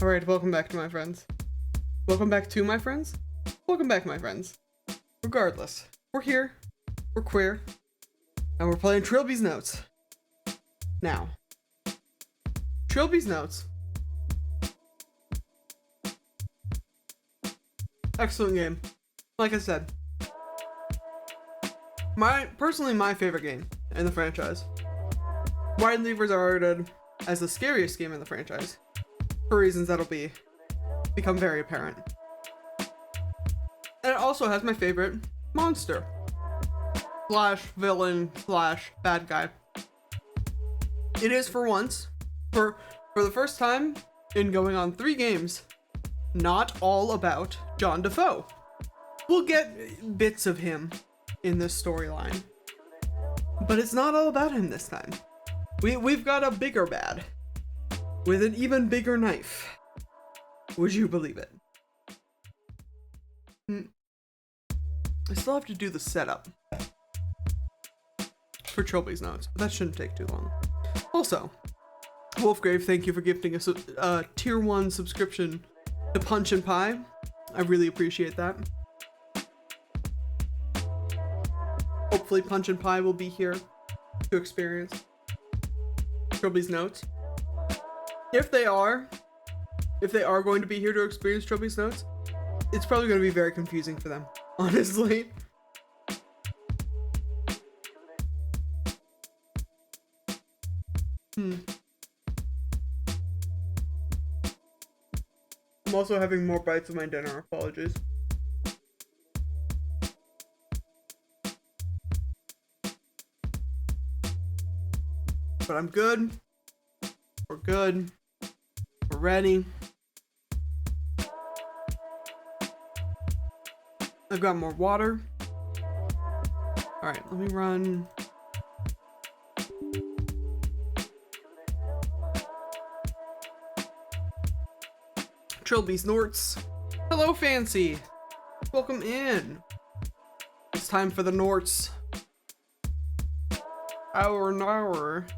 Alright, welcome back to my friends. Welcome back to my friends? Welcome back, my friends. Regardless, we're here, we're queer, and we're playing Trilby's Notes. Now, Trilby's Notes. Excellent game. Like I said, personally my favorite game in the franchise. Widely regarded as the scariest game in the franchise, for reasons that'll become very apparent. And it also has my favorite monster slash villain slash bad guy. It is, for once, for the first time in going on 3 games, not all about John Defoe. We'll get bits of him in this storyline, but it's not all about him this time. We've got a bigger bad with an even bigger knife. Would you believe it? I still have to do the setup for Trilby's Notes, but that shouldn't take too long. Also, Wolfgrave, thank you for gifting us a tier 1 subscription to Punch and Pie. I really appreciate that. Hopefully Punch and Pie will be here to experience Trilby's Notes. If they are going to be here to experience Trilby's Notes, it's probably going to be very confusing for them, honestly. I'm also having more bites of my dinner, apologies. But I'm good. We're good. We're ready. I've got more water. Alright, let me run. Trilby Snorts. Hello, Fancy. Welcome in. It's time for the Norts. Hour. Nort.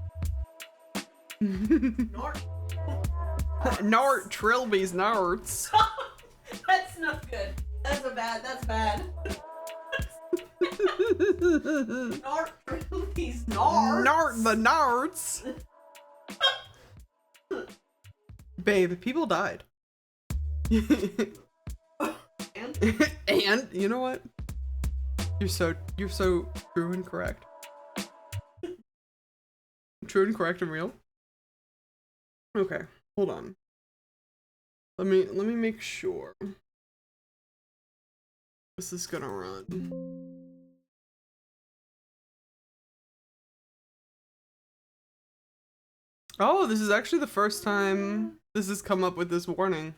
Nort, Trilby's Norts. That's not good. That's bad. Nort, Trilby's Norts. Nort the Norts. Babe, people died. And you know what? You're so true and correct. True and correct and real. Okay, hold on. Let me make sure this is gonna run. Oh, this is actually the first time this has come up with this warning.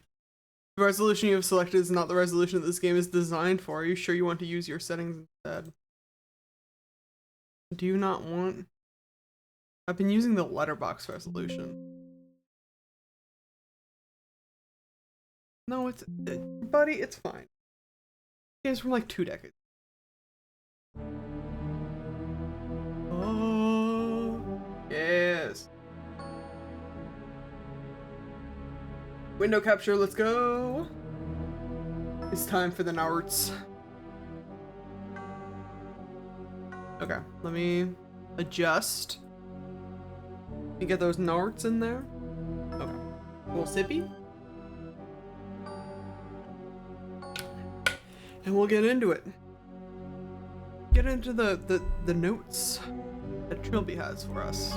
The resolution you have selected is not the resolution that this game is designed for. Are you sure you want to use your settings instead? Do you not want? I've been using the letterbox resolution. No, buddy, it's fine. Games from like 2 decades. Oh, yes. Window capture, let's go. It's time for the Narts. Okay, let me adjust. You get those Narts in there. Okay, a little sippy. And we'll get into it. Get into the notes that Trilby has for us.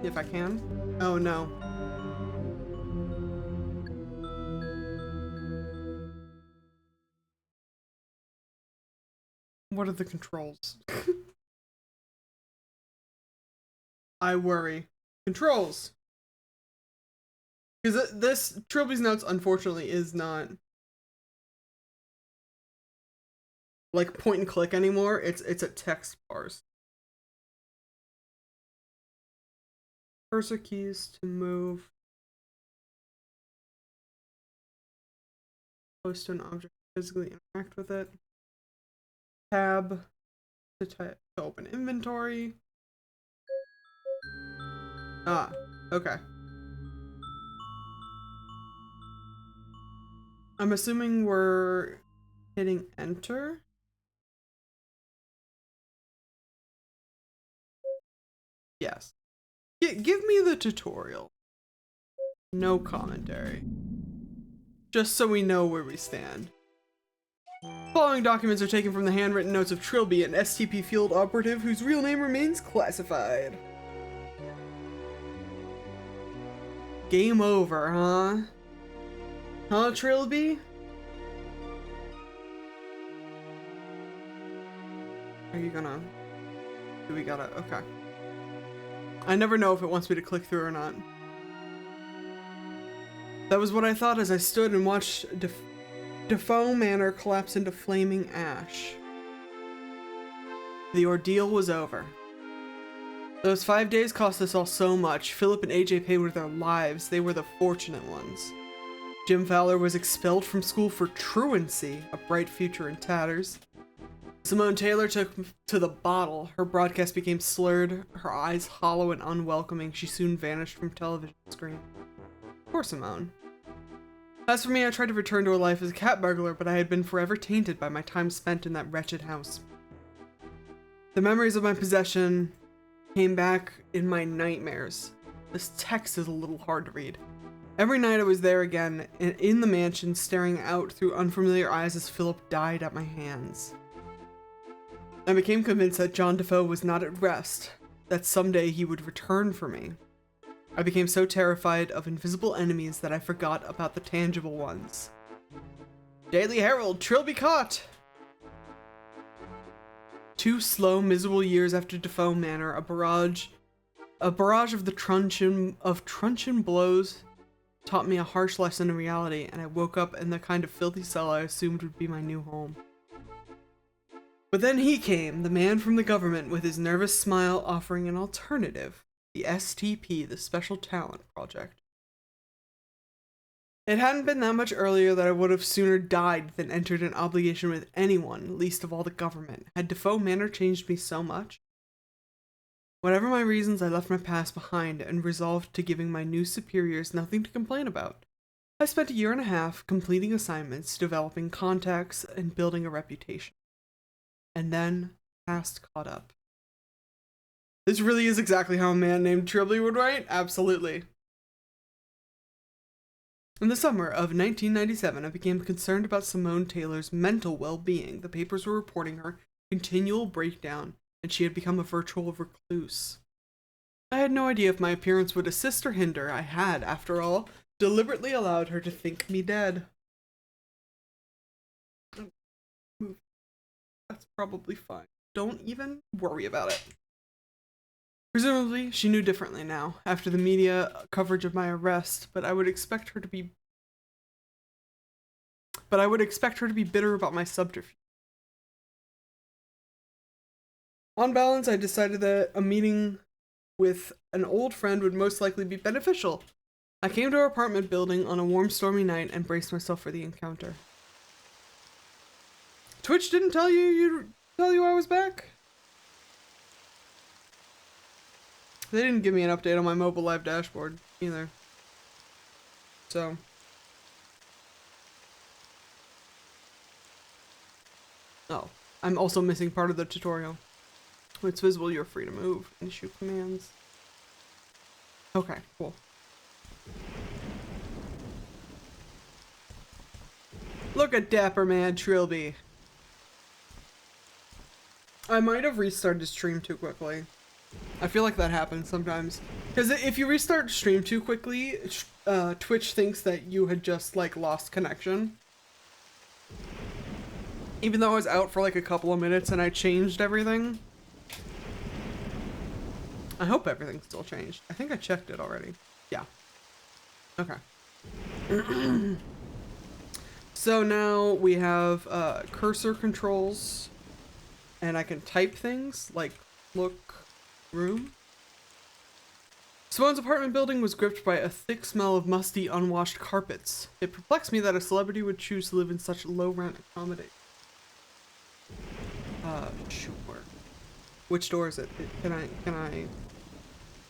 If I can. Oh no. What are the controls? I worry. Controls! Because this Trilby's Notes, unfortunately, is not like point and click anymore. It's a text parse. Cursor keys to move close to an object, physically interact with it. Tab to open inventory. Ah, okay. I'm assuming we're hitting enter. Yes. Give me the tutorial. No commentary. Just so we know where we stand. Following documents are taken from the handwritten notes of Trilby, an STP field operative whose real name remains classified. Game over, huh? Huh, Trilby? Are you gonna... Do we gotta... Okay. I never know if it wants me to click through or not. That was what I thought as I stood and watched Defoe Manor collapse into flaming ash. The ordeal was over. Those 5 days cost us all so much. Philip and AJ paid with their lives. They were the fortunate ones. Jim Fowler was expelled from school for truancy, a bright future in tatters. Simone Taylor took to the bottle. Her broadcast became slurred, her eyes hollow and unwelcoming. She soon vanished from television screen. Poor Simone. As for me, I tried to return to a life as a cat burglar, but I had been forever tainted by my time spent in that wretched house. The memories of my possession came back in my nightmares. This text is a little hard to read. Every night I was there again, in the mansion, staring out through unfamiliar eyes as Philip died at my hands. I became convinced that John Defoe was not at rest, that someday he would return for me. I became so terrified of invisible enemies that I forgot about the tangible ones. Daily Herald, Trilby caught! 2 slow, miserable years after Defoe Manor, a barrage of the truncheon blows taught me a harsh lesson in reality, and I woke up in the kind of filthy cell I assumed would be my new home. But then he came, the man from the government, with his nervous smile offering an alternative. The STP, the Special Talent Project. It hadn't been that much earlier that I would have sooner died than entered an obligation with anyone, least of all the government. Had Defoe Manor changed me so much? Whatever my reasons, I left my past behind and resolved to giving my new superiors nothing to complain about. I spent a year and a half completing assignments, developing contacts, and building a reputation. And then, past caught up. This really is exactly how a man named Trilby would write? Absolutely. In the summer of 1997, I became concerned about Simone Taylor's mental well-being. The papers were reporting her continual breakdown, and she had become a virtual recluse. I had no idea if my appearance would assist or hinder. I had, after all, deliberately allowed her to think me dead. That's probably fine. Don't even worry about it. Presumably, she knew differently now, after the media coverage of my arrest, but I would expect her to be bitter about my subterfuge. On balance, I decided that a meeting with an old friend would most likely be beneficial. I came to our apartment building on a warm, stormy night and braced myself for the encounter. Twitch didn't tell you I was back? They didn't give me an update on my mobile live dashboard either. So. Oh, I'm also missing part of the tutorial. When it's visible, you're free to move and issue commands. Okay, cool. Look at Dapper Man Trilby. I might have restarted stream too quickly. I feel like that happens sometimes. Because if you restart stream too quickly, Twitch thinks that you had just, like, lost connection. Even though I was out for, like, a couple of minutes and I changed everything. I hope everything's still changed. I think I checked it already. Yeah. Okay. So now we have cursor controls. And I can type things, like, look... room. Simone's apartment building was gripped by a thick smell of musty, unwashed carpets. It perplexed me that a celebrity would choose to live in such low-rent accommodation. Sure. Which door is it? Can I...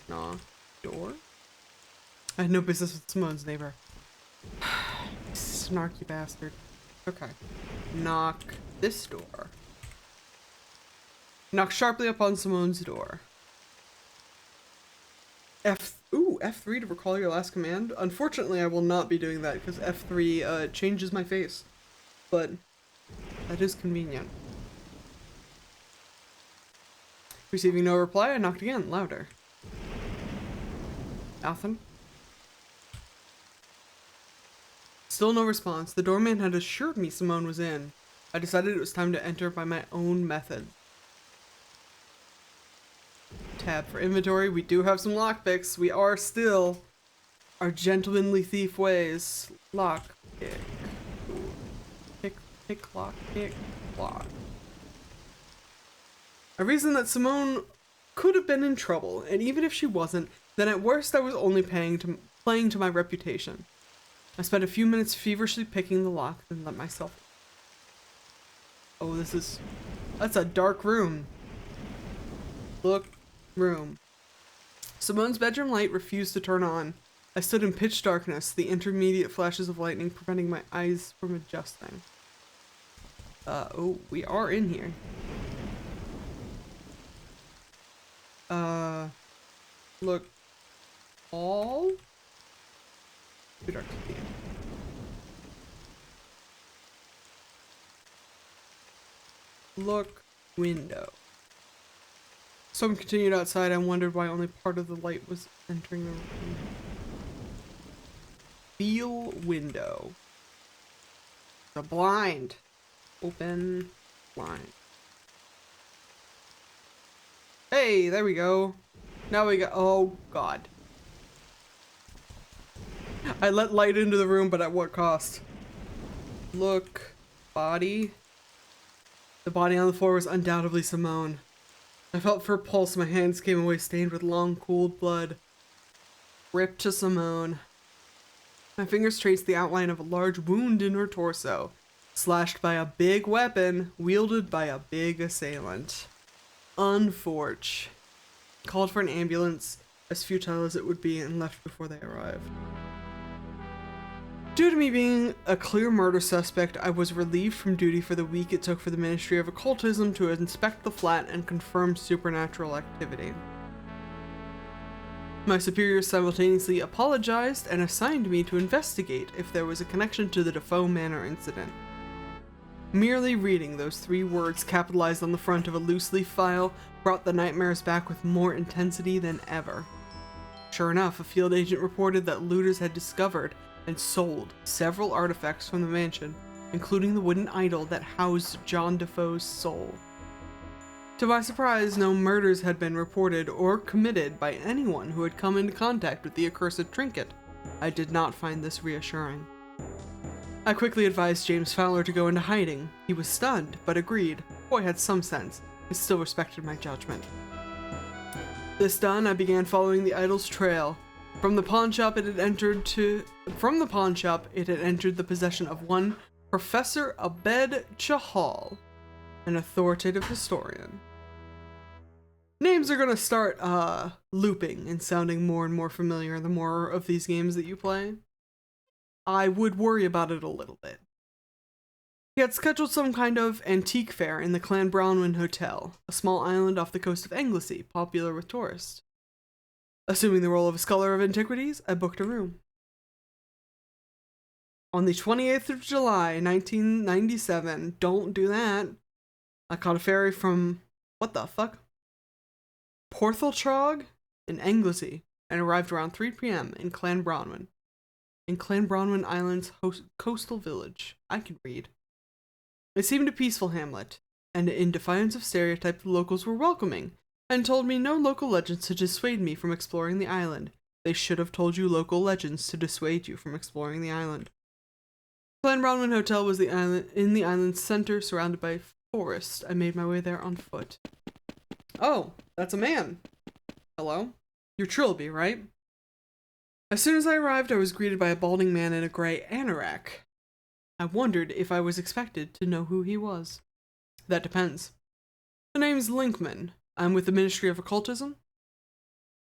Nah. door? I had no business with Simone's neighbor. Snarky bastard. Okay. Knock this door. Knock sharply upon Simone's door. F3 to recall your last command. Unfortunately, I will not be doing that because F3 changes my face. But that is convenient. Receiving no reply, I knocked again, louder. Nothing. Still no response. The doorman had assured me Simone was in. I decided it was time to enter by my own method. Tab for inventory. We do have some lockpicks. We are still our gentlemanly thief ways. Lock pick. Pick, lock, pick, lock. I reasoned that Simone could have been in trouble, and even if she wasn't, then at worst I was only playing to my reputation. I spent a few minutes feverishly picking the lock, then let myself. Oh, that's a dark room. Look, room. Simone's bedroom light refused to turn on. I stood in pitch darkness, the intermediate flashes of lightning preventing my eyes from adjusting. Oh, we are in here. Look, all? Too dark to see. Look, window. Someone continued outside. I wondered why only part of the light was entering the room. Feel window. The blind. Open blind. Hey, there we go. Now we got. Oh, God. I let light into the room, but at what cost? Look. Body. The body on the floor was undoubtedly Simone. I felt for her pulse. My hands came away stained with long, cooled blood. Ripped to Simone. My fingers traced the outline of a large wound in her torso, slashed by a big weapon wielded by a big assailant. Unforge. Called for an ambulance, as futile as it would be, and left before they arrived. Due to me being a clear murder suspect, I was relieved from duty for the week it took for the Ministry of Occultism to inspect the flat and confirm supernatural activity. My superiors simultaneously apologized and assigned me to investigate if there was a connection to the Defoe Manor incident. Merely reading those 3 words capitalized on the front of a loose-leaf file brought the nightmares back with more intensity than ever. Sure enough, a field agent reported that looters had discovered and sold several artifacts from the mansion, including the wooden idol that housed John Defoe's soul. To my surprise, no murders had been reported or committed by anyone who had come into contact with the accursed trinket. I did not find this reassuring. I quickly advised James Fowler to go into hiding. He was stunned, but agreed. Boy had some sense. He still respected my judgment. This done, I began following the idol's trail. From the pawn shop, it had entered the possession of one Professor Abed Chahal, an authoritative historian. Names are gonna start looping and sounding more and more familiar the more of these games that you play. I would worry about it a little bit. He had scheduled some kind of antique fair in the Clanbrownwen Hotel, a small island off the coast of Anglesey, popular with tourists. Assuming the role of a scholar of antiquities, I booked a room. On the 28th of July, 1997, don't do that, I caught a ferry from, what the fuck? Porthaltrog in Anglesey, and arrived around 3 p.m. in Clanbrownwen. In Clanbrownwen Island's coastal village. I can read. It seemed a peaceful hamlet, and in defiance of stereotype, the locals were welcoming, and told me no local legends to dissuade me from exploring the island. They should have told you local legends to dissuade you from exploring the island. Clanbrownwen Hotel was in the island's center, surrounded by forest. I made my way there on foot. Oh, that's a man. Hello? You're Trilby, right? As soon as I arrived, I was greeted by a balding man in a grey anorak. I wondered if I was expected to know who he was. That depends. The name's Linkman. I'm with the Ministry of Occultism.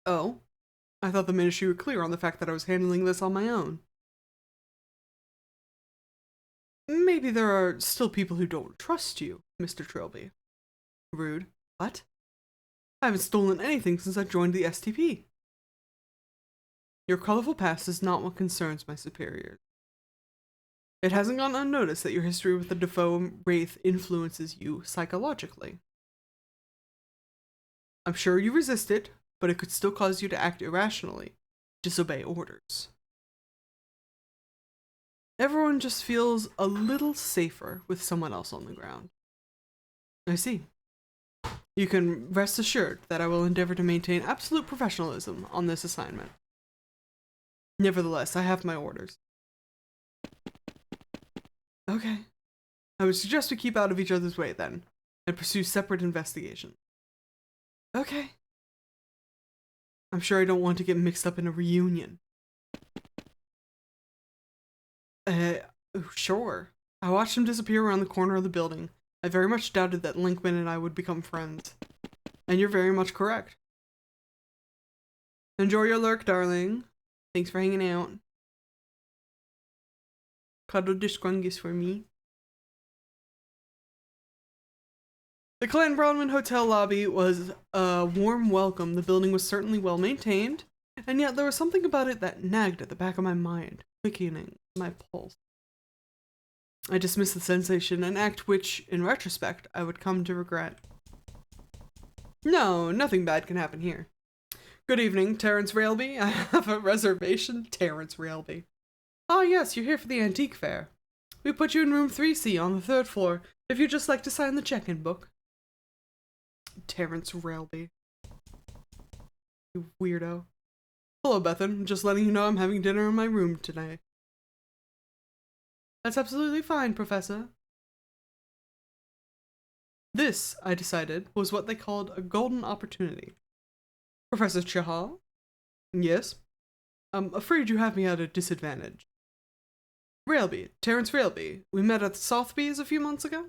Oh? I thought the ministry were clear on the fact that I was handling this on my own. Maybe there are still people who don't trust you, Mr. Trilby. Rude. What? I haven't stolen anything since I joined the STP. Your colorful past is not what concerns my superiors. It hasn't gone unnoticed that your history with the Defoe Wraith influences you psychologically. I'm sure you resist it, but it could still cause you to act irrationally, disobey orders. Everyone just feels a little safer with someone else on the ground. I see. You can rest assured that I will endeavor to maintain absolute professionalism on this assignment. Nevertheless, I have my orders. Okay. I would suggest we keep out of each other's way then, and pursue separate investigations. Okay. I'm sure I don't want to get mixed up in a reunion. Sure. I watched him disappear around the corner of the building. I very much doubted that Linkman and I would become friends. And you're very much correct. Enjoy your lurk, darling. Thanks for hanging out. Cuddle the scrungus for me. The Clan Broadman Hotel lobby was a warm welcome. The building was certainly well maintained, and yet there was something about it that nagged at the back of my mind, quickening my pulse. I dismissed the sensation, an act which, in retrospect, I would come to regret. No, nothing bad can happen here. Good evening, Terrence Railby. I have a reservation. Terrence Railby. Ah, yes, you're here for the antique fair. We put you in room 3C on the 3rd floor, if you'd just like to sign the check-in book. Terrence Railby. You weirdo. Hello, Bethan. Just letting you know I'm having dinner in my room tonight. That's absolutely fine, Professor. This, I decided, was what they called a golden opportunity. Professor Chahal? Yes? I'm afraid you have me at a disadvantage. Railby, Terrence Railby. We met at the Sotheby's a few months ago?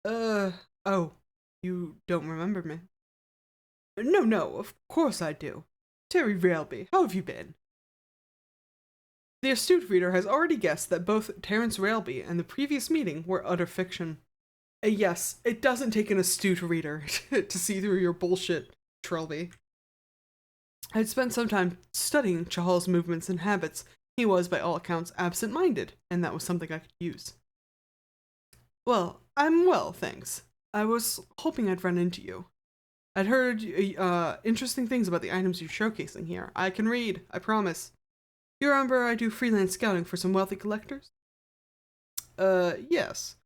Oh, you don't remember me? No, of course I do. Terry Railby, how have you been? The astute reader has already guessed that both Terrence Railby and the previous meeting were utter fiction. Yes, it doesn't take an astute reader to see through your bullshit, Trilby. I'd spent some time studying Chahal's movements and habits. He was, by all accounts, absent-minded, and that was something I could use. Well, I'm well, thanks. I was hoping I'd run into you. I'd heard interesting things about the items you're showcasing here. I can read, I promise. You remember I do freelance scouting for some wealthy collectors? Yes.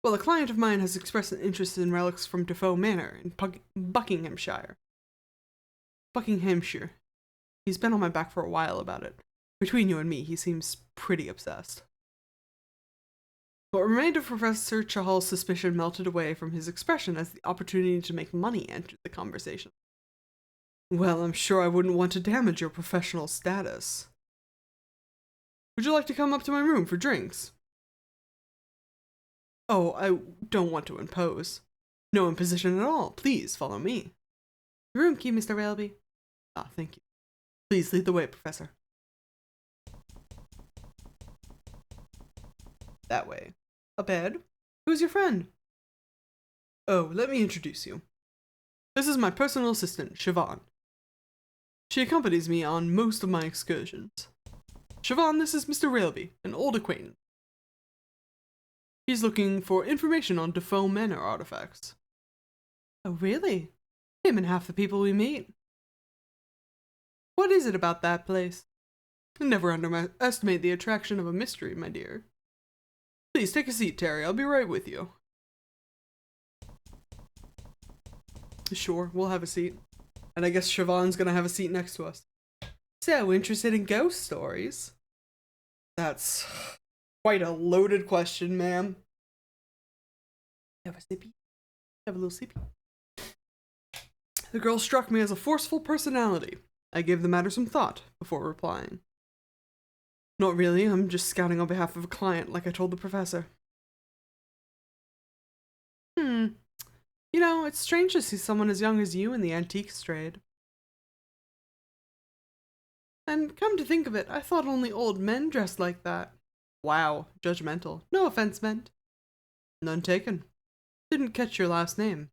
Well, a client of mine has expressed an interest in relics from Defoe Manor in Buckinghamshire. Buckinghamshire. He's been on my back for a while about it. Between you and me, he seems pretty obsessed. What remained of Professor Chahal's suspicion melted away from his expression as the opportunity to make money entered the conversation. Well, I'm sure I wouldn't want to damage your professional status. Would you like to come up to my room for drinks? Oh, I don't want to impose. No imposition at all. Please follow me. The room key, Mr. Railby. Ah, thank you. Please lead the way, Professor. That way. A bed? Who's your friend? Oh, let me introduce you. This is my personal assistant, Siobhan. She accompanies me on most of my excursions. Siobhan, this is Mr. Railby, an old acquaintance. He's looking for information on Defoe Manor artifacts. Oh, really? Him and half the people we meet. What is it about that place? Never underestimate the attraction of a mystery, my dear. Please take a seat, Terry. I'll be right with you. Sure, we'll have a seat. And I guess Siobhan's gonna have a seat next to us. So, interested in ghost stories? That's quite a loaded question, ma'am. Have a sippy? Have a little sippy? The girl struck me as a forceful personality. I gave the matter some thought before replying. Not really, I'm just scouting on behalf of a client, like I told the professor. You know, it's strange to see someone as young as you in the antiques trade. And come to think of it, I thought only old men dressed like that. Wow, judgmental. No offense meant. None taken. Didn't catch your last name.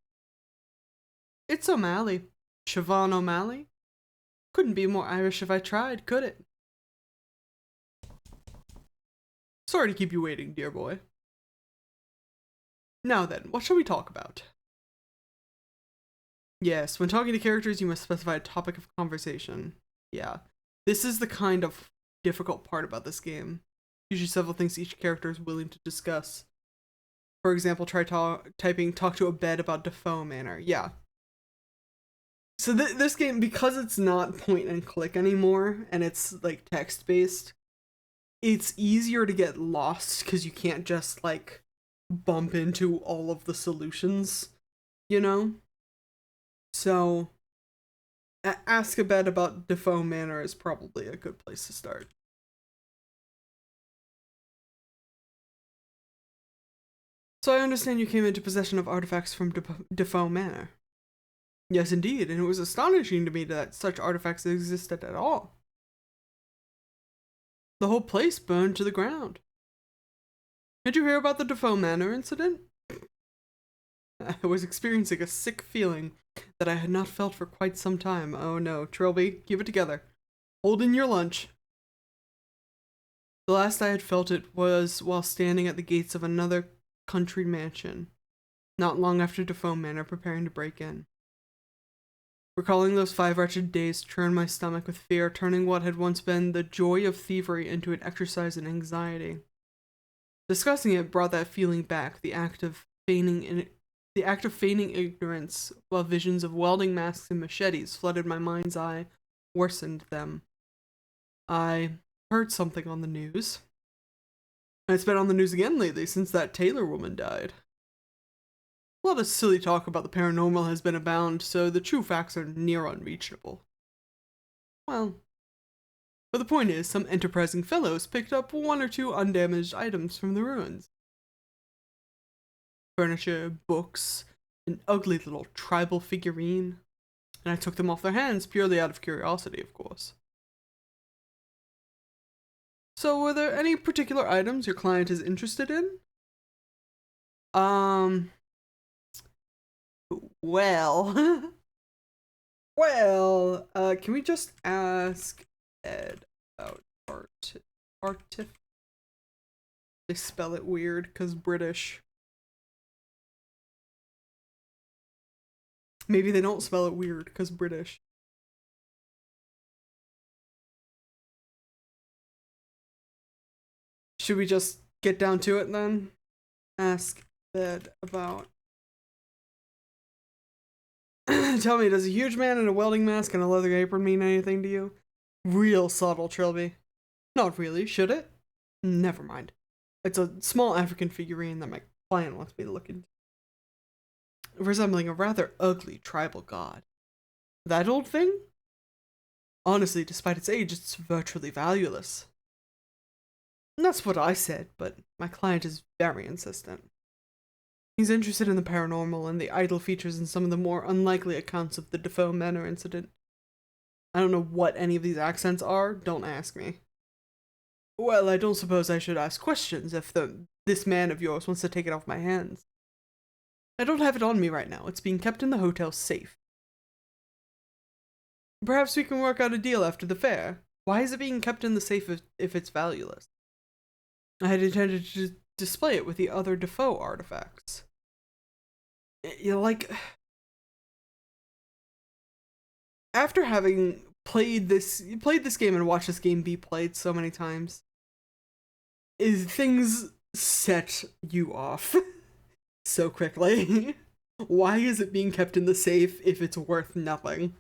It's O'Malley. Siobhan O'Malley? Couldn't be more Irish if I tried, could it? Sorry to keep you waiting, dear boy. Now then, what shall we talk about? Yes, when talking to characters, you must specify a topic of conversation. Yeah. This is the kind of difficult part about this game. Usually several things each character is willing to discuss. For example, try typing talk to a bed about Defoe Manor. Yeah. So this game, because it's not point and click anymore, and it's like text based, it's easier to get lost because you can't just like bump into all of the solutions, you know? So ask a bed about Defoe Manor is probably a good place to start. So I understand you came into possession of artifacts from Defoe Manor. Yes, indeed, and it was astonishing to me that such artifacts existed at all. The whole place burned to the ground. Did you hear about the Defoe Manor incident? I was experiencing a sick feeling that I had not felt for quite some time. Oh no, Trilby, keep it together. Hold in your lunch. The last I had felt it was while standing at the gates of another country mansion, not long after Defoe Manor, preparing to break in. Recalling those 5 wretched days churned my stomach with fear, turning what had once been the joy of thievery into an exercise in anxiety. Discussing it brought that feeling back, the act of feigning ignorance, while visions of welding masks and machetes flooded my mind's eye, worsened them. I heard something on the news. And it's been on the news again lately since that Taylor woman died. A lot of silly talk about the paranormal has been abound, so the true facts are near unreachable. Well, but the point is, some enterprising fellows picked up 1 or 2 undamaged items from the ruins. Furniture, books, an ugly little tribal figurine, and I took them off their hands purely out of curiosity, of course. So, were there any particular items your client is interested in? Well, can we just ask Ed about artif? They spell it weird because British. Maybe they don't spell it weird because British. Should we just get down to it then? Ask Ed about. Tell me, does a huge man in a welding mask and a leather apron mean anything to you? Real subtle, Trilby. Not really, should it? Never mind. It's a small African figurine that my client wants me to look into, resembling a rather ugly tribal god. That old thing? Honestly, despite its age, it's virtually valueless. And that's what I said, but my client is very insistent. He's interested in the paranormal and the idol features in some of the more unlikely accounts of the Defoe Manor incident. I don't know what any of these accents are, don't ask me. Well, I don't suppose I should ask questions if this man of yours wants to take it off my hands. I don't have it on me right now, it's being kept in the hotel safe. Perhaps we can work out a deal after the fair. Why is it being kept in the safe if it's valueless? I had intended to display it with the other Defoe artifacts. You know, like, after having played this game and watched this game be played so many times, things set you off so quickly. Why is it being kept in the safe if it's worth nothing?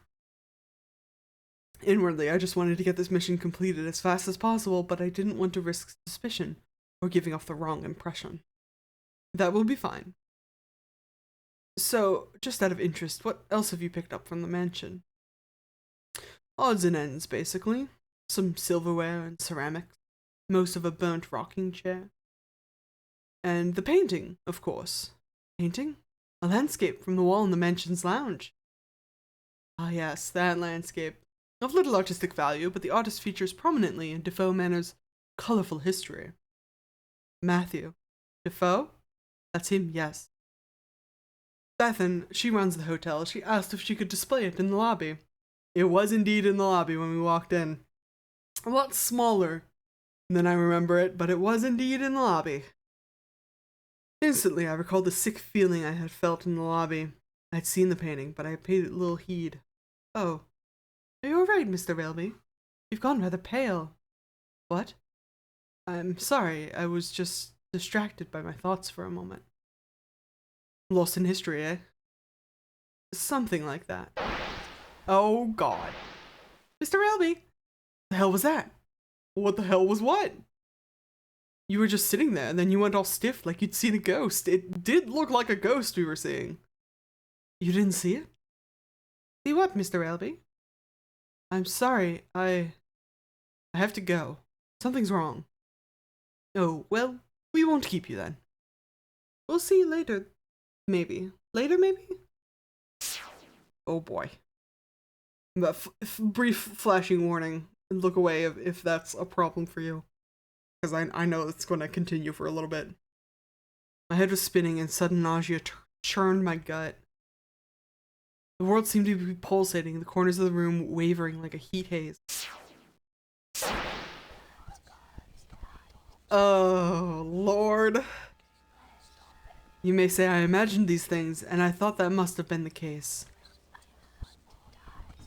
Inwardly, I just wanted to get this mission completed as fast as possible, but I didn't want to risk suspicion or giving off the wrong impression. That will be fine. So, just out of interest, what else have you picked up from the mansion? Odds and ends, basically. Some silverware and ceramics. Most of a burnt rocking chair. And the painting, of course. Painting? A landscape from the wall in the mansion's lounge. Ah yes, that landscape. Of little artistic value, but the artist features prominently in Defoe Manor's colorful history. Matthew. Defoe? That's him, yes. Bethan, she runs the hotel. She asked if she could display it in the lobby. It was indeed in the lobby when we walked in. A lot smaller than I remember it, but it was indeed in the lobby. Instantly, I recalled the sick feeling I had felt in the lobby. I had seen the painting, but I had paid it little heed. Oh. Are you alright, Mr. Railby? You've gone rather pale. What? I'm sorry, I was just distracted by my thoughts for a moment. Lost in history, eh? Something like that. Oh god. Mr. Railby! The hell was that? What the hell was what? You were just sitting there, and then you went all stiff like you'd seen a ghost. It did look like a ghost we were seeing. You didn't see it? See what, Mr. Railby? I'm sorry, I have to go. Something's wrong. Oh, well, we won't keep you then. We'll see you later. Maybe. Later, maybe? Oh boy. But brief flashing warning. Look away if that's a problem for you. Because I know it's going to continue for a little bit. My head was spinning and sudden nausea churned my gut. The world seemed to be pulsating, the corners of the room wavering like a heat haze. Oh, Lord. You may say I imagined these things, and I thought that must have been the case.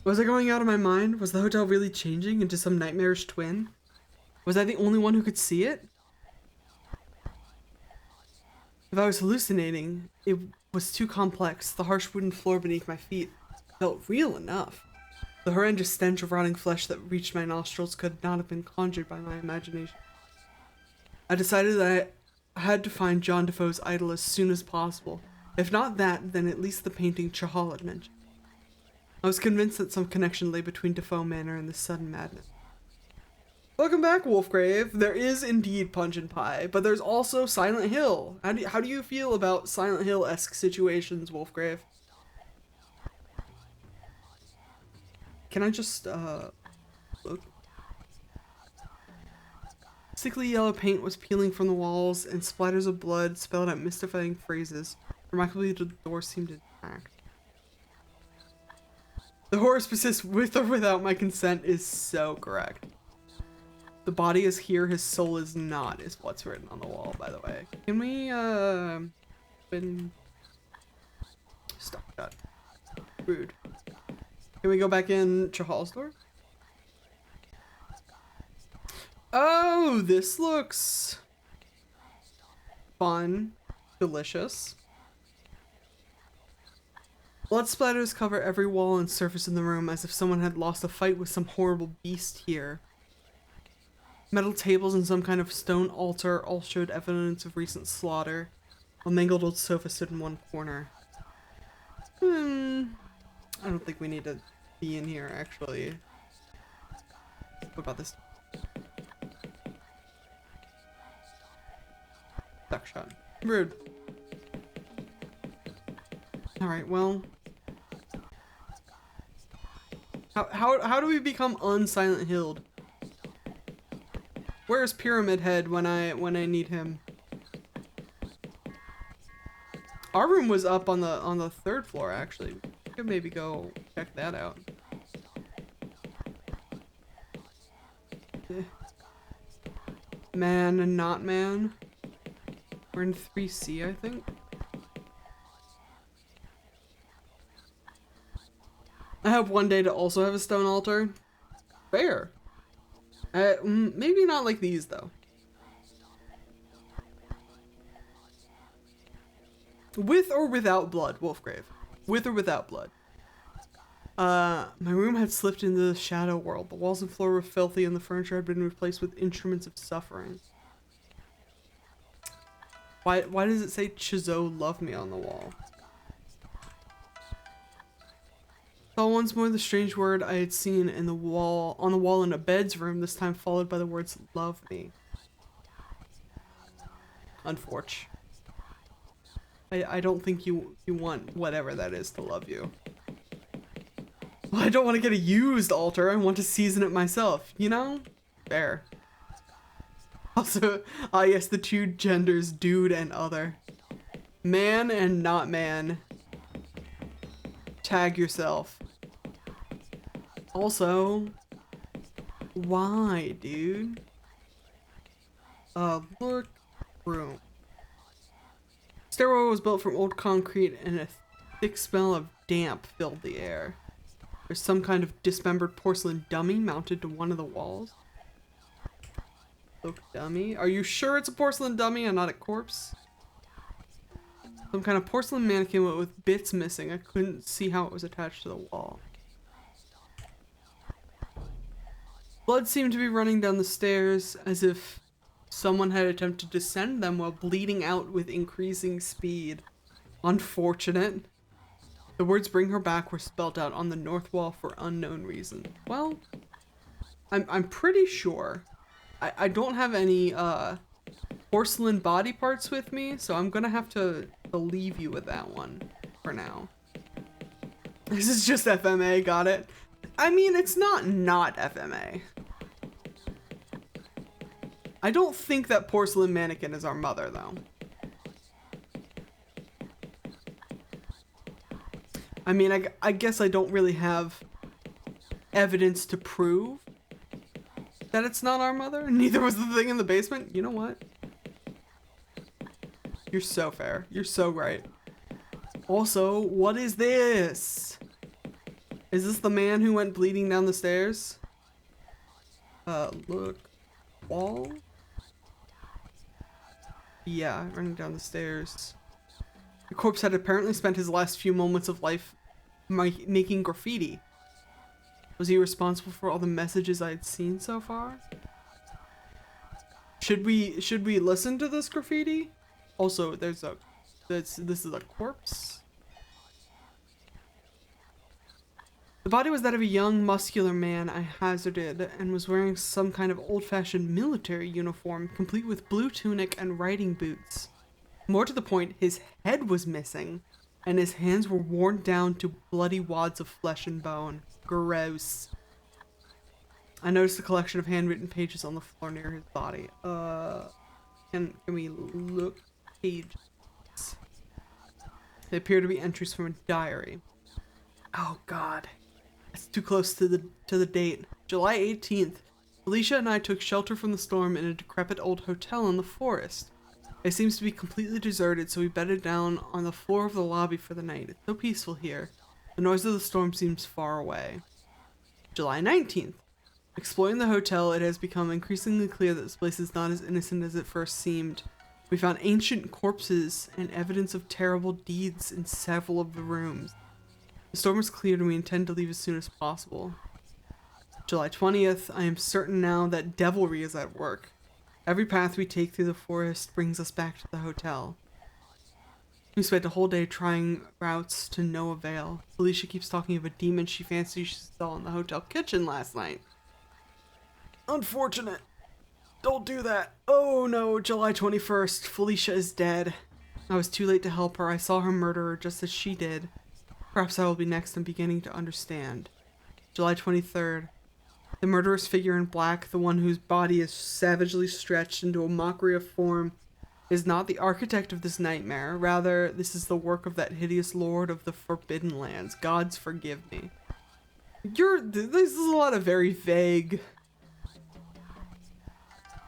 Was I going out of my mind? Was the hotel really changing into some nightmarish twin? Was I the only one who could see it? If I was hallucinating, it was too complex. The harsh wooden floor beneath my feet felt real enough. The horrendous stench of rotting flesh that reached my nostrils could not have been conjured by my imagination. I decided that I had to find John Defoe's idol as soon as possible. If not that, then at least the painting Chahal had mentioned. I was convinced that some connection lay between Defoe Manor and this sudden madness. Welcome back, Wolfgrave. There is indeed Punch and Pie, but there's also Silent Hill. How do you feel about Silent Hill-esque situations, Wolfgrave? Can I just, look? Sickly yellow paint was peeling from the walls, and splatters of blood spelled out mystifying phrases. Remarkably, the door seemed intact. The horrors persist with or without my consent is so correct. The body is here, his soul is not, is what's written on the wall, by the way. Can we, stop that. Rude. Can we go back in Chahal's door? Oh, this looks fun. Delicious. Blood splatters cover every wall and surface in the room as if someone had lost a fight with some horrible beast here. Metal tables and some kind of stone altar all showed evidence of recent slaughter. A mangled old sofa stood in one corner. I don't think we need to be in here, actually. What about this? Duck shot. Rude. Alright, well. How do we become unsilent hilled? Where's Pyramid Head when I need him? Our room was up on the third floor, actually. We could maybe go check that out. Man and not man. We're in 3C, I think. I hope one day to also have a stone altar. Fair. Maybe not like these, though. With or without blood, Wolfgrave. With or without blood. My room had slipped into the shadow world. The walls and floor were filthy and the furniture had been replaced with instruments of suffering. Why does it say Chizo love me on the wall? Saw once more the strange word I had seen on the wall in a bed's room, this time followed by the words love me. Unfortunate. I don't think you want whatever that is to love you. Well, I don't want to get a used altar. I want to season it myself, you know? Fair. Also, yes, the two genders, dude and other. Man and not man. Tag yourself. Also, why, dude? Look, room. Stairwell was built from old concrete and a thick smell of damp filled the air. There's some kind of dismembered porcelain dummy mounted to one of the walls. Look, dummy. Are you sure it's a porcelain dummy and not a corpse? Some kind of porcelain mannequin with bits missing. I couldn't see how it was attached to the wall. Blood seemed to be running down the stairs as if someone had attempted to descend them while bleeding out with increasing speed. Unfortunate. The words "bring her back" were spelled out on the north wall for unknown reason. Well, I'm pretty sure. I don't have any porcelain body parts with me, so I'm gonna have to leave you with that one for now. This is just FMA, got it? I mean, it's not FMA. I don't think that porcelain mannequin is our mother, though. I mean, I guess I don't really have evidence to prove that it's not our mother. Neither was the thing in the basement. You know what? You're so fair. You're so right. Also, what is this? Is this the man who went bleeding down the stairs? Look. Wall? Yeah, running down the stairs. The corpse had apparently spent his last few moments of life making graffiti. Was he responsible for all the messages I had seen so far? Should we listen to this graffiti? Also, this is a corpse. The body was that of a young, muscular man, I hazarded, and was wearing some kind of old-fashioned military uniform, complete with blue tunic and riding boots. More to the point, his head was missing, and his hands were worn down to bloody wads of flesh and bone. Gross. I noticed a collection of handwritten pages on the floor near his body. Can we look? Pages. They appear to be entries from a diary. Oh God. It's too close to the date. July 18th. Felicia and I took shelter from the storm in a decrepit old hotel in the forest. It seems to be completely deserted, so we bedded down on the floor of the lobby for the night. It's so peaceful here. The noise of the storm seems far away. July 19th. Exploring the hotel, it has become increasingly clear that this place is not as innocent as it first seemed. We found ancient corpses and evidence of terrible deeds in several of the rooms. The storm is cleared and we intend to leave as soon as possible. July 20th. I am certain now that devilry is at work. Every path we take through the forest brings us back to the hotel. We spent a whole day trying routes to no avail. Felicia keeps talking of a demon she fancies she saw in the hotel kitchen last night. Unfortunate. Don't do that. Oh no, July 21st. Felicia is dead. I was too late to help her. I saw her murder her just as she did. Perhaps I will be next in beginning to understand. July 23rd. The murderous figure in black, the one whose body is savagely stretched into a mockery of form, is not the architect of this nightmare. Rather, this is the work of that hideous lord of the Forbidden Lands. Gods forgive me. This is a lot of very vague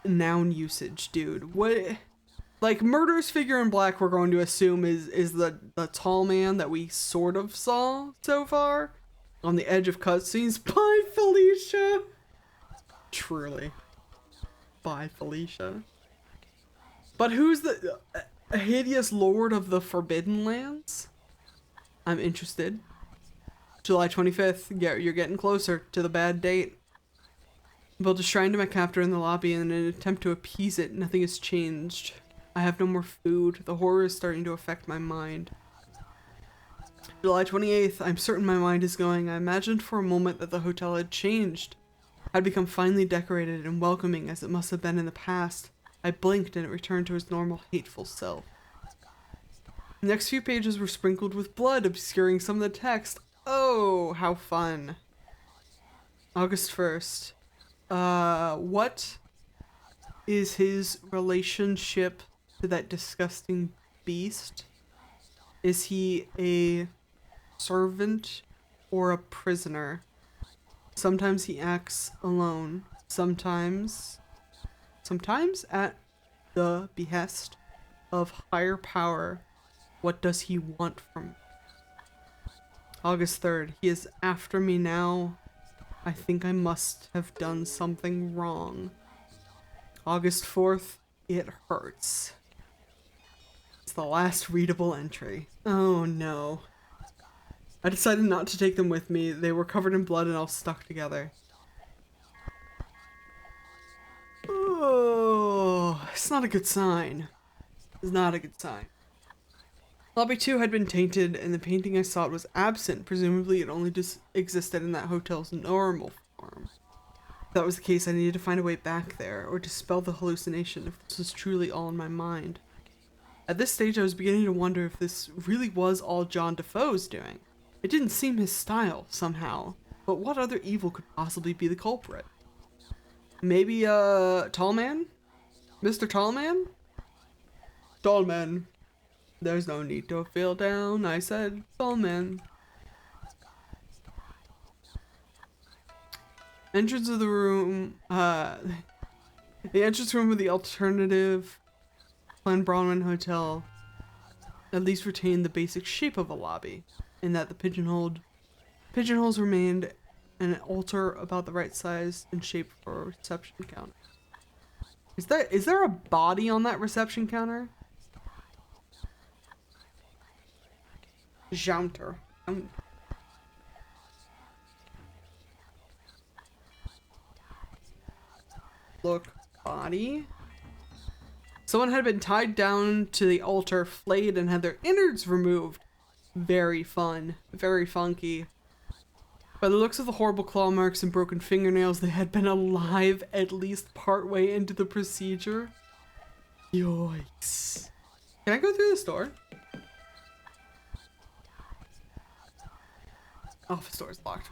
noun usage, dude. What? Like, murderous figure in black, we're going to assume is the tall man that we sort of saw so far on the edge of cutscenes. Bye, Felicia. Truly. Bye, Felicia. But who's the hideous lord of the Forbidden Lands? I'm interested. July 25th. Yeah, you're getting closer to the bad date. Built a shrine to my captor in the lobby in an attempt to appease it. Nothing has changed. I have no more food. The horror is starting to affect my mind. July 28th. I'm certain my mind is going. I imagined for a moment that the hotel had changed. Had become finely decorated and welcoming as it must have been in the past. I blinked and it returned to its normal hateful self. The next few pages were sprinkled with blood, obscuring some of the text. Oh, how fun. August 1st. What is his relationship to that disgusting beast? Is he a servant or a prisoner? Sometimes he acts alone. Sometimes at the behest of higher power. What does he want from me? August 3rd. He is after me now. I think I must have done something wrong. August 4th. It hurts. It's the last readable entry. Oh no. I decided not to take them with me. They were covered in blood and all stuck together. Oh, it's not a good sign. It's not a good sign. Lobby 2 had been tainted, and the painting I sought was absent. Presumably, it only just existed in that hotel's normal form. If that was the case, I needed to find a way back there, or dispel the hallucination if this was truly all in my mind. At this stage, I was beginning to wonder if this really was all John Defoe's doing. It didn't seem his style, somehow. But what other evil could possibly be the culprit? Maybe, Tall Man? Mr. Tall Man? Tall Man. There's no need to feel down, I said, Tall Man. Entrance of the room, the entrance room of the alternative Glen Bronwyn Hotel at least retained the basic shape of a lobby, in that the pigeonholes remained, and an altar about the right size and shape for a reception counter. Is there a body on that reception counter? Counter. Look, body. Someone had been tied down to the altar, flayed, and had their innards removed. Very fun. Very funky. By the looks of the horrible claw marks and broken fingernails, they had been alive at least partway into the procedure. Yikes. Can I go through this door? Office door is locked.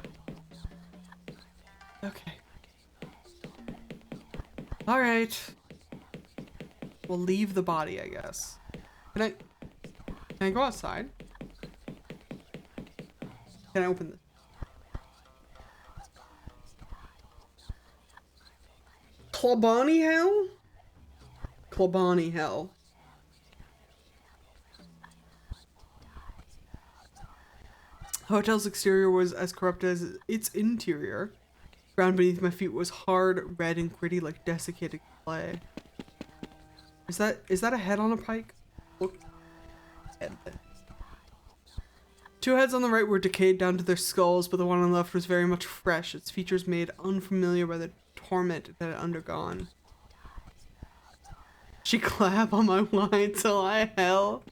Okay. Alright. We'll leave the body, I guess. Can I go outside? Can I open this? Klabani hell? Klabani hell. Hotel's exterior was as corrupt as its interior. Ground beneath my feet was hard, red, and gritty like desiccated clay. Is that a head on a pike? Look. Head. Two heads on the right were decayed down to their skulls, but the one on the left was very much fresh, its features made unfamiliar by the torment that it had undergone. She clap on my wine till I hell.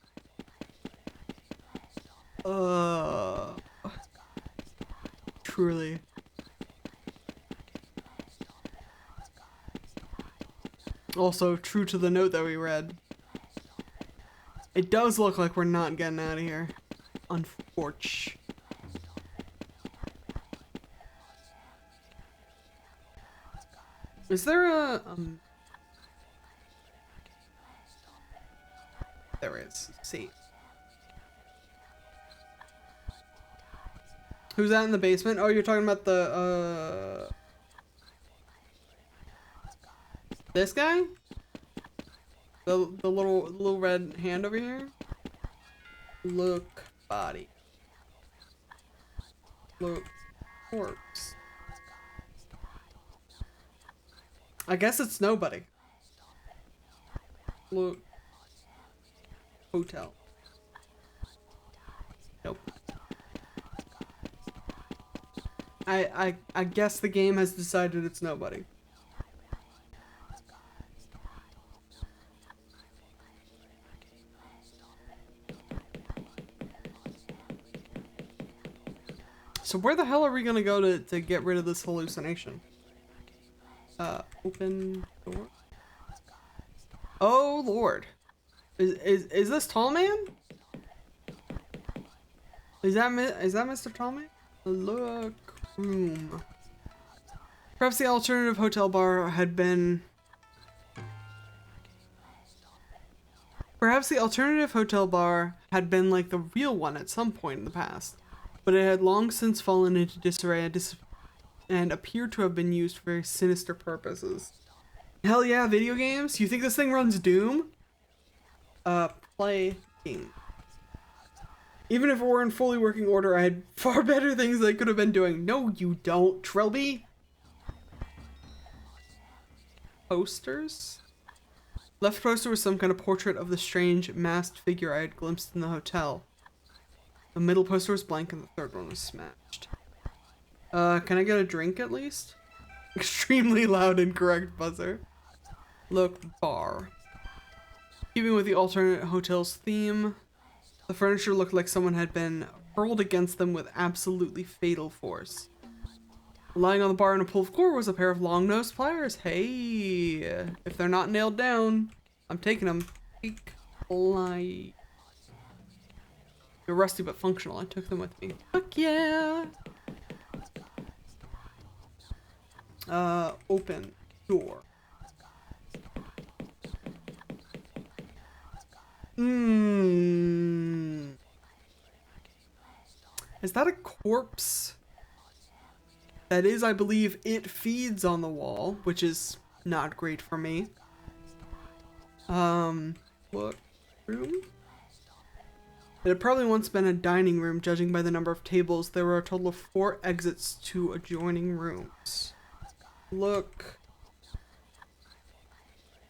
Truly. Also, true to the note that we read. It does look like we're not getting out of here. Unfortunately. Is there a, There is. See. Who's that in the basement? Oh, you're talking about the, this guy? The little red hand over here? Look, body. Look, corpse. I guess it's nobody. Look. Hotel. Nope. I guess the game has decided it's nobody. So where the hell are we gonna go to get rid of this hallucination? Open door. Oh Lord. Is this Tall Man? Is that Mr. Tall Man? Look room. Perhaps the alternative hotel bar had been... Perhaps the alternative hotel bar had been like the real one at some point in the past, but it had long since fallen into disarray and appeared to have been used for very sinister purposes. Hell yeah, video games? You think this thing runs Doom? Play game. Even if it were in fully working order, I had far better things I could have been doing. No, you don't, Trilby. Posters? Left poster was some kind of portrait of the strange masked figure I had glimpsed in the hotel. The middle poster was blank and the third one was smashed. Can I get a drink at least? Extremely loud incorrect buzzer. Look, bar. Keeping with the alternate hotel's theme, the furniture looked like someone had been hurled against them with absolutely fatal force. Lying on the bar in a pool of gore was a pair of long-nosed pliers. Hey, if they're not nailed down, I'm taking them. They're rusty but functional. I took them with me. Fuck yeah. Open door. Is that a corpse? That is, I believe, it feeds on the wall, which is not great for me. Look, room? It had probably once been a dining room, judging by the number of tables. There were a total of 4 exits to adjoining rooms. Look.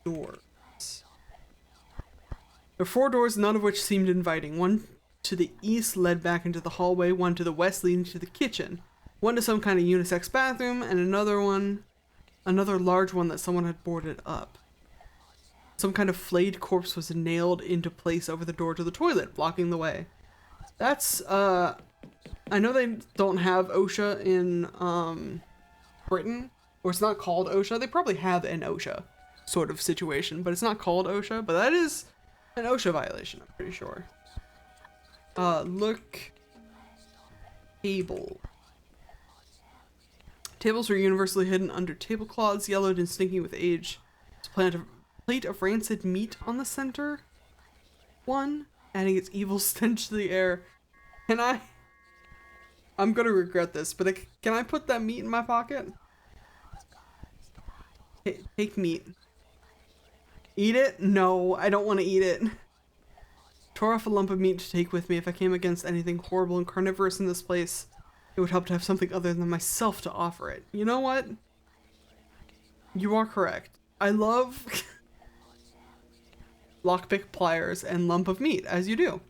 Doors. There were 4 doors, none of which seemed inviting. One to the east led back into the hallway, one to the west leading to the kitchen, one to some kind of unisex bathroom, and another large one that someone had boarded up. Some kind of flayed corpse was nailed into place over the door to the toilet, blocking the way. That's, I know they don't have OSHA in, Britain, or it's not called OSHA. They probably have an OSHA sort of situation, but it's not called OSHA, but that is an OSHA violation, I'm pretty sure. Look. Table. Tables were universally hidden under tablecloths, yellowed and stinking with age. There's a plate of rancid meat on the center one, adding its evil stench to the air. I'm gonna regret this, but can I put that meat in my pocket? Take meat. Eat it? No, I don't want to eat it. Tore off a lump of meat to take with me. If I came against anything horrible and carnivorous in this place, it would help to have something other than myself to offer it. You know what? You are correct. I love lockpick pliers and lump of meat, as you do.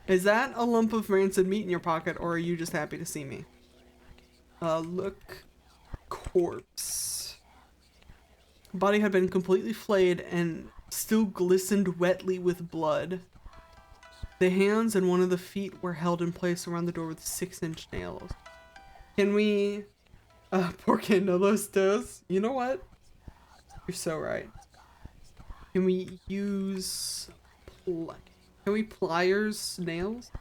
Is that a lump of rancid meat in your pocket, or are you just happy to see me? Look. Corpse. Body had been completely flayed and still glistened wetly with blood. The hands and one of the feet were held in place around the door with 6-inch nails. Can we... ¿Por qué no los dos? You know what? You're so right. Can we use... Can we pliers nails?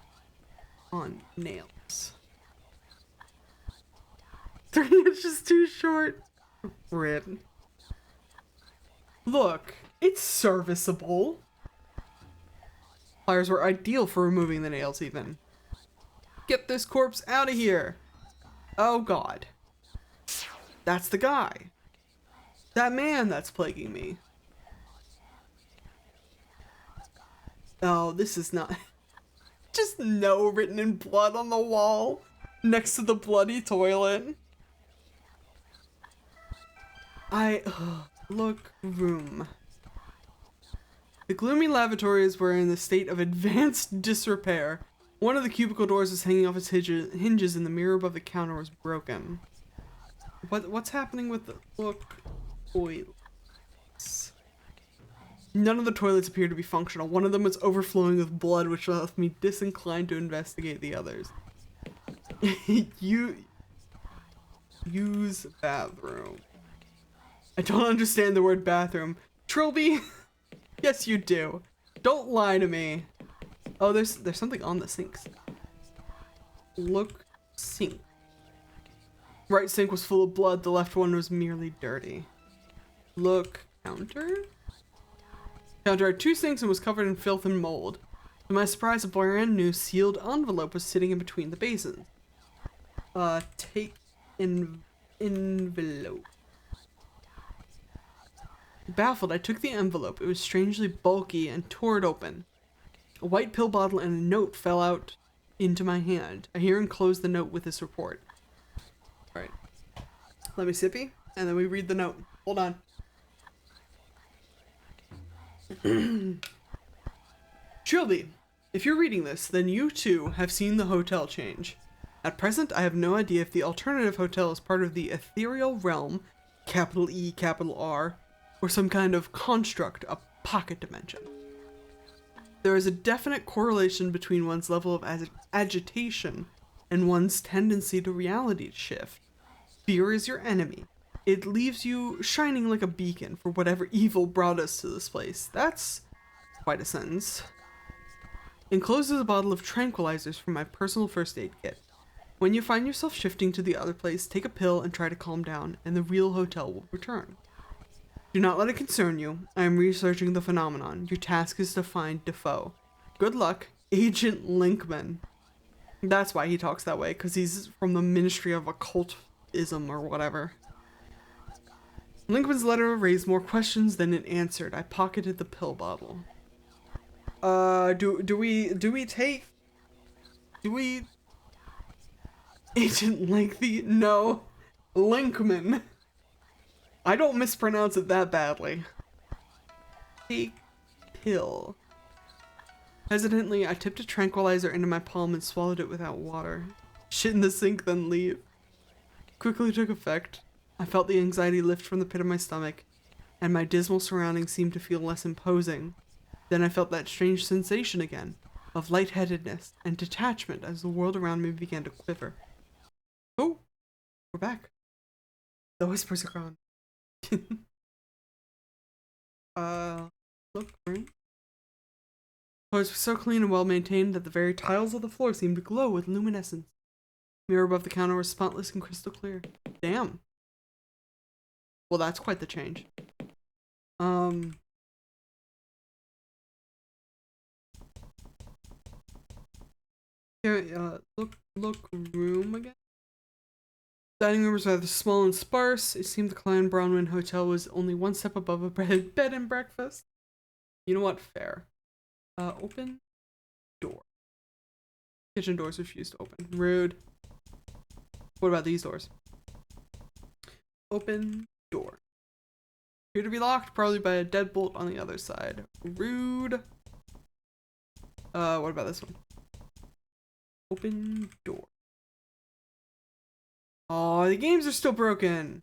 On nails. 3 inches too short. Rip. Look, it's serviceable. Pliers were ideal for removing the nails even. Get this corpse out of here. Oh god. That's the guy. That man that's plaguing me. Oh, this is not... Just no written in blood on the wall next to the bloody toilet. Look, room. The gloomy lavatories were in a state of advanced disrepair. One of the cubicle doors was hanging off its hinges and the mirror above the counter was broken. What's happening with the... Look, toilets. None of the toilets appeared to be functional. One of them was overflowing with blood, which left me disinclined to investigate the others. Use bathroom. I don't understand the word bathroom. Trilby? Yes, you do. Don't lie to me. Oh, there's something on the sinks. Look sink. Right sink was full of blood, the left one was merely dirty. Look, counter? Counter had 2 sinks and was covered in filth and mold. To my surprise, a brand new sealed envelope was sitting in between the basins. Take envelope. Baffled, I took the envelope. It was strangely bulky and tore it open. A white pill bottle and a note fell out into my hand. I here enclosed the note with this report. Alright. Let me sippy, and then we read the note. Hold on. Trilby, if you're reading this, then you too have seen the hotel change. At present, I have no idea if the alternative hotel is part of the ethereal realm, capital E, capital R, or some kind of construct, a pocket dimension. There is a definite correlation between one's level of agitation and one's tendency to reality shift. Fear is your enemy. It leaves you shining like a beacon for whatever evil brought us to this place. That's quite a sentence. Enclosed is a bottle of tranquilizers from my personal first aid kit. When you find yourself shifting to the other place, take a pill and try to calm down, and the real hotel will return. Do not let it concern you. I am researching the phenomenon. Your task is to find Defoe. Good luck, Agent Linkman. That's why he talks that way, because he's from the Ministry of Occultism or whatever. Linkman's letter raised more questions than it answered. I pocketed the pill bottle. Do we take Agent Lengthy? No. Linkman. I don't mispronounce it that badly. Take pill. Hesitantly, I tipped a tranquilizer into my palm and swallowed it without water. Shit in the sink, then leave. Quickly took effect. I felt the anxiety lift from the pit of my stomach, and my dismal surroundings seemed to feel less imposing. Then I felt that strange sensation again, of lightheadedness and detachment as the world around me began to quiver. Oh, we're back. The whispers are gone. Look, room. Oh, it's so clean and well maintained that the very tiles of the floor seemed to glow with luminescence. Mirror above the counter was spotless and crystal clear. Damn. Well, that's quite the change. Here, look room again. Dining room was rather small and sparse. It seemed the Klein Bronwyn Hotel was only one step above a bed and breakfast. You know what? Fair. Open door. Kitchen doors refused to open. Rude. What about these doors? Open door. Appear to be locked, probably by a deadbolt on the other side. Rude. What about this one? Open door. Oh, the games are still broken.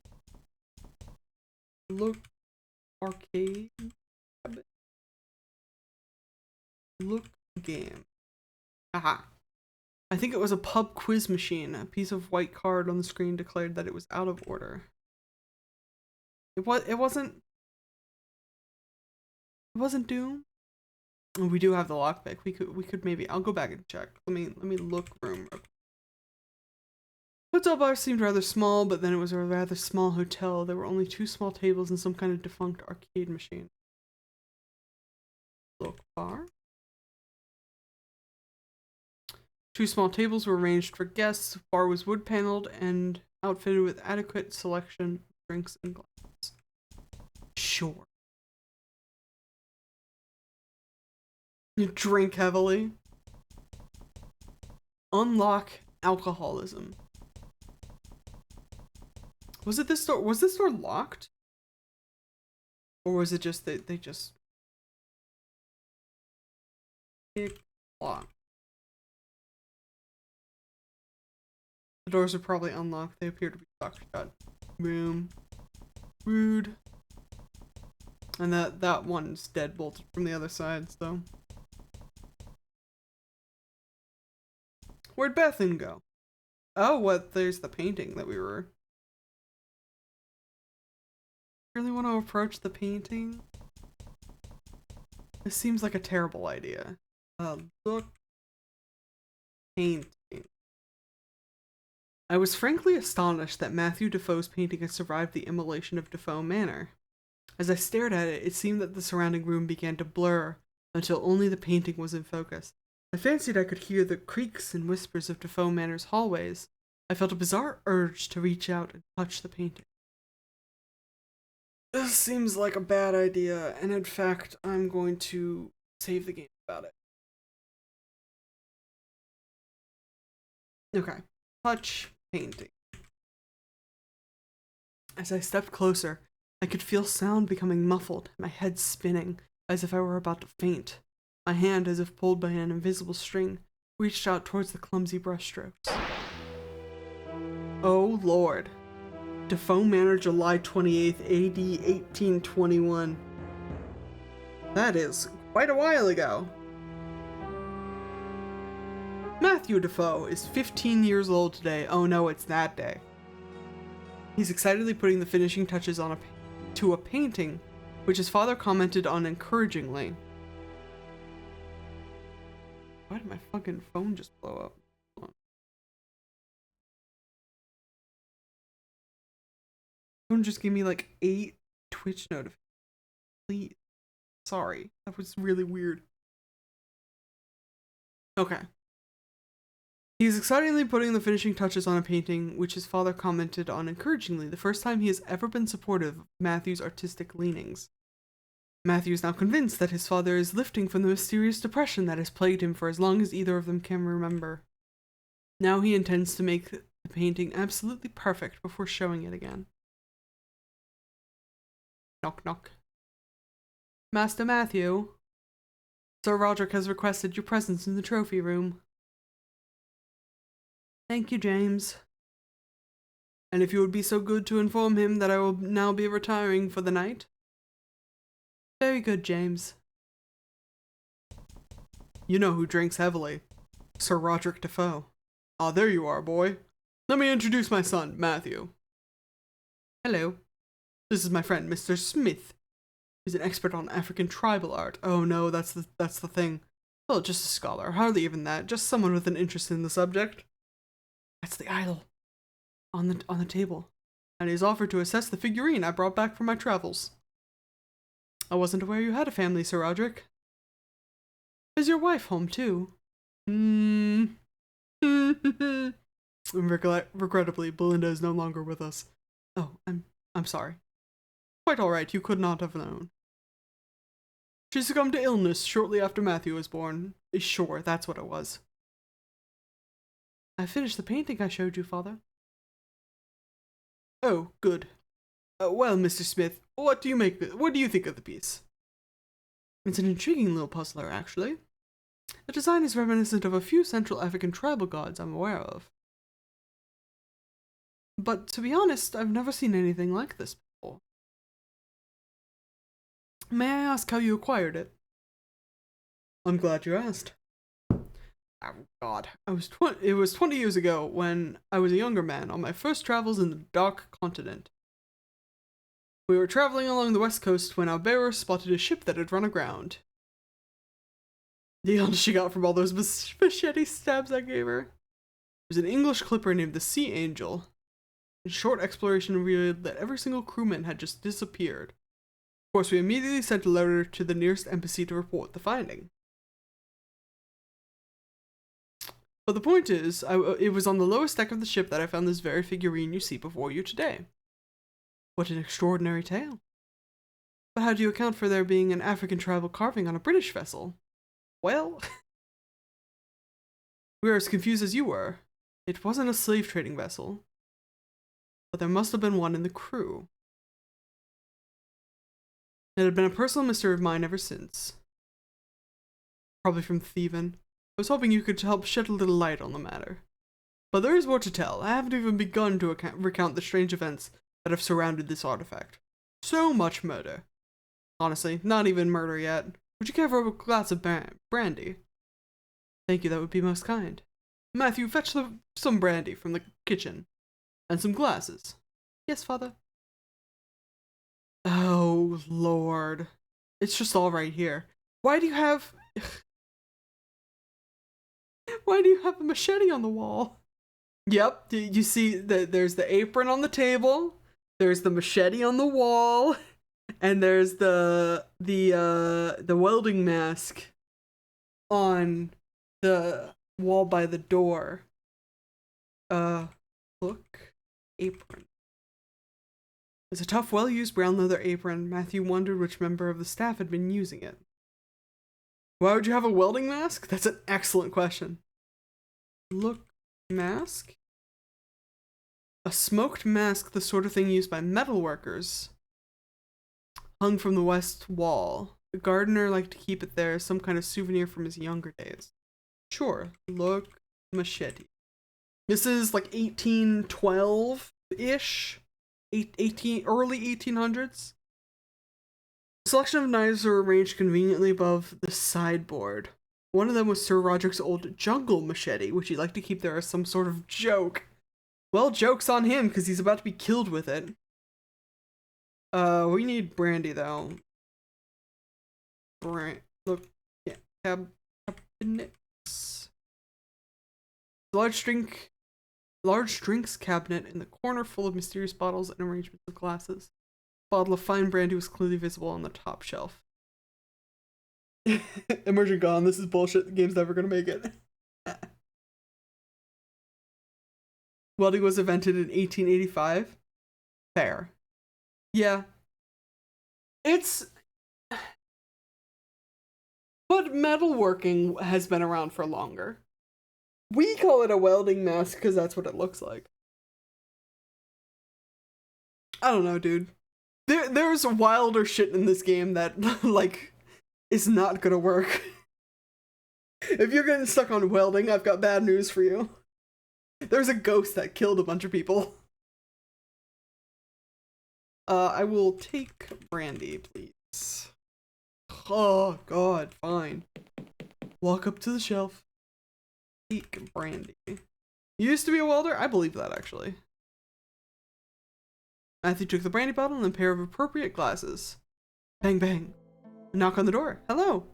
Look, arcade. Look, game. Aha. I think it was a pub quiz machine. A piece of white card on the screen declared that it was out of order. It wasn't Doom. Oh, we do have the lockpick. We could maybe. I'll go back and check. Let me look room. Hotel bar seemed rather small, but then it was a rather small hotel. There were only 2 small tables and some kind of defunct arcade machine. Look bar. 2 small tables were arranged for guests. Bar was wood paneled and outfitted with adequate selection of drinks and glasses. Sure. You drink heavily. Unlock alcoholism. Was this door locked? Or was it just that they just locked? The doors are probably unlocked. They appear to be stuck shut. Room. Rude. And that one's dead bolted from the other side, so. Where'd Bethan go? Oh, what? There's the painting that we were. Really want to approach the painting? This seems like a terrible idea. Look. Painting. I was frankly astonished that Matthew Defoe's painting had survived the immolation of Defoe Manor. As I stared at it, it seemed that the surrounding room began to blur until only the painting was in focus. I fancied I could hear the creaks and whispers of Defoe Manor's hallways. I felt a bizarre urge to reach out and touch the painting. This seems like a bad idea, and in fact, I'm going to save the game about it. Okay. Touch painting. As I stepped closer, I could feel sound becoming muffled, my head spinning, as if I were about to faint. My hand, as if pulled by an invisible string, reached out towards the clumsy brushstrokes. Oh Lord. Defoe Manor, July 28th, AD 1821. That is quite a while ago. Matthew Defoe is 15 years old today. Oh no, it's that day. He's excitedly putting the finishing touches on to a painting, which his father commented on encouragingly. Why did my fucking phone just blow up? Hold on. Phone just gave me like 8 Twitch notifications. Please. Sorry. That was really weird. Okay. He's excitedly putting the finishing touches on a painting, which his father commented on encouragingly, the first time he has ever been supportive of Matthew's artistic leanings. Matthew is now convinced that his father is lifting from the mysterious depression that has plagued him for as long as either of them can remember. Now he intends to make the painting absolutely perfect before showing it again. Knock knock. Master Matthew, Sir Roderick has requested your presence in the trophy room. Thank you, James. And if you would be so good to inform him that I will now be retiring for the night. Very good, James. You know who drinks heavily. Sir Roderick Defoe. Ah, there you are, boy. Let me introduce my son, Matthew. Hello. This is my friend, Mr. Smith. He's an expert on African tribal art. Oh no, that's the thing. Well, just a scholar. Hardly even that. Just someone with an interest in the subject. That's the idol. On the table. And he's offered to assess the figurine I brought back from my travels. I wasn't aware you had a family, Sir Roderick. Is your wife home too? Regrettably, Belinda is no longer with us. Oh, I'm sorry. Quite all right, you could not have known. She succumbed to illness shortly after Matthew was born. Sure, that's what it was. I finished the painting I showed you, Father. Oh, good. Well, Mr. Smith, what do you think of the piece? It's an intriguing little puzzler, actually. The design is reminiscent of a few Central African tribal gods I'm aware of. But to be honest, I've never seen anything like this before. May I ask how you acquired it? I'm glad you asked. Oh God, it was 20 years ago when I was a younger man on my first travels in the Dark Continent. We were traveling along the west coast when our bearer spotted a ship that had run aground. The honor she got from all those machete stabs I gave her. It was an English clipper named the Sea Angel. A short exploration revealed that every single crewman had just disappeared. Of course, we immediately sent a letter to the nearest embassy to report the finding. But the point is, it was on the lowest deck of the ship that I found this very figurine you see before you today. What an extraordinary tale. But how do you account for there being an African tribal carving on a British vessel? Well, we were as confused as you were. It wasn't a slave trading vessel, but there must have been one in the crew. It had been a personal mystery of mine ever since. Probably from thieving. I was hoping you could help shed a little light on the matter. But there is more to tell. I haven't even begun to recount the strange events that have surrounded this artifact. So much murder. Honestly, not even murder yet. Would you care for a glass of brandy? Thank you, that would be most kind. Matthew, fetch some brandy from the kitchen. And some glasses. Yes, Father. Oh, Lord. It's just all right here. Why do you have a machete on the wall? Yep, you see that there's the apron on the table, there's the machete on the wall, and there's the welding mask on the wall by the door. Look, apron. It's a tough, well-used brown leather apron. Matthew wondered which member of the staff had been using it. Why would you have a welding mask? That's an excellent question. Look, mask? A smoked mask, the sort of thing used by metal workers. Hung from the west wall. The gardener liked to keep it there as some kind of souvenir from his younger days. Sure, look, machete. This is like 1812-ish? Early 1800s? A selection of knives were arranged conveniently above the sideboard. One of them was Sir Roderick's old jungle machete, which he liked to keep there as some sort of joke. Well, joke's on him, because he's about to be killed with it. We need brandy, though. Look, yeah, cabinets. Large drinks cabinet in the corner full of mysterious bottles and arrangements of glasses. A bottle of fine brandy was clearly visible on the top shelf. Immersion gone. This is bullshit. The game's never gonna make it. Welding was invented in 1885. Fair. Yeah. It's... But metalworking has been around for longer. We call it a welding mask because that's what it looks like. I don't know, dude. There's wilder shit in this game that, like, is not gonna work. If you're getting stuck on welding, I've got bad news for you. There's a ghost that killed a bunch of people. I will take brandy, please. Oh, God, fine. Walk up to the shelf. Take brandy. You used to be a welder? I believe that, actually. Matthew took the brandy bottle and a pair of appropriate glasses. Bang, bang. A knock on the door. Hello.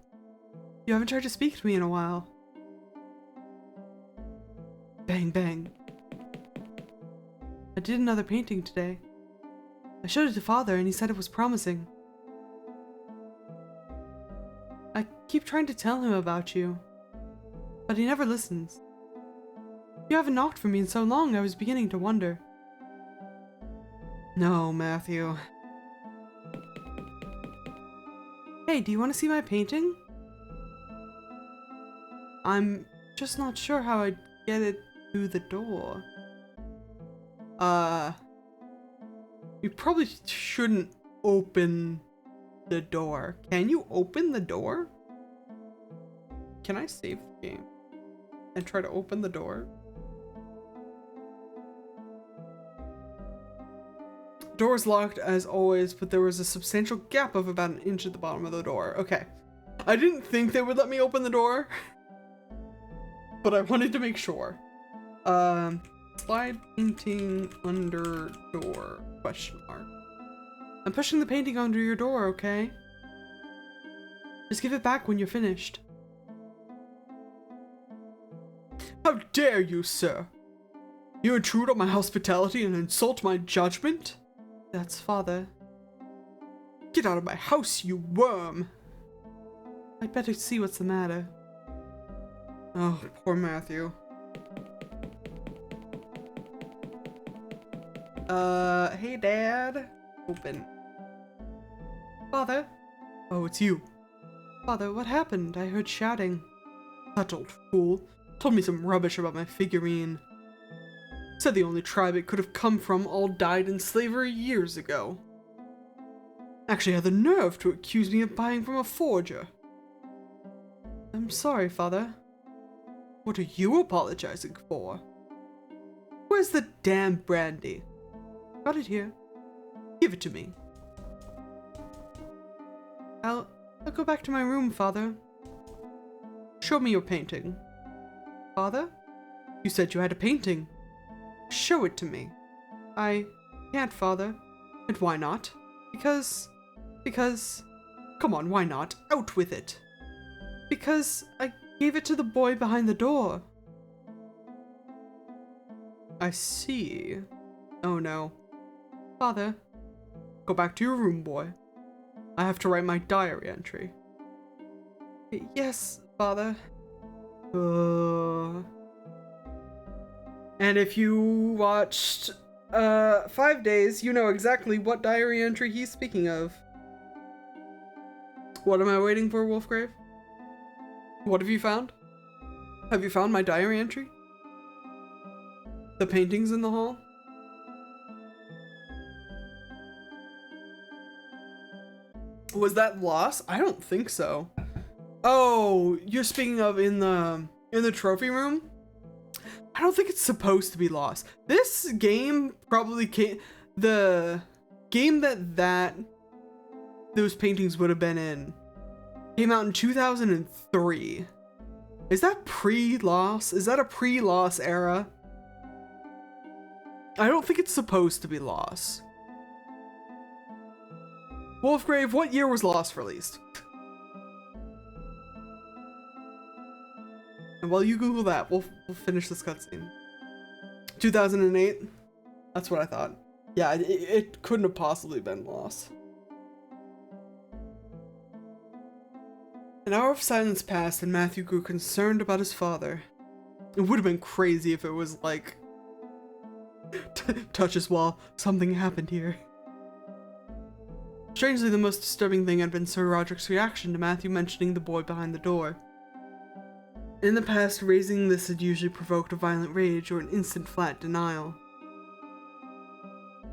You haven't tried to speak to me in a while. Bang, bang. I did another painting today. I showed it to Father and he said it was promising. I keep trying to tell him about you, but he never listens. You haven't knocked for me in so long, I was beginning to wonder. No, Matthew. Hey, do you want to see my painting? I'm just not sure how I'd get it through the door. You probably shouldn't open the door. Can you open the door? Can I save the game and try to open the door? Door's locked as always, but there was a substantial gap of about 1 inch at the bottom of the door. Okay. I didn't think they would let me open the door, but I wanted to make sure. Slide painting under door, question mark. I'm pushing the painting under your door, okay? Just give it back when you're finished. How dare you, sir? You intrude on my hospitality and insult my judgment? That's Father. Get out of my house, you worm! I'd better see what's the matter. Oh, poor Matthew. Hey, Dad? Open. Father? Oh, it's you. Father, what happened? I heard shouting. That old fool told me some rubbish about my figurine. Said the only tribe it could have come from all died in slavery years ago. Actually had the nerve to accuse me of buying from a forger. I'm sorry, Father. What are you apologizing for? Where's the damn brandy? Got it here. Give it to me. I'll go back to my room, Father. Show me your painting. Father? You said you had a painting. Show it to me. I can't, Father. And why not? Because... Come on, why not? Out with it. Because I gave it to the boy behind the door. I see. Oh no. Father, go back to your room, boy. I have to write my diary entry. Yes, Father. And if you watched 5 days, you know exactly what diary entry he's speaking of. What am I waiting for, Wolfgrave? What have you found? Have you found my diary entry? The paintings in the hall? Was that lost? I don't think so. Oh, you're speaking of in the trophy room? I don't think it's supposed to be lost. This game probably the game that those paintings would have been in came out in 2003. Is that pre-loss? Is that a pre-loss era? I don't think it's supposed to be lost. Wolfgrave, what year was Lost released? And while you Google that, we'll finish this cutscene. 2008? That's what I thought. Yeah, it couldn't have possibly been Lost. An hour of silence passed and Matthew grew concerned about his father. It would have been crazy if it was like... touch his wall, something happened here. Strangely, the most disturbing thing had been Sir Roderick's reaction to Matthew mentioning the boy behind the door. In the past, raising this had usually provoked a violent rage or an instant flat denial.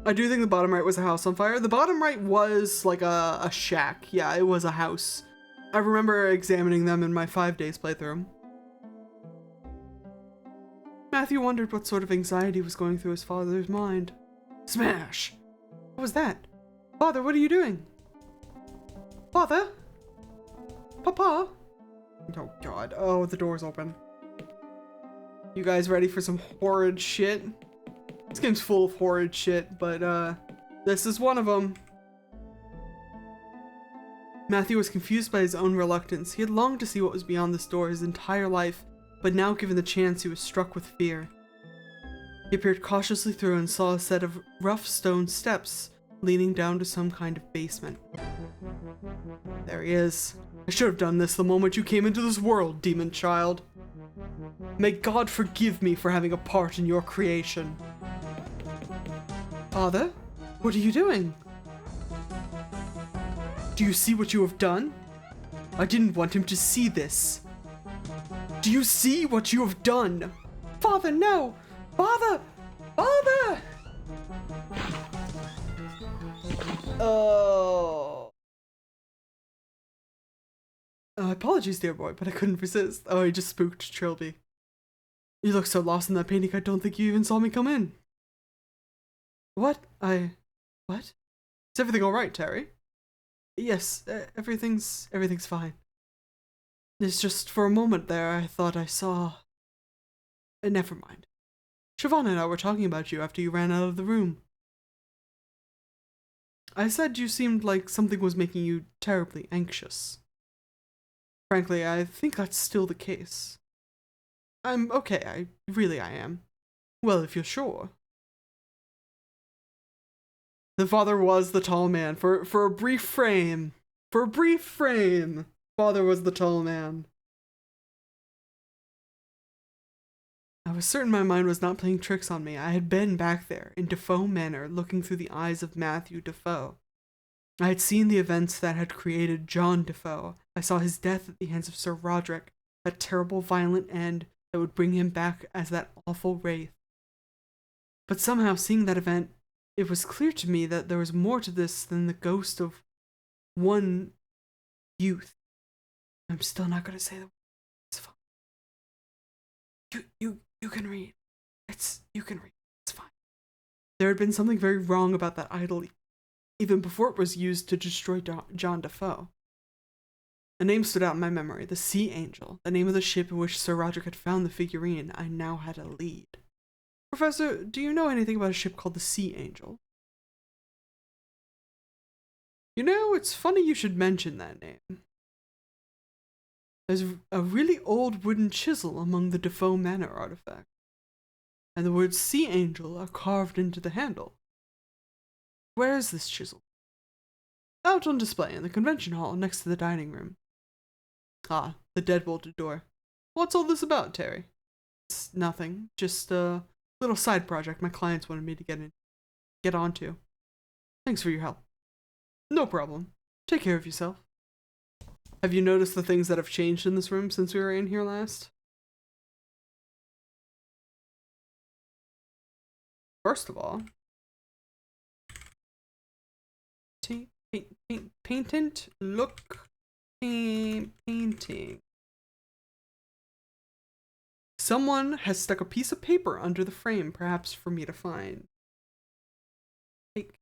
I do think the bottom right was a house on fire. The bottom right was like a shack. Yeah, it was a house. I remember examining them in my 5 days playthrough. Matthew wondered what sort of anxiety was going through his father's mind. Smash! What was that? Father, what are you doing? Father? Papa? Oh god. Oh, the door's open. You guys ready for some horrid shit? This game's full of horrid shit, but this is one of them. Matthew was confused by his own reluctance. He had longed to see what was beyond this door his entire life, but now given the chance he was struck with fear. He peered cautiously through and saw a set of rough stone steps leading down to some kind of basement. There he is. I should have done this the moment you came into this world, demon child. May God forgive me for having a part in your creation. Father, what are you doing? Do you see what you have done? I didn't want him to see this. Do you see what you have done? Father, no! Father! Father! Oh. Apologies, dear boy, but I couldn't resist. Oh, he just spooked Trilby. You look so lost in that painting, I don't think you even saw me come in. What? What? Is everything alright, Terry? Yes, everything's fine. It's just for a moment there, I thought I saw... never mind. Siobhan and I were talking about you after you ran out of the room. I said you seemed like something was making you terribly anxious. Frankly, I think that's still the case. I'm okay, I am. Well, if you're sure. The father was the tall man. For a brief frame. Father was the tall man. I was certain my mind was not playing tricks on me. I had been back there, in Defoe Manor, looking through the eyes of Matthew Defoe. I had seen the events that had created John Defoe. I saw his death at the hands of Sir Roderick, that terrible violent end that would bring him back as that awful wraith. But somehow, seeing that event, it was clear to me that there was more to this than the ghost of one youth. I'm still not going to say the word. It's fine. You can read. You can read. It's fine. There had been something very wrong about that idol, even before it was used to destroy John Defoe. A name stood out in my memory, the Sea Angel, the name of the ship in which Sir Roderick had found the figurine. I now had a lead. Professor, do you know anything about a ship called the Sea Angel? You know, it's funny you should mention that name. There's a really old wooden chisel among the Defoe Manor artifacts. and the words Sea Angel are carved into the handle. Where is this chisel? Out on display in the convention hall next to the dining room. Ah, the deadbolted door. What's all this about, Terry? It's nothing. Just a little side project my clients wanted me to get onto. Thanks for your help. No problem. Take care of yourself. Have you noticed the things that have changed in this room since we were in here last? First of all, paintant look painting. Someone has stuck a piece of paper under the frame, perhaps for me to find.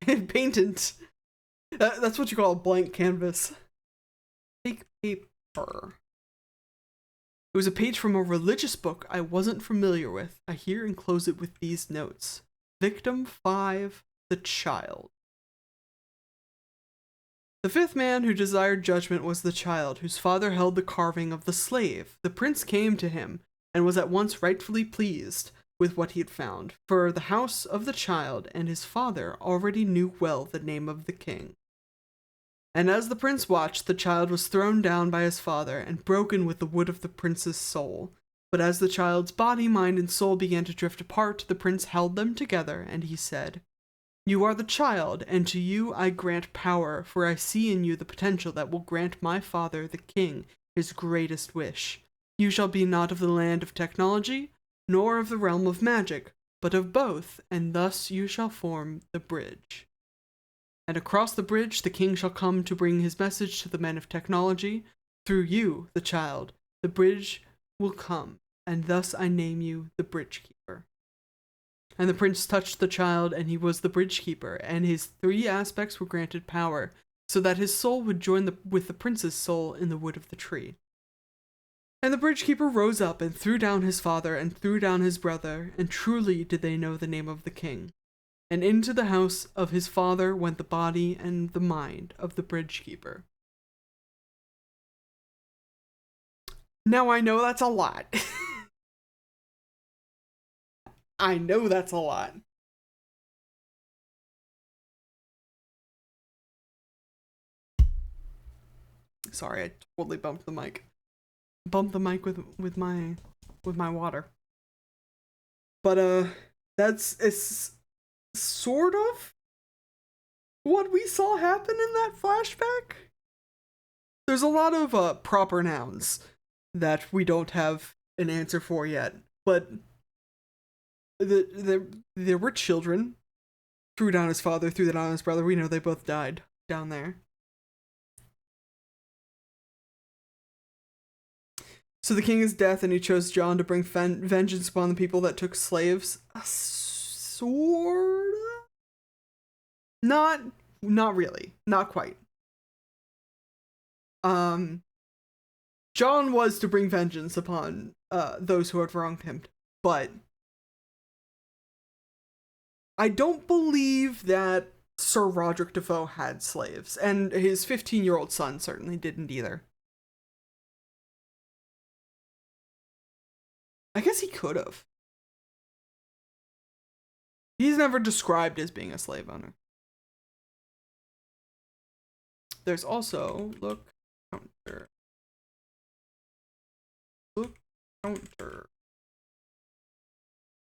Paintant. That's what you call a blank canvas. Fake paper. It was a page from a religious book I wasn't familiar with. I here enclose it with these notes. Victim 5, the child. The fifth man who desired judgment was the child, whose father held the carving of the slave. The prince came to him, and was at once rightfully pleased with what he had found, for the house of the child and his father already knew well the name of the king. And as the prince watched, the child was thrown down by his father, and broken with the wood of the prince's soul. But as the child's body, mind, and soul began to drift apart, the prince held them together, and he said, "You are the child, and to you I grant power, for I see in you the potential that will grant my father, the king, his greatest wish. You shall be not of the land of technology, nor of the realm of magic, but of both, and thus you shall form the bridge. And across the bridge the king shall come to bring his message to the men of technology. Through you, the child, the bridge will come, and thus I name you the bridge keeper." And the prince touched the child, and he was the bridge keeper, and his 3 aspects were granted power, so that his soul would join with the prince's soul in the wood of the tree. And the bridge keeper rose up and threw down his father and threw down his brother, and truly did they know the name of the king. And into the house of his father went the body and the mind of the bridge keeper. Now I know that's a lot. I know that's a lot. Sorry, I totally bumped the mic. Bumped the mic with my water. But it's sort of what we saw happen in that flashback. There's a lot of proper nouns that we don't have an answer for yet, but there were children. Threw down his father, threw down his brother. We know they both died down there. So the king is death, and he chose John to bring vengeance upon the people that took slaves. Sorta? Not really. Not quite. John was to bring vengeance upon those who had wronged him, but I don't believe that Sir Roderick Defoe had slaves, and his 15-year-old son certainly didn't either. I guess he could have. He's never described as being a slave owner. There's also look counter. Look counter.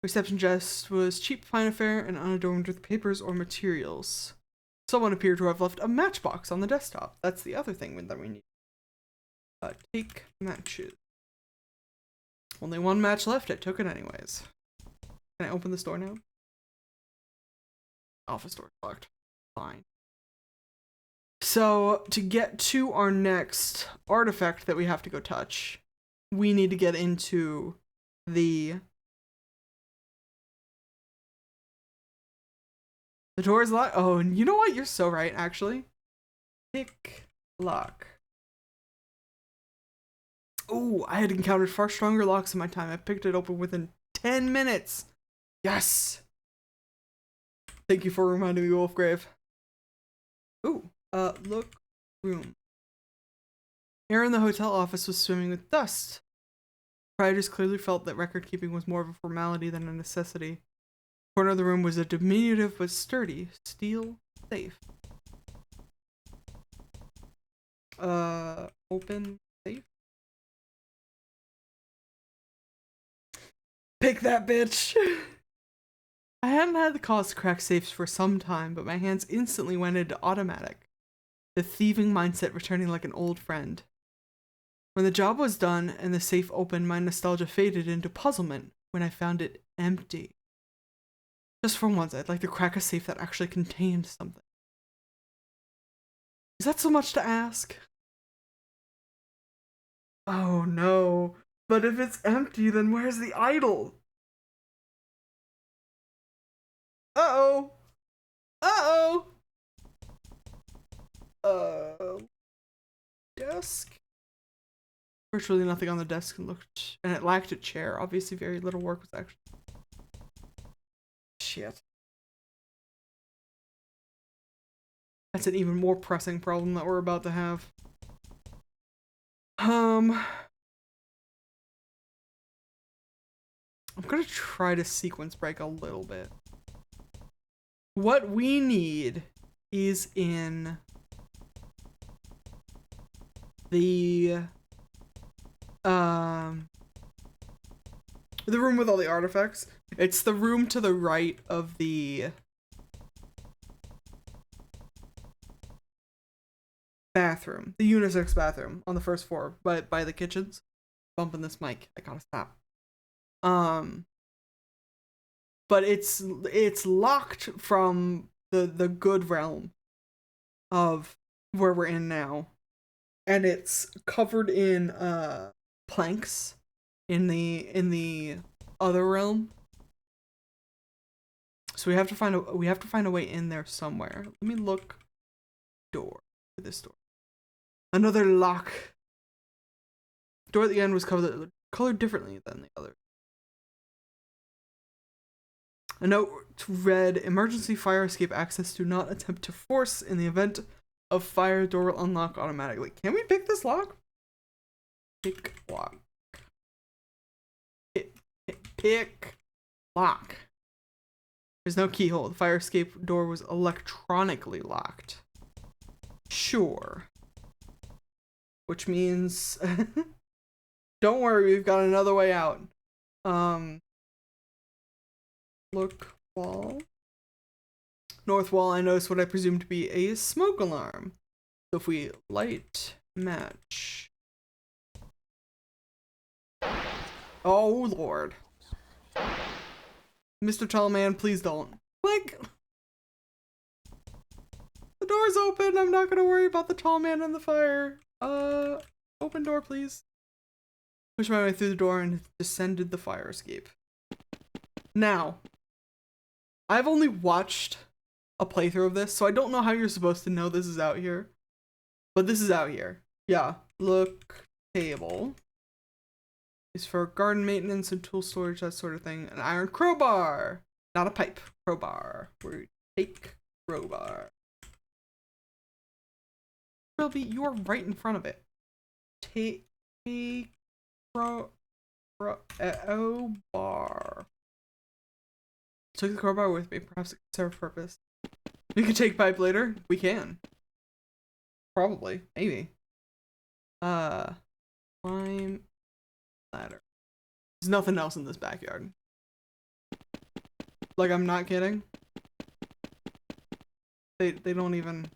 Reception chest was cheap, fine affair, and unadorned with papers or materials. Someone appeared to have left a matchbox on the desktop. That's the other thing that we need. Take matches. Only one match left. I took it anyways. Can I open this door now? Office door locked. Fine. So, to get to our next artifact that we have to go touch, we need to get into the door is locked. Oh, and you know what? You're so right, actually. Pick lock. Oh, I had encountered far stronger locks in my time. I picked it open within 10 minutes. Yes. Thank you for reminding me, Wolfgrave. Ooh, look, room. Air in the hotel office was swimming with dust. Rioters clearly felt that record keeping was more of a formality than a necessity. The corner of the room was a diminutive but sturdy steel safe. Open safe? Pick that bitch! I hadn't had the cause to crack safes for some time, but my hands instantly went into automatic, the thieving mindset returning like an old friend. When the job was done and the safe opened, my nostalgia faded into puzzlement when I found it empty. Just for once, I'd like to crack a safe that actually contained something. Is that so much to ask? Oh no, but if it's empty, then where's the idol? Uh-oh! Uh-oh! Desk? Virtually nothing on the desk and it lacked a chair. Obviously very little work was actually... Shit. That's an even more pressing problem that we're about to have. I'm gonna try to sequence break a little bit. What we need is in the room with all the artifacts. It's the room to the right of the bathroom, the unisex bathroom on the first floor, but by the kitchens. Bumping this mic, I gotta stop. But it's locked from the good realm of where we're in now, and it's covered in planks in the other realm. So we have to find a way in there somewhere. Let me look. Door. This door. Another lock. Door at the end was colored differently than the other. A note read, emergency fire escape access. Do not attempt to force in the event of fire. Door will unlock automatically. Can we pick this lock? Pick lock. Pick lock. There's no keyhole. The fire escape door was electronically locked. Sure. Which means don't worry, we've got another way out. Look wall. North wall, I noticed what I presume to be a smoke alarm. So if we light match. Oh lord. Mr. Tall Man, please don't. Click! The door's open, I'm not gonna worry about the tall man and the fire. Open door, please. Pushed my way through the door and descended the fire escape. Now, I've only watched a playthrough of this, so I don't know how you're supposed to know this is out here. But this is out here. Yeah. Look, table. Is for garden maintenance and tool storage, that sort of thing. An iron crowbar. Not a pipe. Crowbar. We take crowbar. Trilby, you are right in front of it. Take crowbar. Took the crowbar with me. Perhaps it could serve a purpose. We could take pipe later. We can. Probably. Maybe. Climb ladder. There's nothing else in this backyard. Like, I'm not kidding. They don't even...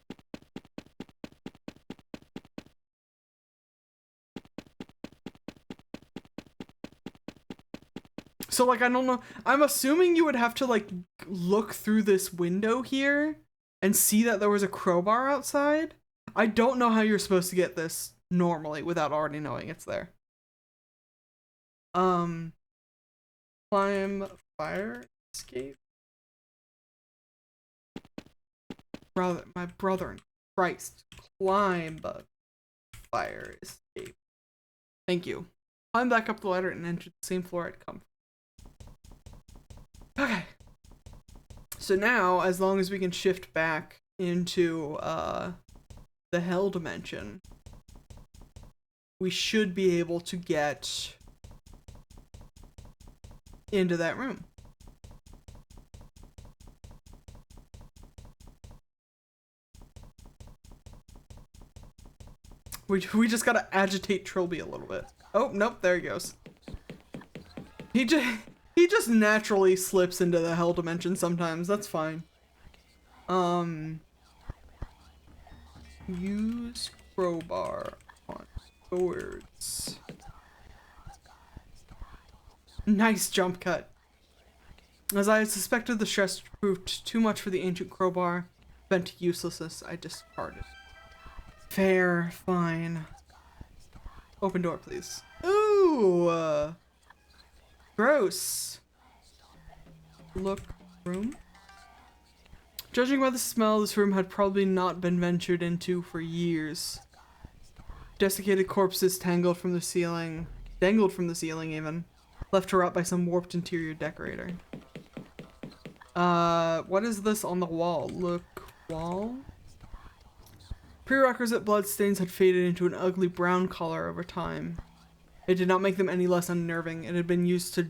So, like, I don't know. I'm assuming you would have to, like, look through this window here and see that there was a crowbar outside. I don't know how you're supposed to get this normally without already knowing it's there. Climb fire escape. My brother in Christ. Climb fire escape. Thank you. Climb back up the ladder and enter the same floor I'd come from. Okay. So now, as long as we can shift back into the hell dimension, we should be able to get into that room. We just gotta agitate Trilby a little bit. Oh, nope, there he goes. He just naturally slips into the hell dimension sometimes. That's fine. Use crowbar on doors. Nice jump cut. As I had suspected, the stress proved too much for the ancient crowbar. Bent to uselessness, I discarded. Fair, fine. Open door, please. Ooh! Gross. Look, room. Judging by the smell, this room had probably not been ventured into for years. Desiccated corpses dangled from the ceiling even. Left to rot by some warped interior decorator. What is this on the wall? Look, wall? Prerequisite bloodstains had faded into an ugly brown color over time. It did not make them any less unnerving. It had been used to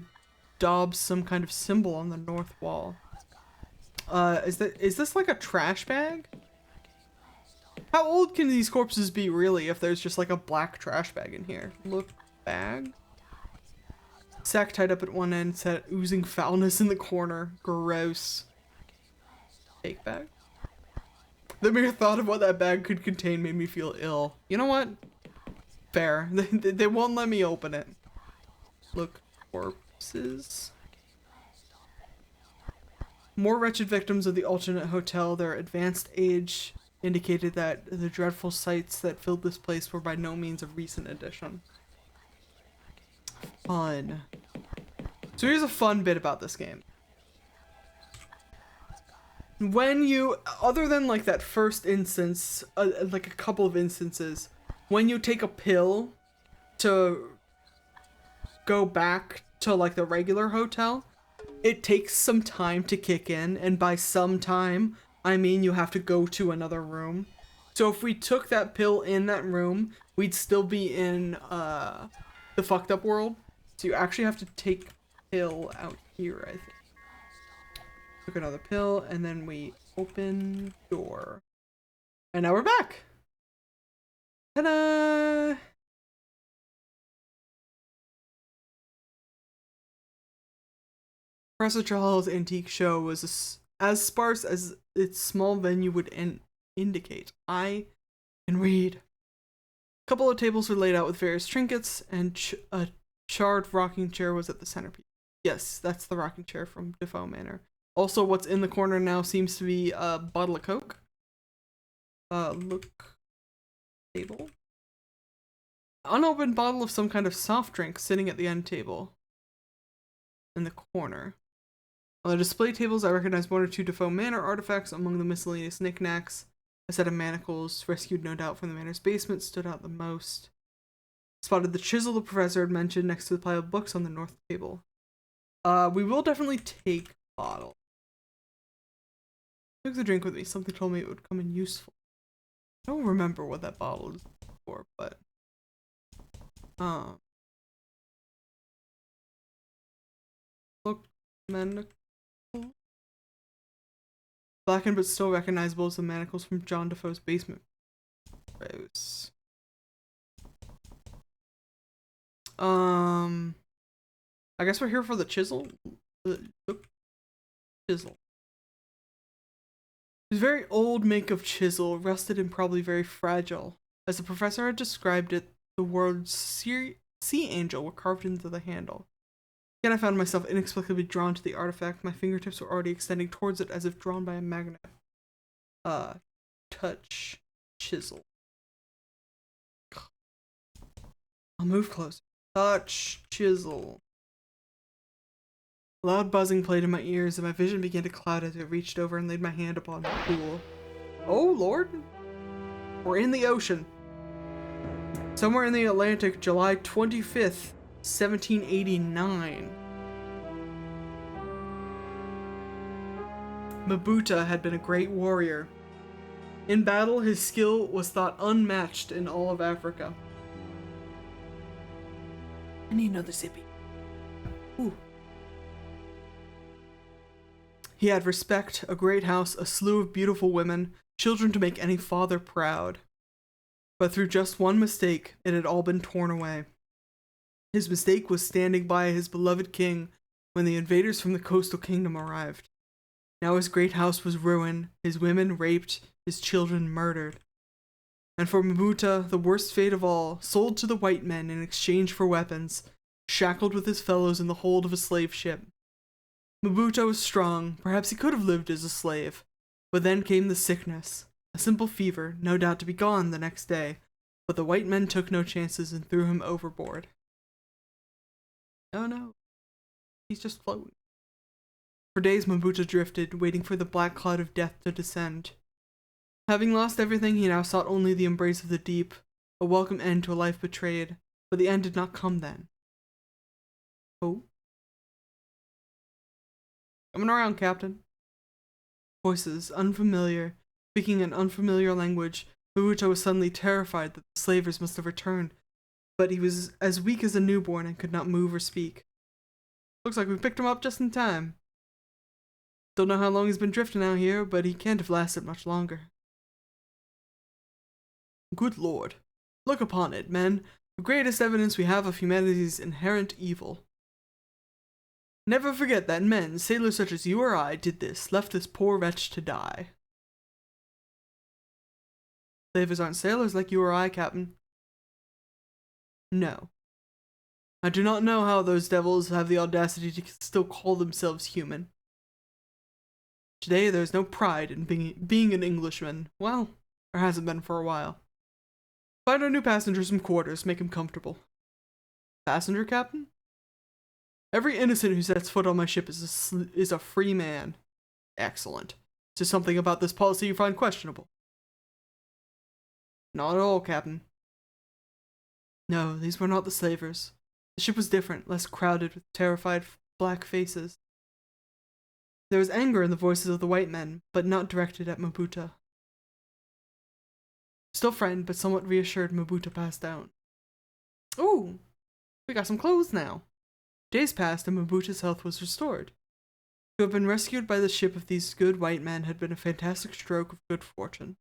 daub some kind of symbol on the north wall. Is this like a trash bag? How old can these corpses be really if there's just like a black trash bag in here? Look, bag? Sack tied up at one end, set oozing foulness in the corner. Gross. Fake bag? The mere thought of what that bag could contain made me feel ill. You know what? Fair. They won't let me open it. Look, corpses. More wretched victims of the alternate hotel. Their advanced age indicated that the dreadful sights that filled this place were by no means a recent addition. Fun. So here's a fun bit about this game. When you, other than like that first instance, like a couple of instances, when you take a pill to go back to like the regular hotel, it takes some time to kick in, and by some time, I mean you have to go to another room. So if we took that pill in that room, we'd still be in the fucked up world. So you actually have to take pill out here, I think. Took another pill, and then we open door. And now we're back! Ta-da! Professor Charles' antique show was as sparse as its small venue would indicate. I can read. A couple of tables were laid out with various trinkets, and a charred rocking chair was at the centerpiece. Yes, that's the rocking chair from Defoe Manor. Also, what's in the corner now seems to be a bottle of Coke. Look. Table. Unopened bottle of some kind of soft drink sitting at the end table. In the corner. On the display tables, I recognized one or two Defoe Manor artifacts among the miscellaneous knickknacks. A set of manacles, rescued no doubt from the manor's basement, stood out the most. Spotted the chisel the professor had mentioned next to the pile of books on the north table. We will definitely take bottle. I took the drink with me. Something told me it would come in useful. I don't remember what that bottle is for, but look, manacles. Blackened but still recognizable as the manacles from John Defoe's basement. Gross. I guess we're here for the chisel. Chisel. It was a very old make of chisel, rusted and probably very fragile. As the professor had described it, the words sea angel were carved into the handle. Again, I found myself inexplicably drawn to the artifact. My fingertips were already extending towards it as if drawn by a magnet. Touch. Chisel. I'll move closer. Touch. Chisel. A loud buzzing played in my ears, and my vision began to cloud as I reached over and laid my hand upon the pool. Oh, Lord. We're in the ocean. Somewhere in the Atlantic, July 25th, 1789. Mabuta had been a great warrior. In battle, his skill was thought unmatched in all of Africa. I need another sippy. Ooh. He had respect, a great house, a slew of beautiful women, children to make any father proud. But through just one mistake, it had all been torn away. His mistake was standing by his beloved king when the invaders from the coastal kingdom arrived. Now his great house was ruined, his women raped, his children murdered. And for Mabuta, the worst fate of all, sold to the white men in exchange for weapons, shackled with his fellows in the hold of a slave ship. Mabuta was strong, perhaps he could have lived as a slave, but then came the sickness, a simple fever, no doubt to be gone the next day, but the white men took no chances and threw him overboard. Oh no, he's just floating. For days Mabuta drifted, waiting for the black cloud of death to descend. Having lost everything, he now sought only the embrace of the deep, a welcome end to a life betrayed, but the end did not come then. Oh? Coming around, Captain. Voices, unfamiliar, speaking an unfamiliar language. Mabuta was suddenly terrified that the slavers must have returned, but he was as weak as a newborn and could not move or speak. Looks like we picked him up just in time. Don't know how long he's been drifting out here, but he can't have lasted much longer. Good lord. Look upon it, men. The greatest evidence we have of humanity's inherent evil. Never forget that men, sailors such as you or I, did this, left this poor wretch to die. Slavers aren't sailors like you or I, Captain. No. I do not know how those devils have the audacity to still call themselves human. Today there is no pride in being an Englishman. Well, there hasn't been for a while. Find our new passenger some quarters, make him comfortable. Passenger, Captain? Every innocent who sets foot on my ship is a free man. Excellent. Is there something about this policy you find questionable? Not at all, Captain. No, these were not the slavers. The ship was different, less crowded with terrified black faces. There was anger in the voices of the white men, but not directed at Mabuta. Still frightened, but somewhat reassured, Mabuta passed out. Ooh, we got some clothes now. Days passed and Mabuta's health was restored. To have been rescued by the ship of these good white men had been a fantastic stroke of good fortune.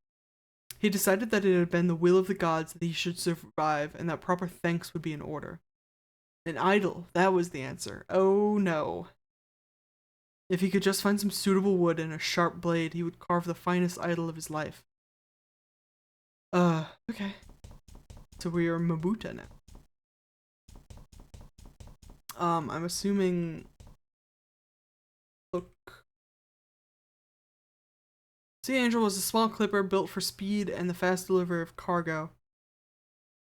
He decided that it had been the will of the gods that he should survive and that proper thanks would be in order. An idol, that was the answer. Oh no. If he could just find some suitable wood and a sharp blade, he would carve the finest idol of his life. Okay. So we are Mabuta now. I'm assuming... Look. Sea Angel was a small clipper built for speed and the fast delivery of cargo.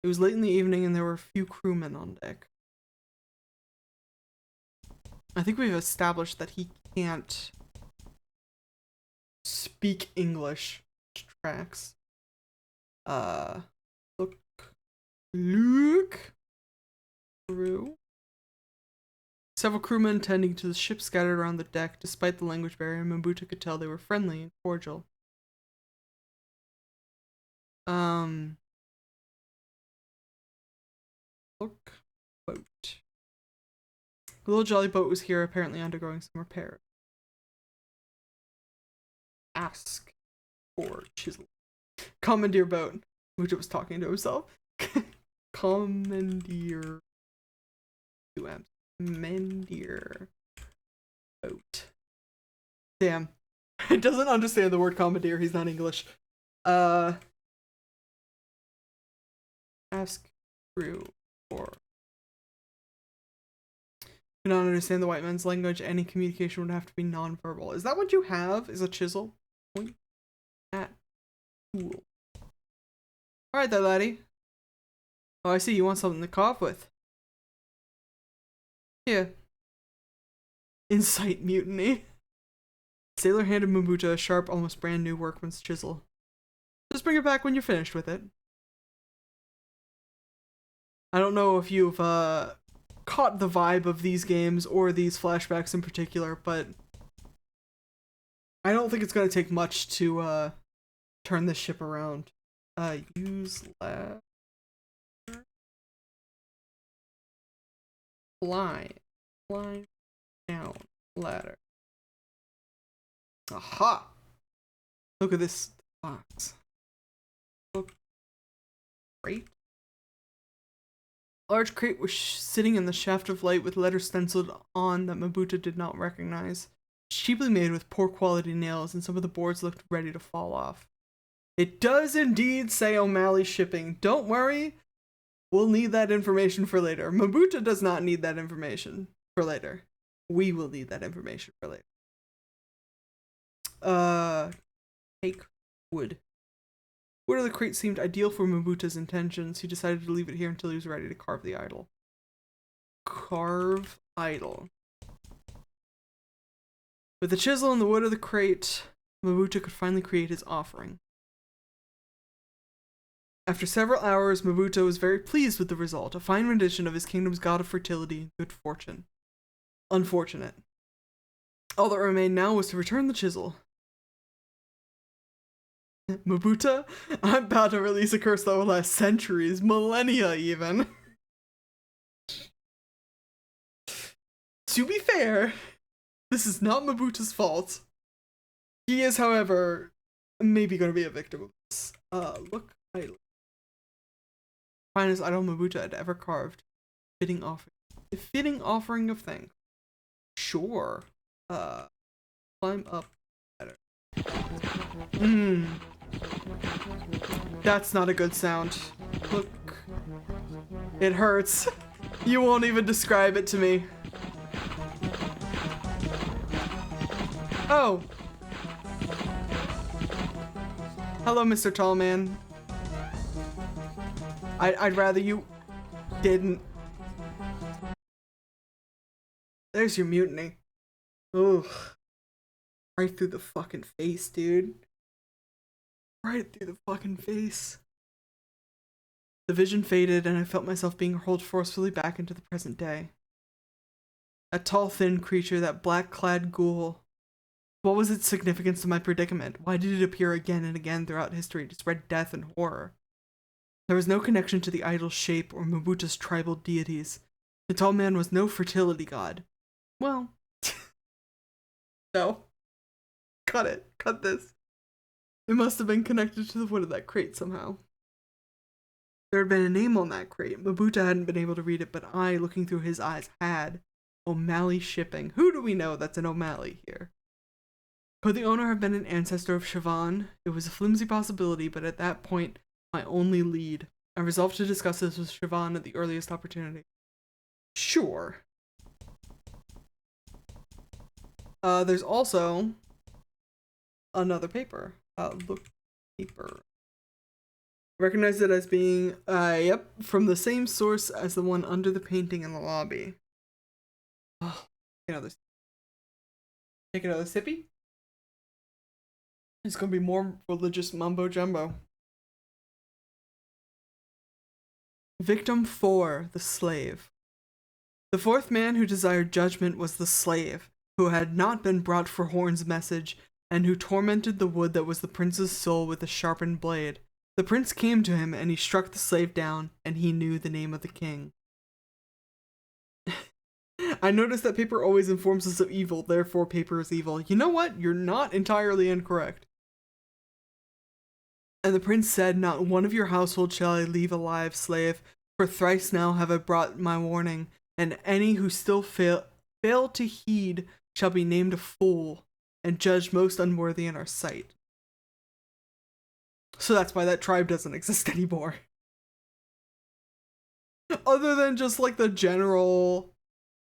It was late in the evening and there were a few crewmen on deck. I think we've established that he can't speak English. Tracks. Look through. Several crewmen tending to the ship scattered around the deck. Despite the language barrier, Mabuta could tell they were friendly and cordial. Look boat. The little jolly boat was here, apparently undergoing some repair. Ask for chisel. Commandeer boat. Mabuta was talking to himself. Commandeer. Commandeer boat. Damn. He doesn't understand the word commandeer. He's not English. Ask crew for. Do not understand the white man's language. Any communication would have to be non-verbal. Is that what you have? Is a chisel? Point at tool. Alright there, laddie. Oh, I see. You want something to carve with. Here. Incite mutiny. Sailor handed Mabuta a sharp, almost brand new workman's chisel. Just bring it back when you're finished with it. I don't know if you've caught the vibe of these games or these flashbacks in particular, but I don't think it's going to take much to turn this ship around. Use ladder. Fly down ladder. Aha! Look at this box. Look. Crate. A large crate was sitting in the shaft of light with letters stenciled on that Mabuta did not recognize. Cheaply made with poor quality nails, and some of the boards looked ready to fall off. It does indeed say O'Malley shipping. Don't worry, we'll need that information for later. Mabuta does not need that information for later. We will need that information for later. Take wood. Wood of the crate seemed ideal for Mabuta's intentions. He decided to leave it here until he was ready to carve the idol. Carve idol. With the chisel and the wood of the crate, Mabuta could finally create his offering. After several hours, Mabuta was very pleased with the result, a fine rendition of his kingdom's god of fertility and good fortune. Unfortunate. All that remained now was to return the chisel. Mabuta, I'm about to release a curse that will last centuries, millennia even. To be fair, this is not Mabuta's fault. He is, however, maybe going to be a victim of this. Look, idol. Finest idol Mabuta had ever carved. Fitting offering of thanks. Sure. Climb up better. That's not a good sound. Look. It hurts. You won't even describe it to me. Oh. Hello, Mr. Tallman. I'd rather you didn't. There's your mutiny. Ugh. Right through the fucking face, dude. Right through the fucking face. The vision faded, and I felt myself being hurled forcefully back into the present day. That tall, thin creature, that black-clad ghoul. What was its significance to my predicament? Why did it appear again and again throughout history to spread death and horror? There was no connection to the idol's shape or Mabuta's tribal deities. The tall man was no fertility god. Well, no. Cut it. Cut this. It must have been connected to the wood of that crate somehow. There had been a name on that crate. Mabuta hadn't been able to read it, but I, looking through his eyes, had. O'Malley shipping. Who do we know that's an O'Malley here? Could the owner have been an ancestor of Siobhan? It was a flimsy possibility, but at that point, my only lead. I resolved to discuss this with Siobhan at the earliest opportunity. Sure. There's also another paper. Look, paper. Recognize it as being, yep, from the same source as the one under the painting in the lobby. Oh, take another sippy. It's gonna be more religious mumbo jumbo. Victim 4, the slave. The fourth man who desired judgment was the slave, who had not been brought for Horn's message, and who tormented the wood that was the prince's soul with a sharpened blade. The prince came to him, and he struck the slave down, and he knew the name of the king. I noticed that paper always informs us of evil, therefore paper is evil. You know what? You're not entirely incorrect. And the prince said, not one of your household shall I leave alive, slave, for thrice now have I brought my warning, and any who still fail to heed shall be named a fool, and judged most unworthy in our sight. So that's why that tribe doesn't exist anymore. Other than just like the general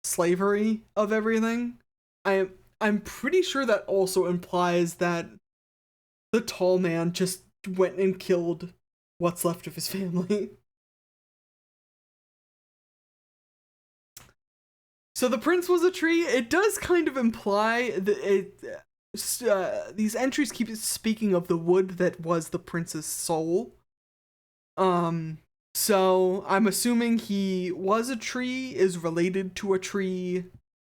slavery of everything, I'm pretty sure that also implies that the tall man just went and killed what's left of his family. So the prince was a tree. It does kind of imply that these entries keep speaking of the wood that was the prince's soul. So I'm assuming he was a tree, is related to a tree,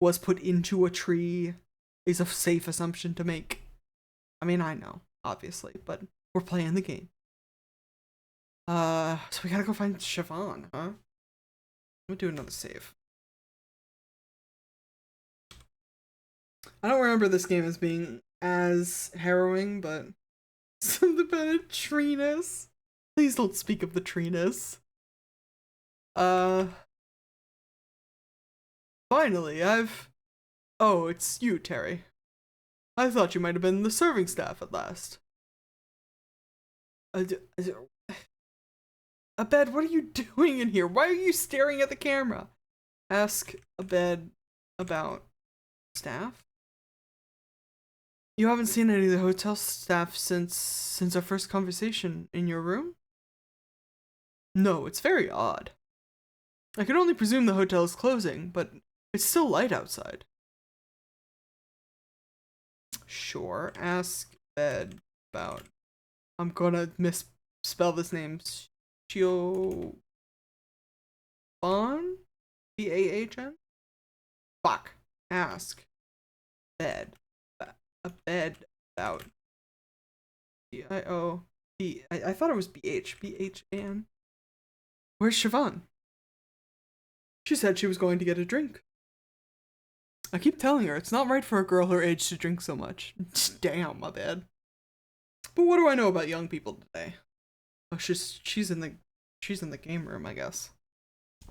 was put into a tree, is a safe assumption to make. I mean, I know, obviously, but we're playing the game. So we gotta go find Siobhan, huh? I'm gonna do another save. I don't remember this game as being as harrowing, but something about a treeness. Please don't speak of the treeness. Finally, Oh, it's you, Terry. I thought you might have been the serving staff at last. Abed, what are you doing in here? Why are you staring at the camera? Ask Abed about staff? You haven't seen any of the hotel staff since our first conversation in your room? No, it's very odd. I can only presume the hotel is closing, but it's still light outside. Sure, ask Abed about... I'm gonna misspell this name. Chio... Bahn? B-A-H-N? Fuck. Ask. Bed. A bed about. B-I-O-B. I thought it was B-H. B-H-A-N. Where's Siobhan? She said she was going to get a drink. I keep telling her it's not right for a girl her age to drink so much. Damn, my bad. But what do I know about young people today? Oh, she's in the game room, I guess.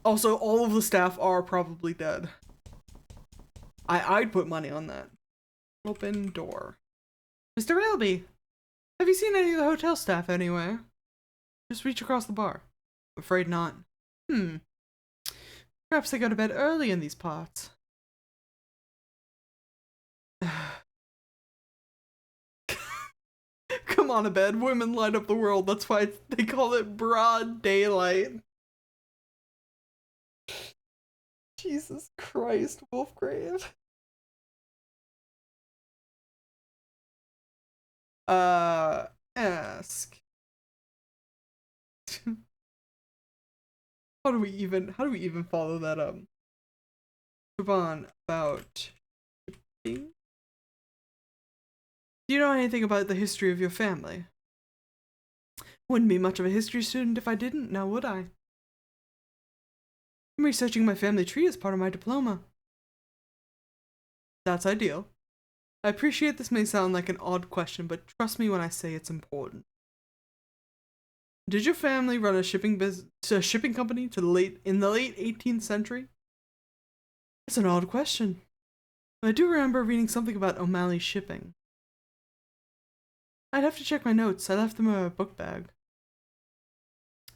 Also, all of the staff are probably dead. I'd put money on that. Open door. Mr. Trilby, have you seen any of the hotel staff anywhere? Just reach across the bar. Afraid not. Perhaps they go to bed early in these parts. Come on, Abed. Women light up the world. That's why they call it broad daylight. Jesus Christ, Wolfgrave. Ask. How do we even follow that up? Siobhan, about shipping? Do you know anything about the history of your family? Wouldn't be much of a history student if I didn't, now would I? I'm researching my family tree as part of my diploma. That's ideal. I appreciate this may sound like an odd question, but trust me when I say it's important. Did your family run a shipping company in the late 18th century? That's an odd question. I do remember reading something about O'Malley shipping. I'd have to check my notes. I left them in a book bag.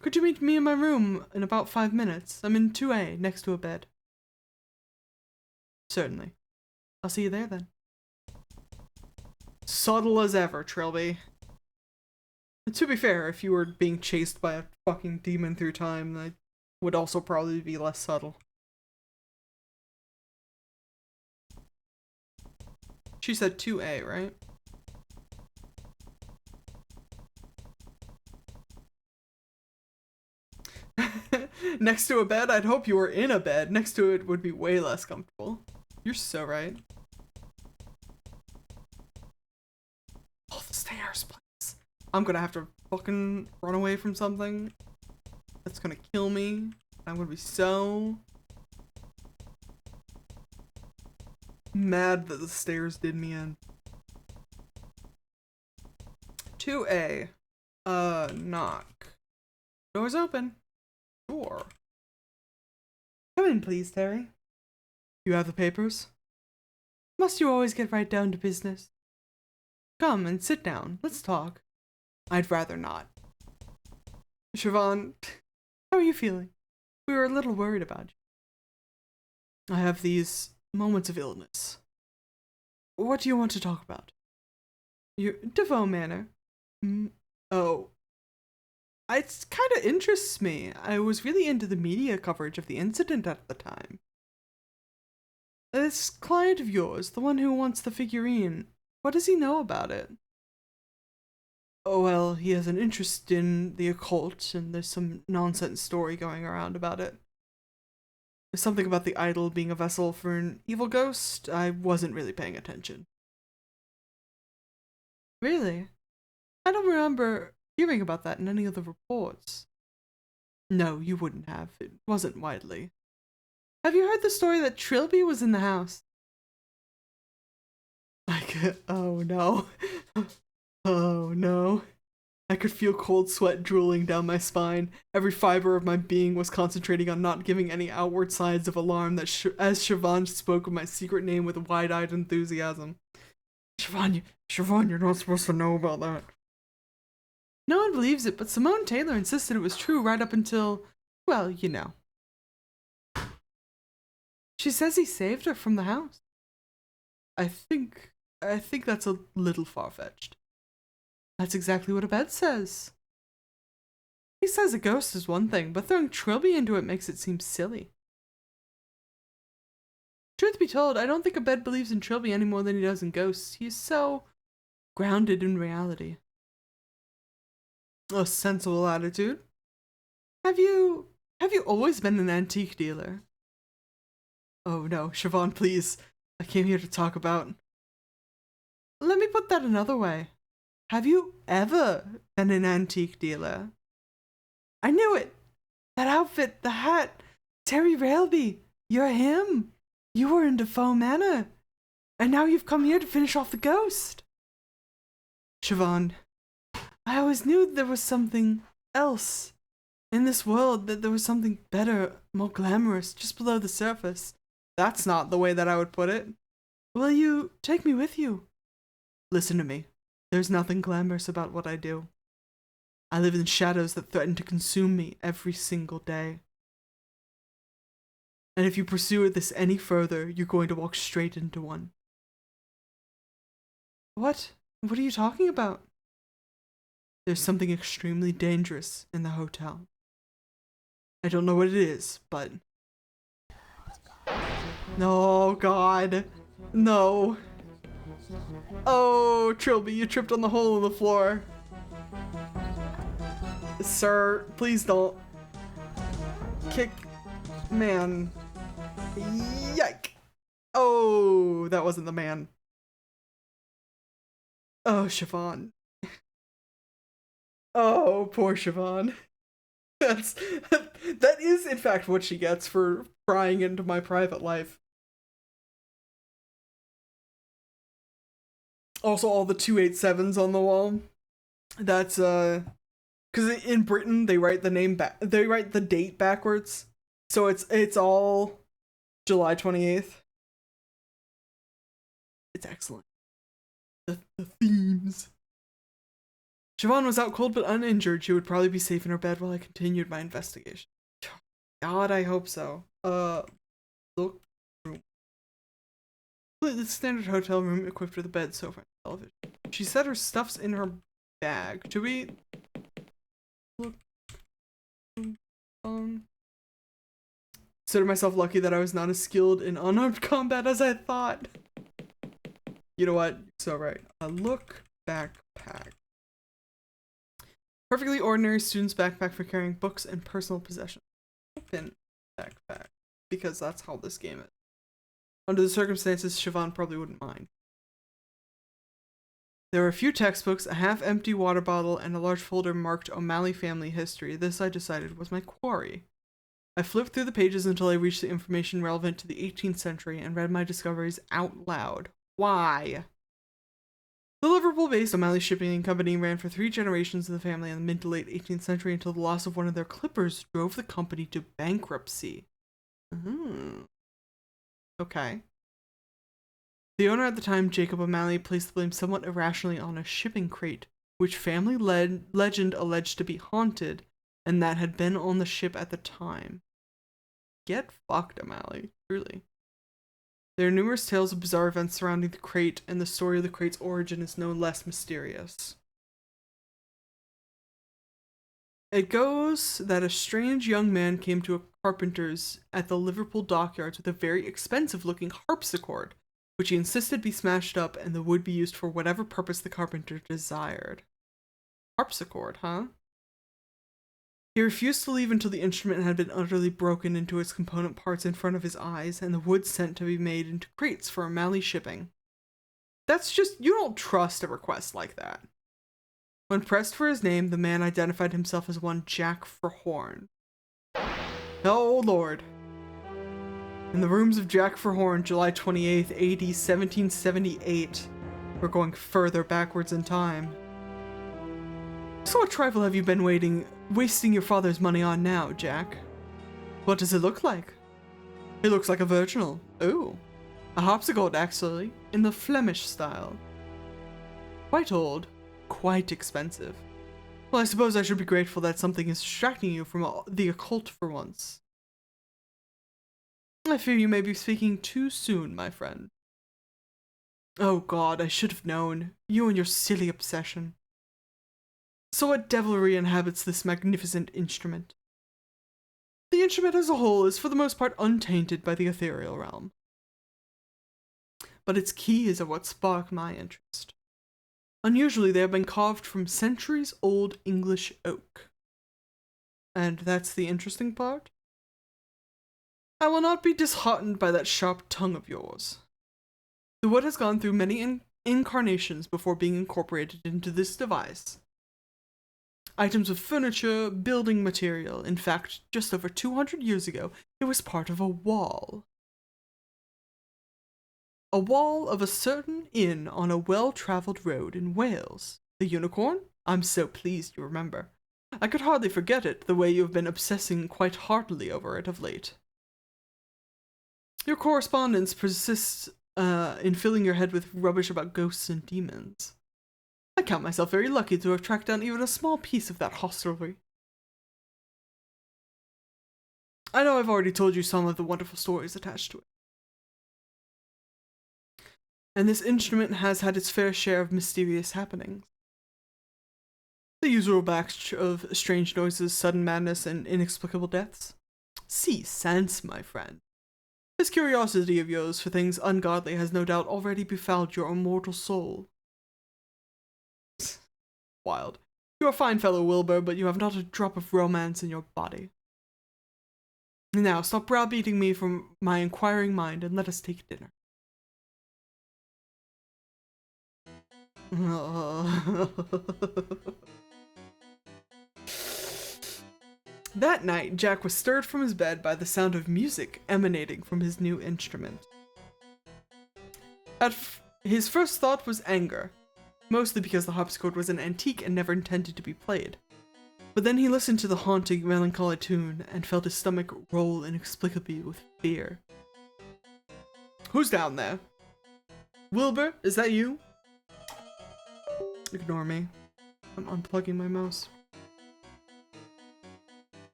Could you meet me in my room in about 5 minutes? I'm in 2A, next to a bed. Certainly. I'll see you there then. Subtle as ever, Trilby. To be fair, if you were being chased by a fucking demon through time, that would also probably be less subtle. She said 2A, right? Next to a bed? I'd hope you were in a bed. Next to it would be way less comfortable. You're so right. Oh, the stairs, please. I'm gonna have to fucking run away from something that's gonna kill me. I'm gonna be so mad that the stairs did me in. 2A. Knock. Door's open. Sure. Come in, please, Terry. You have the papers? Must you always get right down to business? Come and sit down. Let's talk. I'd rather not. Siobhan, how are you feeling? We were a little worried about you. I have these moments of illness. What do you want to talk about? Your Devoe Manor. Oh. It kind of interests me. I was really into the media coverage of the incident at the time. This client of yours, the one who wants the figurine, what does he know about it? Oh, well, he has an interest in the occult, and there's some nonsense story going around about it. There's something about the idol being a vessel for an evil ghost. I wasn't really paying attention. Really? I don't remember hearing about that in any of the reports. No, you wouldn't have. It wasn't widely. Have you heard the story that Trilby was in the house? Oh no. Oh no. I could feel cold sweat drooling down my spine. Every fiber of my being was concentrating on not giving any outward signs of alarm as Siobhan spoke of my secret name with wide-eyed enthusiasm. Siobhan, you're not supposed to know about that. No one believes it, but Simone Taylor insisted it was true right up until, well, you know. She says he saved her from the house. I think that's a little far-fetched. That's exactly what a bed says. He says a ghost is one thing, but throwing Trilby into it makes it seem silly. Truth be told, I don't think a bed believes in Trilby any more than he does in ghosts. He's so grounded in reality. A sensible attitude. Have you always been an antique dealer? Oh no, Siobhan, please. I came here to talk about... Let me put that another way. Have you ever been an antique dealer? I knew it! That outfit, the hat, Terry Railby, you're him! You were in Defoe Manor, and now you've come here to finish off the ghost! Siobhan, I always knew there was something else in this world, that there was something better, more glamorous, just below the surface. That's not the way that I would put it. Will you take me with you? Listen to me. There's nothing glamorous about what I do. I live in shadows that threaten to consume me every single day. And if you pursue this any further, you're going to walk straight into one. What? What are you talking about? There's something extremely dangerous in the hotel. I don't know what it is, but... No, God. No. Oh, Trilby, you tripped on the hole in the floor. Sir, please don't. Kick. Man. Yike. Oh, that wasn't the man. Oh, Siobhan. Oh, poor Siobhan. That is in fact what she gets for prying into my private life. Also, all the 287s on the wall. That's because in Britain they write the name they write the date backwards, so it's all July 28th. It's excellent. The themes. Siobhan was out cold but uninjured. She would probably be safe in her bed while I continued my investigation. God, I hope so. Look room. The standard hotel room equipped with a bed, sofa, and television. She said her stuff's in her bag. Should we look? Consider myself lucky that I was not as skilled in unarmed combat as I thought. You know what? So right. A look backpack. Perfectly ordinary student's backpack for carrying books and personal possessions. Open backpack. Because that's how this game is. Under the circumstances, Siobhan probably wouldn't mind. There were a few textbooks, a half-empty water bottle, and a large folder marked O'Malley family history. This, I decided, was my quarry. I flipped through the pages until I reached the information relevant to the 18th century and read my discoveries out loud. Why? The Liverpool-based O'Malley Shipping Company ran for 3 generations of the family in the mid to late 18th century until the loss of one of their clippers drove the company to bankruptcy. Okay. The owner at the time, Jacob O'Malley, placed the blame somewhat irrationally on a shipping crate, which family legend alleged to be haunted, and that had been on the ship at the time. Get fucked, O'Malley. Truly. There are numerous tales of bizarre events surrounding the crate, and the story of the crate's origin is no less mysterious. It goes that a strange young man came to a carpenter's at the Liverpool dockyards with a very expensive-looking harpsichord, which he insisted be smashed up and the wood be used for whatever purpose the carpenter desired. Harpsichord, huh? He refused to leave until the instrument had been utterly broken into its component parts in front of his eyes, and the wood sent to be made into crates for O'Malley shipping. That's just, you don't trust a request like that. When pressed for his name, the man identified himself as one Jack Verhorn. Oh lord. In the rooms of Jack Verhorn, July 28th, AD 1778. We're going further backwards in time. So what trifle have you been wasting your father's money on now, Jack? What does it look like? It looks like a virginal. Oh, a harpsichord actually, in the Flemish style. Quite old, quite expensive. Well, I suppose I should be grateful that something is distracting you from the occult for once. I fear you may be speaking too soon, my friend. Oh God, I should have known. You and your silly obsession. So what devilry inhabits this magnificent instrument? The instrument as a whole is for the most part untainted by the ethereal realm. But its keys are what spark my interest. Unusually, they have been carved from centuries-old English oak. And that's the interesting part? I will not be disheartened by that sharp tongue of yours. The wood has gone through many incarnations before being incorporated into this device. Items of furniture, building material. In fact, just over 200 years ago, it was part of a wall. A wall of a certain inn on a well-traveled road in Wales. The unicorn? I'm so pleased you remember. I could hardly forget it, the way you have been obsessing quite heartily over it of late. Your correspondence persists in filling your head with rubbish about ghosts and demons. I count myself very lucky to have tracked down even a small piece of that hostelry. I know I've already told you some of the wonderful stories attached to it. And this instrument has had its fair share of mysterious happenings. The usual batch of strange noises, sudden madness, and inexplicable deaths. See sense, my friend. This curiosity of yours for things ungodly has no doubt already befouled your immortal soul. Wild. You're a fine fellow, Wilbur, but you have not a drop of romance in your body. Now, stop browbeating me from my inquiring mind and let us take dinner. That night, Jack was stirred from his bed by the sound of music emanating from his new instrument. His first thought was anger, mostly because the harpsichord was an antique and never intended to be played. But then he listened to the haunting, melancholy tune and felt his stomach roll inexplicably with fear. Who's down there? Wilbur, is that you? Ignore me. I'm unplugging my mouse.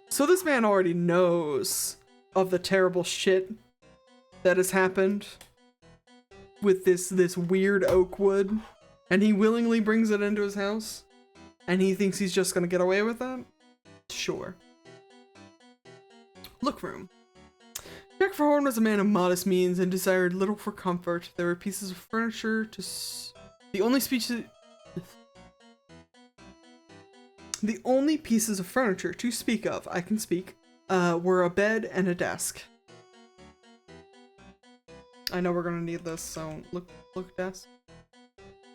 So this man already knows of the terrible shit that has happened with this weird oak wood, and he willingly brings it into his house, and he thinks he's just gonna get away with that? Sure. Look room. Jack Verhorn was a man of modest means and desired little for comfort. There were pieces of furniture to the only pieces of furniture to speak of, I can speak, were a bed and a desk. I know we're gonna need this, so look desk.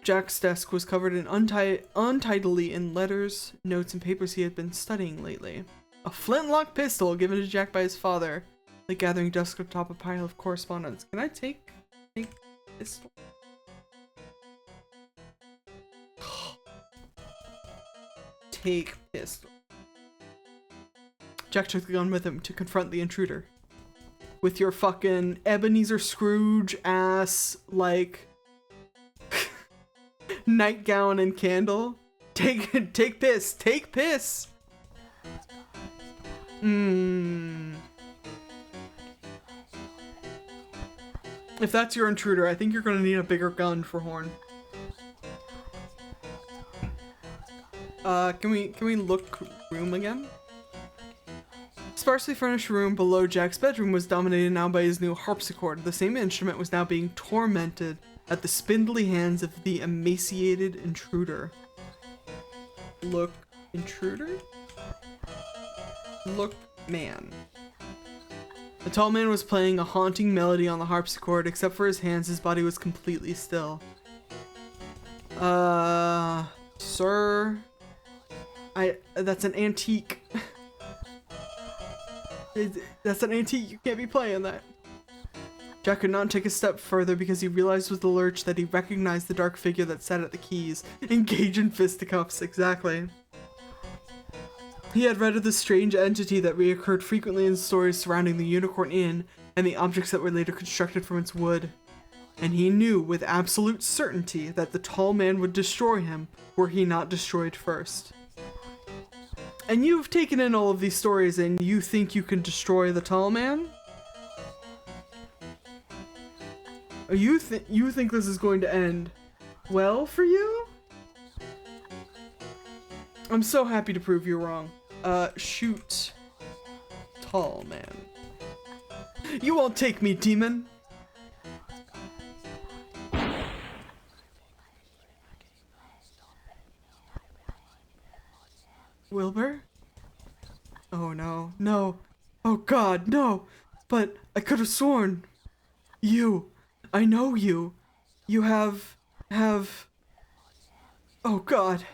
Jack's desk was covered in untidily in letters, notes, and papers he had been studying lately. A flintlock pistol given to Jack by his father, like gathering dust atop a pile of correspondence. Can I take pistol? Take pistol. Jack took the gun with him to confront the intruder. With your fucking Ebenezer Scrooge ass, like, nightgown and candle. Take piss. Take piss. If that's your intruder, I think you're gonna need a bigger gun for Horn. Can we look room again? Sparsely furnished room below Jack's bedroom was dominated now by his new harpsichord. The same instrument was now being tormented at the spindly hands of the emaciated intruder. Look, intruder? Look, man. The tall man was playing a haunting melody on the harpsichord. Except for his hands, his body was completely still. Sir... that's an antique. That's an antique, you can't be playing that. Jack could not take a step further because he realized with a lurch that he recognized the dark figure that sat at the keys, engaged in fisticuffs. Exactly. He had read of the strange entity that reoccurred frequently in stories surrounding the Unicorn Inn and the objects that were later constructed from its wood. And he knew with absolute certainty that the tall man would destroy him were he not destroyed first. And you've taken in all of these stories and you think you can destroy the tall man? You think this is going to end well for you? I'm so happy to prove you wrong. Shoot. Tall man. You won't take me, demon! Wilbur? Oh no, no. Oh god, no! But I could have sworn. You. I know you. You have... Oh god.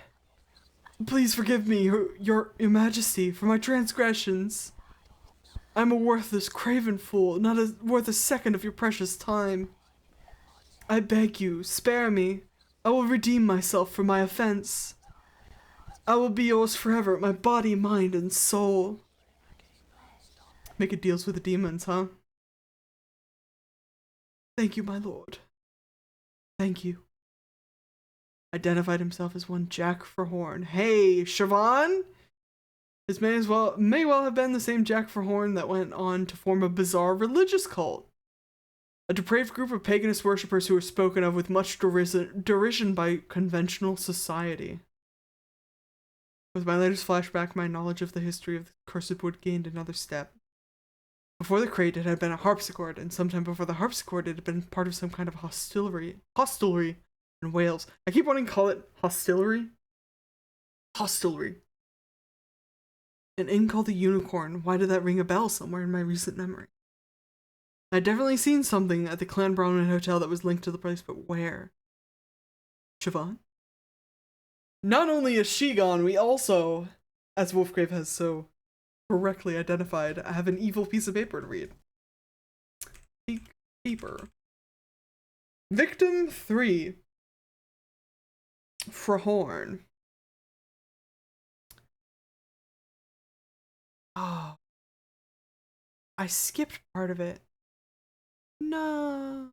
Please forgive me, your majesty, for my transgressions. I'm a worthless, craven fool, not worth a second of your precious time. I beg you, spare me. I will redeem myself for my offense. I will be yours forever, my body, mind, and soul. Making deals with the demons, huh? Thank you, my lord. Thank you. Identified himself as one Jack Forhorn. Hey, Siobhan? This may well have been the same Jack Forhorn that went on to form a bizarre religious cult. A depraved group of paganist worshippers who were spoken of with much derision by conventional society. With my latest flashback, my knowledge of the history of the cursed wood gained another step. Before the crate, it had been a harpsichord, and sometime before the harpsichord, it had been part of some kind of hostelry in Wales. I keep wanting to call it hostelry. Hostelry. An inn called the Unicorn. Why did that ring a bell somewhere in my recent memory? I'd definitely seen something at the Clanbrowne Hotel that was linked to the place, but where? Siobhan? Not only is she gone, we also, as Wolfgrave has so correctly identified, I have an evil piece of paper to read. Paper. Victim 3. Forhorn. Oh. I skipped part of it. No.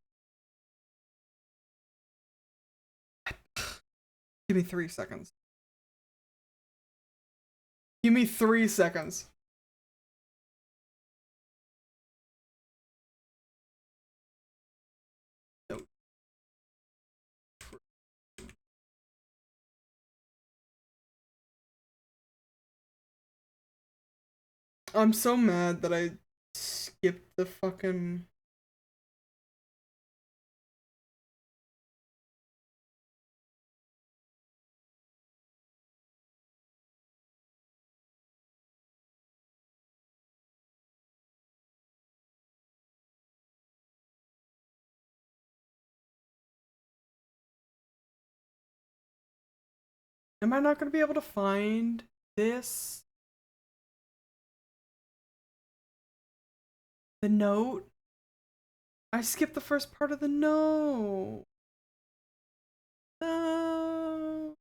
Give me 3 seconds. Give me 3 seconds. No. I'm so mad that I skipped the fucking... Am I not going to be able to find this? The note? I skipped the first part of the note. No.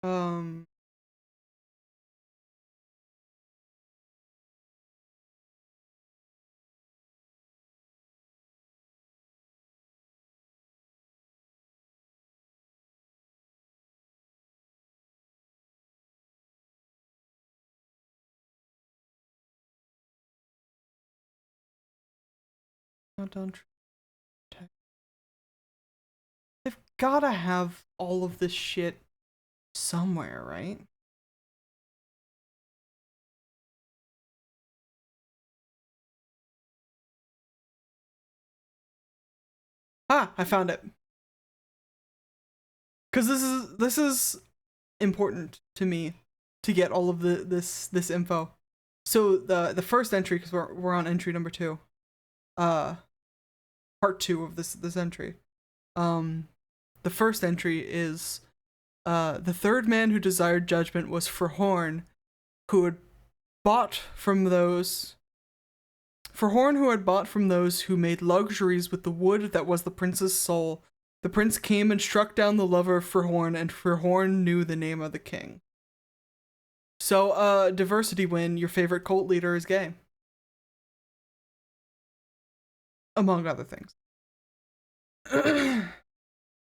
Um. Countdown. They've gotta have all of this shit somewhere, right? Ah, I found it. Cause this is important to me to get all of this info. So the first entry, because we're on entry number 2, part 2 of this entry. The first entry is The third man who desired judgment was Forhorn, who had bought from those. Forhorn, who had bought from those who made luxuries with the wood that was the prince's soul. The prince came and struck down the lover of Forhorn, and Forhorn knew the name of the king. So, diversity win, your favorite cult leader is gay. Among other things.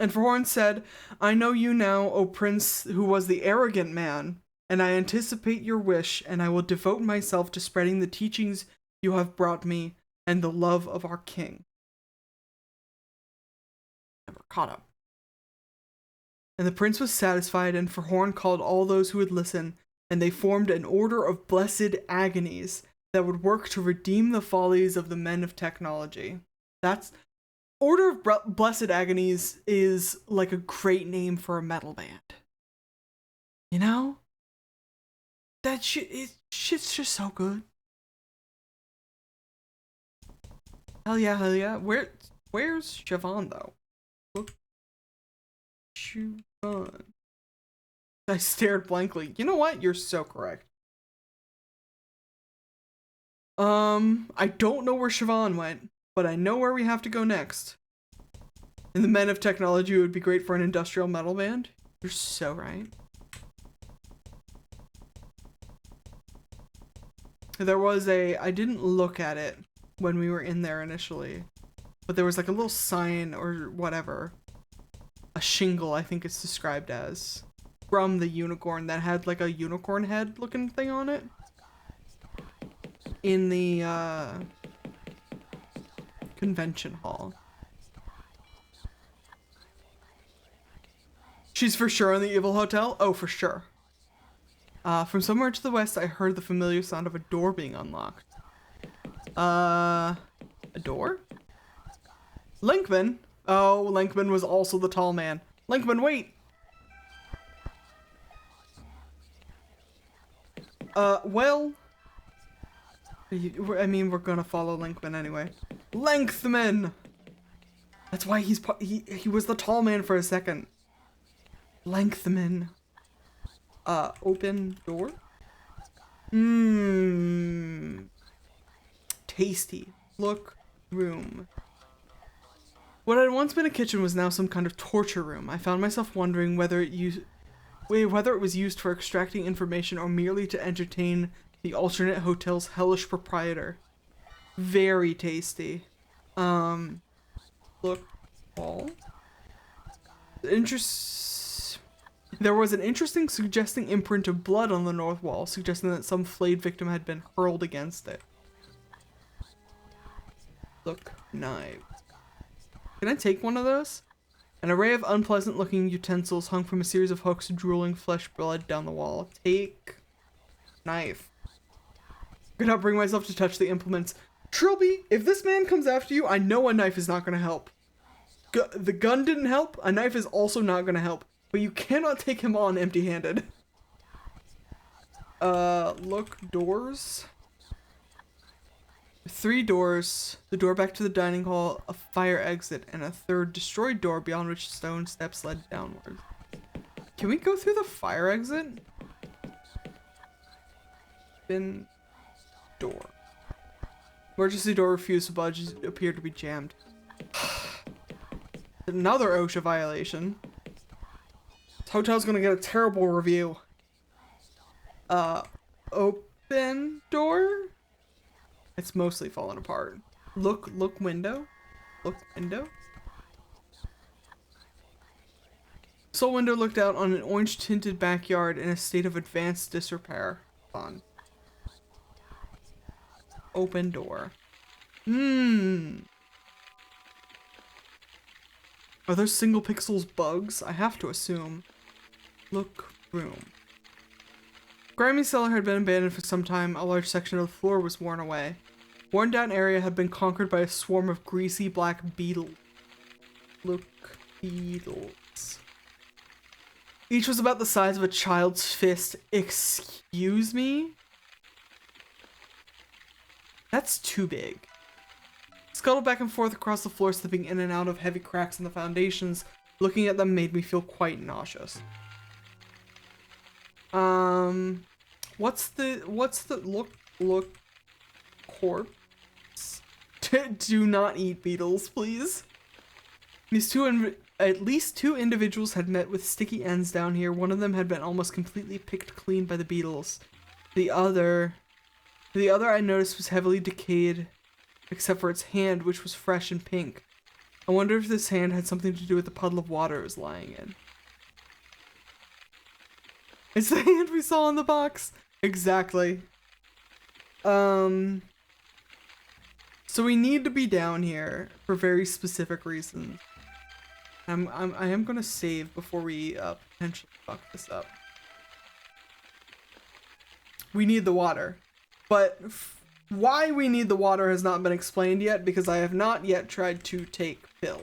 And Forhorn said, I know you now, O prince, who was the arrogant man, and I anticipate your wish, and I will devote myself to spreading the teachings you have brought me, and the love of our king. Never caught up. And the prince was satisfied, and Forhorn called all those who would listen, and they formed an order of blessed agonies that would work to redeem the follies of the men of technology. That's... Order of Blessed Agonies is like a great name for a metal band. You know? That shit's just so good. Hell yeah, hell yeah. Where's Siobhan though? Look. Siobhan. I stared blankly. You know what? You're so correct. I don't know where Siobhan went, but I know where we have to go next. And the men of technology would be great for an industrial metal band. You're so right. There was I didn't look at it when we were in there initially, but there was like a little sign or whatever. A shingle, I think it's described as, from the unicorn that had like a unicorn head looking thing on it. In the, convention hall. She's for sure in the evil hotel? Oh, for sure. From somewhere to the west, I heard the familiar sound of a door being unlocked. A door? Linkman? Oh, Linkman was also the tall man. Linkman, wait! Well... I mean, we're gonna follow Linkman anyway. Lengthman! That's why he was the tall man for a second. Lengthman. Open door? Tasty. Look. Room. What had once been a kitchen was now some kind of torture room. I found myself wondering whether it was used for extracting information or merely to entertain the alternate hotel's hellish proprietor. Very tasty. Look. Wall. There was an interesting suggesting imprint of blood on the north wall, suggesting that some flayed victim had been hurled against it. Look, knife. Can I take one of those? An array of unpleasant-looking utensils hung from a series of hooks, drooling flesh blood down the wall. Take knife. I could not bring myself to touch the implements. Trilby, if this man comes after you, I know a knife is not going to help. The gun didn't help. A knife is also not going to help. But you cannot take him on empty-handed. Look, doors. 3 doors. The door back to the dining hall, a fire exit, and a third destroyed door beyond which stone steps led downward. Can we go through the fire exit? Bin door. Emergency door refused to budge, appeared to be jammed. Another OSHA violation. This hotel's gonna get a terrible review. Open door? It's mostly fallen apart. Look window. Look window. Soul window looked out on an orange-tinted backyard in a state of advanced disrepair. Fun. Open door. Are those single pixels bugs? I have to assume. Look room. Grimy cellar had been abandoned for some time. A large section of the floor was worn away. Worn down area had been conquered by a swarm of greasy black beetles. Look, beetles. Each was about the size of a child's fist. Excuse me? That's too big. Scuttled back and forth across the floor, slipping in and out of heavy cracks in the foundations. Looking at them made me feel quite nauseous. What's the look corpse? Do not eat beetles, please. At least two individuals had met with sticky ends down here. One of them had been almost completely picked clean by the beetles. The other I noticed was heavily decayed, except for its hand, which was fresh and pink. I wonder if this hand had something to do with the puddle of water it was lying in. It's the hand we saw in the box. Exactly. So we need to be down here for very specific reasons. I am gonna save before we potentially fuck this up. We need the water, but why we need the water has not been explained yet because I have not yet tried to take pill.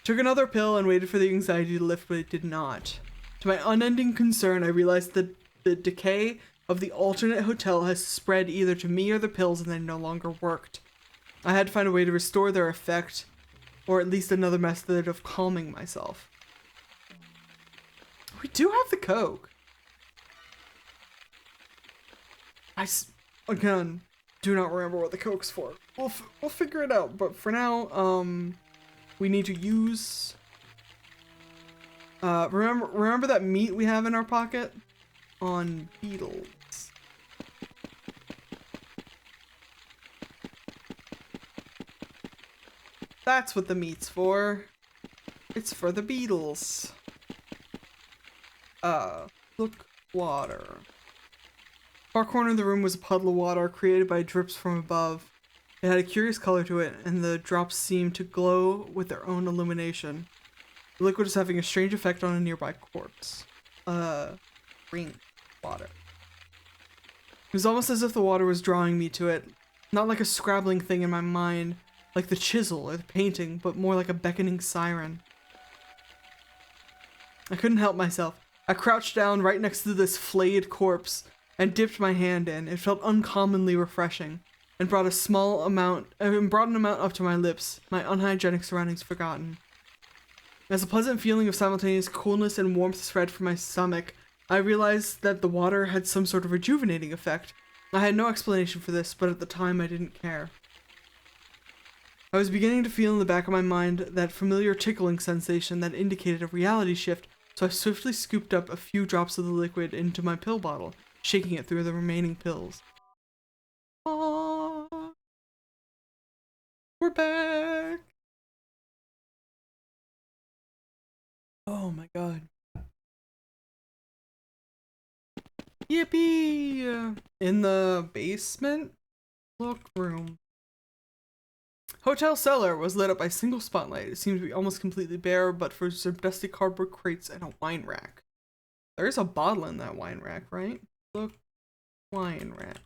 Took another pill and waited for the anxiety to lift, but it did not. To my unending concern, I realized that the decay of the alternate hotel has spread either to me or the pills and they no longer worked. I had to find a way to restore their effect, or at least another method of calming myself. We do have the coke. Again, do not remember what the coke's for. We'll figure it out, but for now, we need to use... remember that meat we have in our pocket? On beetles. That's what the meat's for. It's for the beetles. Look, water. Far corner of the room was a puddle of water created by drips from above. It had a curious color to it, and the drops seemed to glow with their own illumination. The liquid is having a strange effect on a nearby corpse. Green water. It was almost as if the water was drawing me to it. Not like a scrabbling thing in my mind, like the chisel or the painting, but more like a beckoning siren. I couldn't help myself. I crouched down right next to this flayed corpse and dipped my hand in. It felt uncommonly refreshing, and brought an amount up to my lips, my unhygienic surroundings forgotten. As a pleasant feeling of simultaneous coolness and warmth spread from my stomach, I realized that the water had some sort of rejuvenating effect. I had no explanation for this, but at the time I didn't care. I was beginning to feel in the back of my mind that familiar tickling sensation that indicated a reality shift, so I swiftly scooped up a few drops of the liquid into my pill bottle, shaking it through the remaining pills. Aww. We're back! Oh my god. Yippee! In the basement? Look room. Hotel cellar was lit up by a single spotlight. It seemed to be almost completely bare, but for some dusty cardboard crates and a wine rack. There's a bottle in that wine rack, right? Look. Wine rack.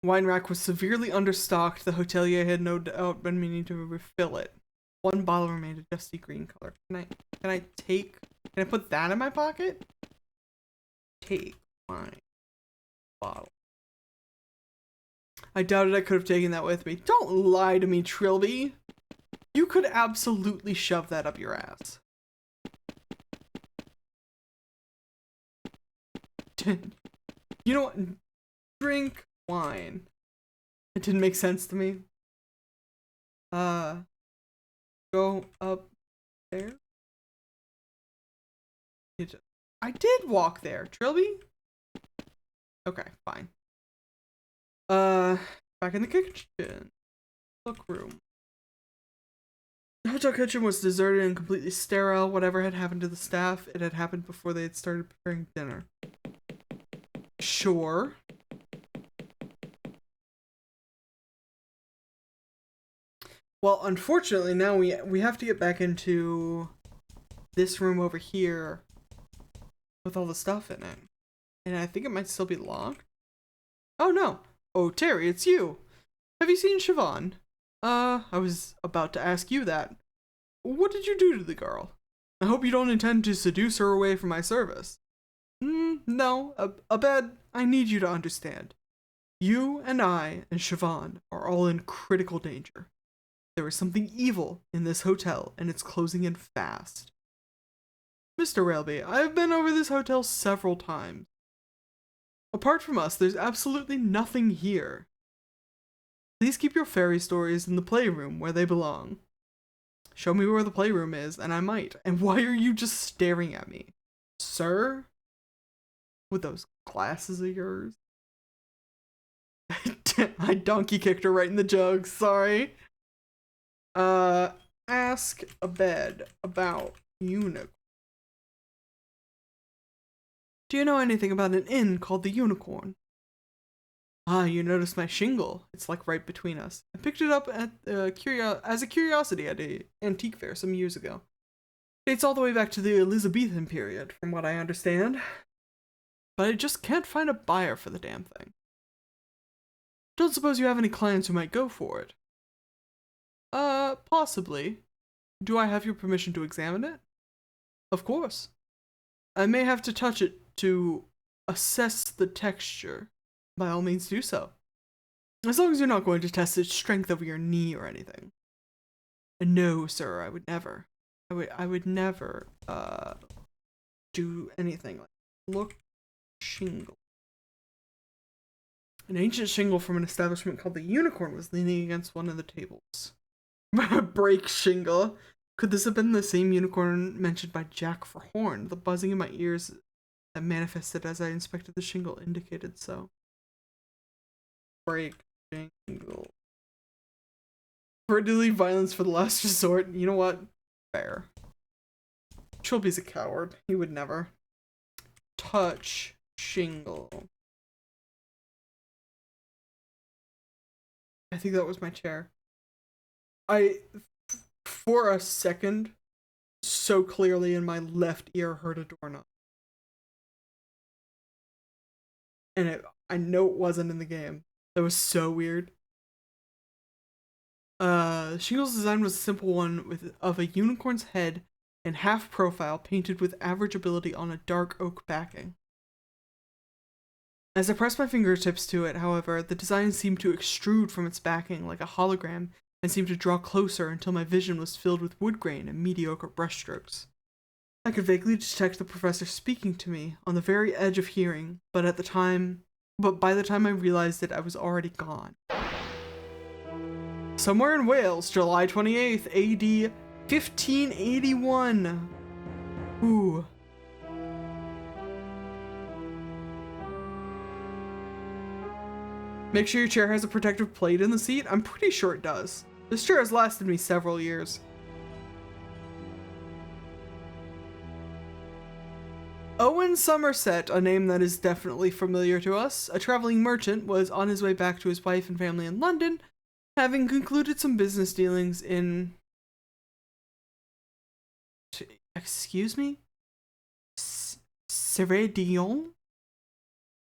Wine rack was severely understocked. The hotelier had no doubt been meaning to refill it. One bottle remained a dusty green color. Can I put that in my pocket? Take wine bottle. I doubted I could have taken that with me. Don't lie to me, Trilby. You could absolutely shove that up your ass. You know what? Drink wine. It didn't make sense to me. Go up there. I did walk there, Trilby. Okay, fine. Back in the kitchen. Look room. The hotel kitchen was deserted and completely sterile. Whatever had happened to the staff, it had happened before they had started preparing dinner. Sure. Well, unfortunately, now we have to get back into this room over here with all the stuff in it. And I think it might still be locked. Oh no. Oh, Terry, it's you. Have you seen Siobhan? I was about to ask you that. What did you do to the girl? I hope you don't intend to seduce her away from my service. No, Abed, I need you to understand. You and I and Siobhan are all in critical danger. There is something evil in this hotel, and it's closing in fast. Mr. Railby, I have been over this hotel several times. Apart from us, there's absolutely nothing here. Please keep your fairy stories in the playroom where they belong. Show me where the playroom is, and I might. And why are you just staring at me? Sir? With those glasses of yours? I donkey kicked her right in the jug, sorry. Ask a bed about unicorn. Do you know anything about an inn called the Unicorn? Ah, you noticed my shingle. It's like right between us. I picked it up at as a curiosity at an antique fair some years ago. Dates all the way back to the Elizabethan period, from what I understand. But I just can't find a buyer for the damn thing. Don't suppose you have any clients who might go for it? Possibly. Do I have your permission to examine it? Of course. I may have to touch it to assess the texture. By all means do so. As long as you're not going to test its strength over your knee or anything. No, sir, I would never. I would never, do anything like look shingle. An ancient shingle from an establishment called the Unicorn was leaning against one of the tables. Break shingle. Could this have been the same unicorn mentioned by Jack for Horn? The buzzing in my ears that manifested as I inspected the shingle indicated so. Break shingle. Prefer to leave violence for the last resort. You know what? Fair. Trilby's a coward. He would never. Touch shingle. I think that was my chair. For a second, so clearly in my left ear heard a doorknob. And I know it wasn't in the game. That was so weird. Shingle's design was a simple one of a unicorn's head and half profile painted with average ability on a dark oak backing. As I pressed my fingertips to it, however, the design seemed to extrude from its backing like a hologram and seemed to draw closer until my vision was filled with wood grain and mediocre brushstrokes. I could vaguely detect the professor speaking to me on the very edge of hearing, but by the time I realized it, I was already gone. Somewhere in Wales, July 28th, AD 1581. Ooh. Make sure your chair has a protective plate in the seat. I'm pretty sure it does. This chair has lasted me several years. Owen Somerset, a name that is definitely familiar to us, a traveling merchant, was on his way back to his wife and family in London, having concluded some business dealings in... Excuse me? Ceredigion?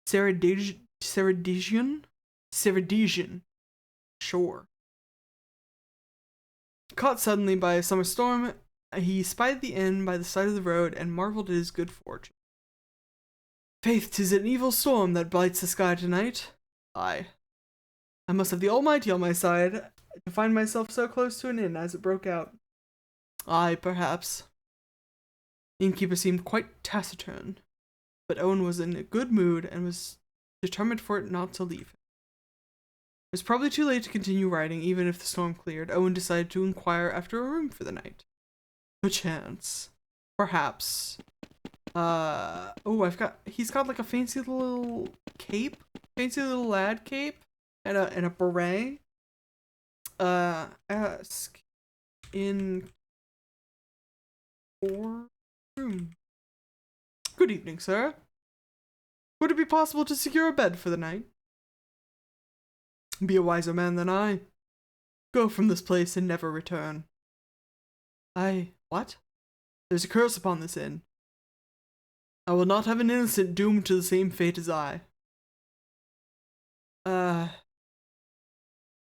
Ceredigion? Sure. Caught suddenly by a summer storm, he spied the inn by the side of the road and marveled at his good fortune. Faith, 'tis an evil storm that blights the sky tonight. Aye. I must have the Almighty on my side to find myself so close to an inn as it broke out. Aye, perhaps. The innkeeper seemed quite taciturn, but Owen was in a good mood and was determined for it not to leave him. It was probably too late to continue riding, even if the storm cleared. Owen decided to inquire after a room for the night. Perchance. Perhaps. He's got like a fancy little cape. Fancy little lad cape. And a beret. Ask in or room. Good evening, sir. Would it be possible to secure a bed for the night? Be a wiser man than I. Go from this place and never return. What? There's a curse upon this inn. I will not have an innocent doomed to the same fate as I.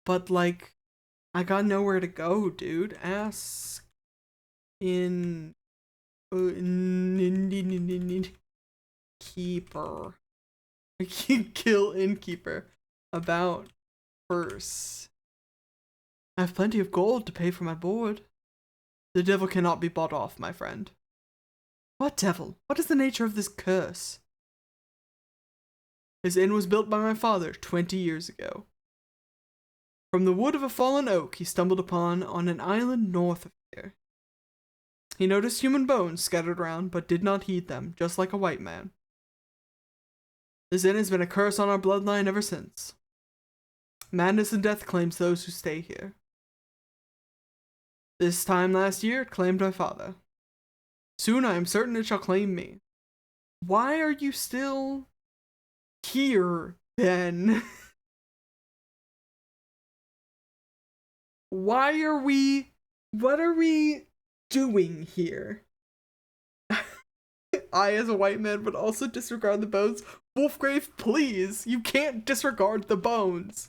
But like, I got nowhere to go, dude. Ask in keeper. Kill innkeeper about purse. I have plenty of gold to pay for my board. The devil cannot be bought off, my friend. What devil? What is the nature of this curse? This inn was built by my father 20 years ago. From the wood of a fallen oak he stumbled upon on an island north of here. He noticed human bones scattered around, but did not heed them, just like a white man. This inn has been a curse on our bloodline ever since. Madness and death claims those who stay here. This time last year it claimed my father. Soon I am certain it shall claim me. Why are you still here, then? What are we doing here? I, as a white man, would also disregard the bones. Wolfgrave, please! You can't disregard the bones!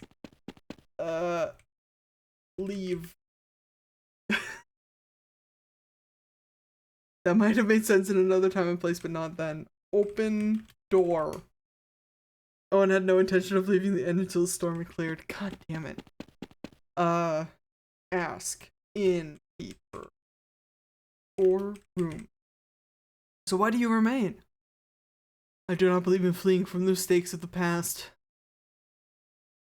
Leave. That might have made sense in another time and place, but not then. Open door. Owen had no intention of leaving the inn until the storm had cleared. God damn it. Ask innkeeper for room. So why do you remain? I do not believe in fleeing from the stakes of the past.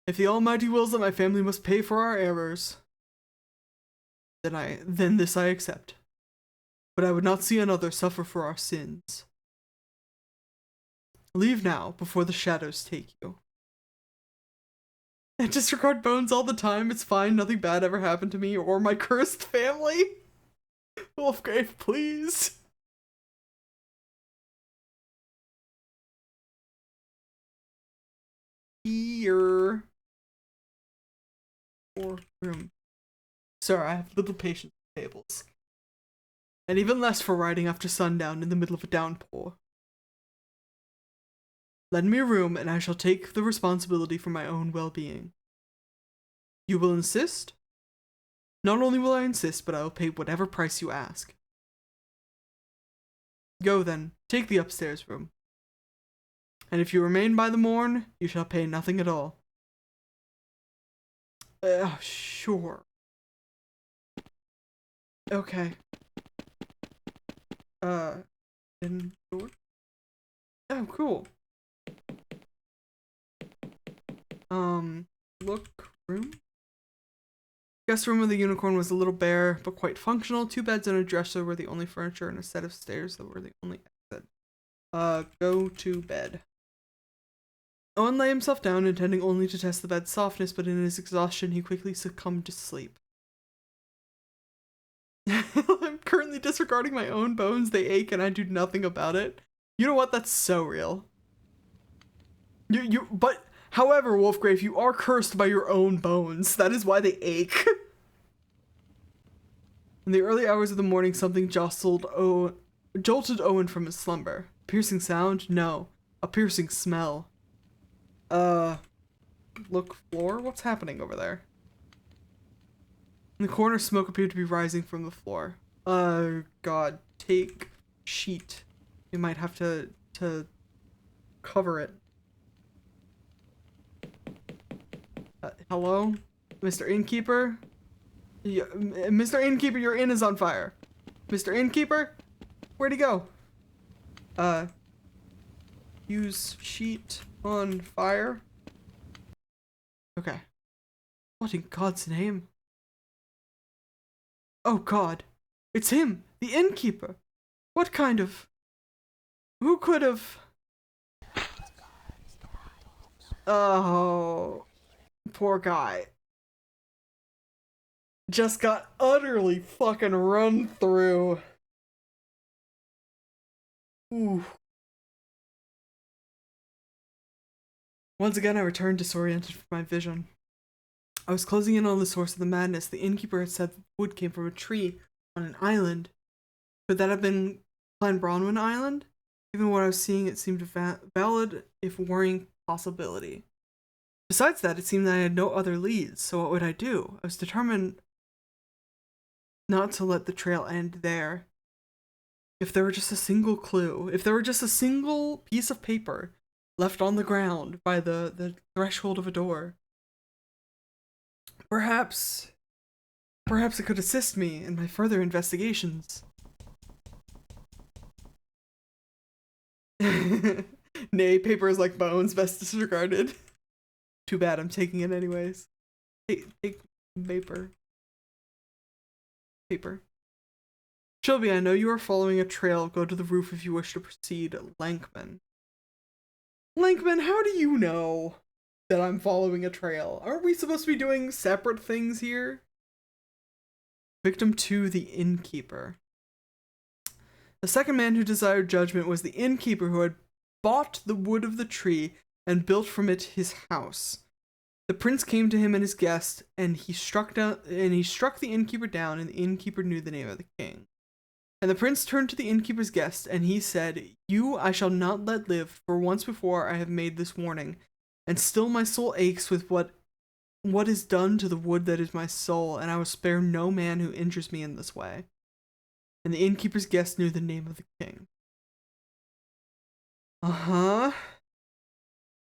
If the Almighty wills that my family must pay for our errors, then this I accept. But I would not see another suffer for our sins. Leave now, before the shadows take you. I disregard bones all the time, it's fine, nothing bad ever happened to me or my cursed family. Wolfgrave, please. Here. Or room. Sir, I have little patience with tables. And even less for riding after sundown in the middle of a downpour. Lend me a room, and I shall take the responsibility for my own well-being. You will insist? Not only will I insist, but I will pay whatever price you ask. Go then, take the upstairs room. And if you remain by the morn, you shall pay nothing at all. Sure. Okay. Indoor? Oh, cool. Look room? Guest room of the unicorn was a little bare, but quite functional. 2 beds and a dresser were the only furniture, and a set of stairs that were the only exit. Go to bed. Owen lay himself down, intending only to test the bed's softness, but in his exhaustion he quickly succumbed to sleep. I'm currently disregarding my own bones. They ache and I do nothing about it. You know what? That's so real. But, however, Wolfgrave, you are cursed by your own bones. That is why they ache. In the early hours of the morning, something jolted Owen from his slumber. Piercing sound? No. A piercing smell. Look floor? What's happening over there? In the corner, smoke appeared to be rising from the floor. God. Take sheet. You might have to cover it. Hello? Mr. Innkeeper? Yeah, Mr. Innkeeper, your inn is on fire. Mr. Innkeeper? Where'd he go? Use sheet on fire. Okay. What in God's name? Oh God. It's him, the innkeeper. What kind of... Who could have... Oh... Poor guy. Just got utterly fucking run through. Ooh. Once again, I returned disoriented from my vision. I was closing in on the source of the madness. The innkeeper had said the wood came from a tree on an island. Could that have been Clanbronwyn Island? Even what I was seeing, it seemed a valid, if worrying, possibility. Besides that, it seemed that I had no other leads, so what would I do? I was determined not to let the trail end there. If there were just a single clue, if there were just a single piece of paper left on the ground by the threshold of a door, perhaps it could assist me in my further investigations. Nay, paper is like bones, best disregarded. Too bad, I'm taking it anyways. Take paper. Paper. Trilby, I know you are following a trail. Go to the roof if you wish to proceed. Lankman. Lankman, how do you know that I'm following a trail? Aren't we supposed to be doing separate things here? Victim 2, the innkeeper. The second man who desired judgment was the innkeeper who had bought the wood of the tree and built from it his house. The prince came to him and his guest, and he struck the innkeeper down, and the innkeeper knew the name of the king. And the prince turned to the innkeeper's guest, and he said, "You I shall not let live, for once before I have made this warning, and still my soul aches with what is done to the wood that is my soul, and I will spare no man who injures me in this way." And the innkeeper's guest knew the name of the king. Uh-huh.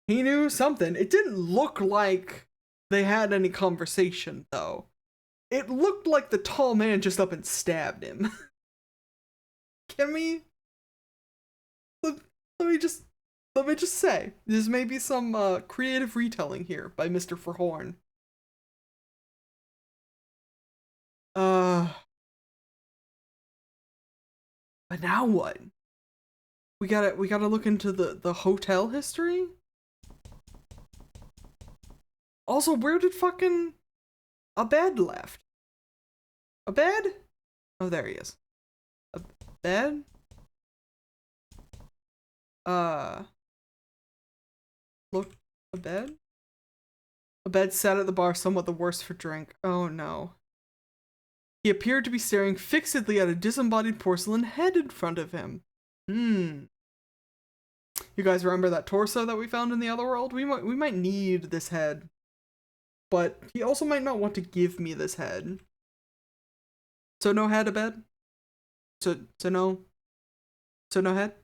He knew something. It didn't look like they had any conversation, though. It looked like the tall man just up and stabbed him. Can we... Let me just say, this may be some creative retelling here by Mr. Verhorn. But now what? We gotta look into the hotel history? Also, where did fucking Abed left? Abed? Oh, there he is. Abed? Look, Abed? Abed sat at the bar somewhat the worse for drink. Oh no. He appeared to be staring fixedly at a disembodied porcelain head in front of him. You guys remember that torso that we found in the other world? We might need this head. But he also might not want to give me this head. So no head, Abed? So no head?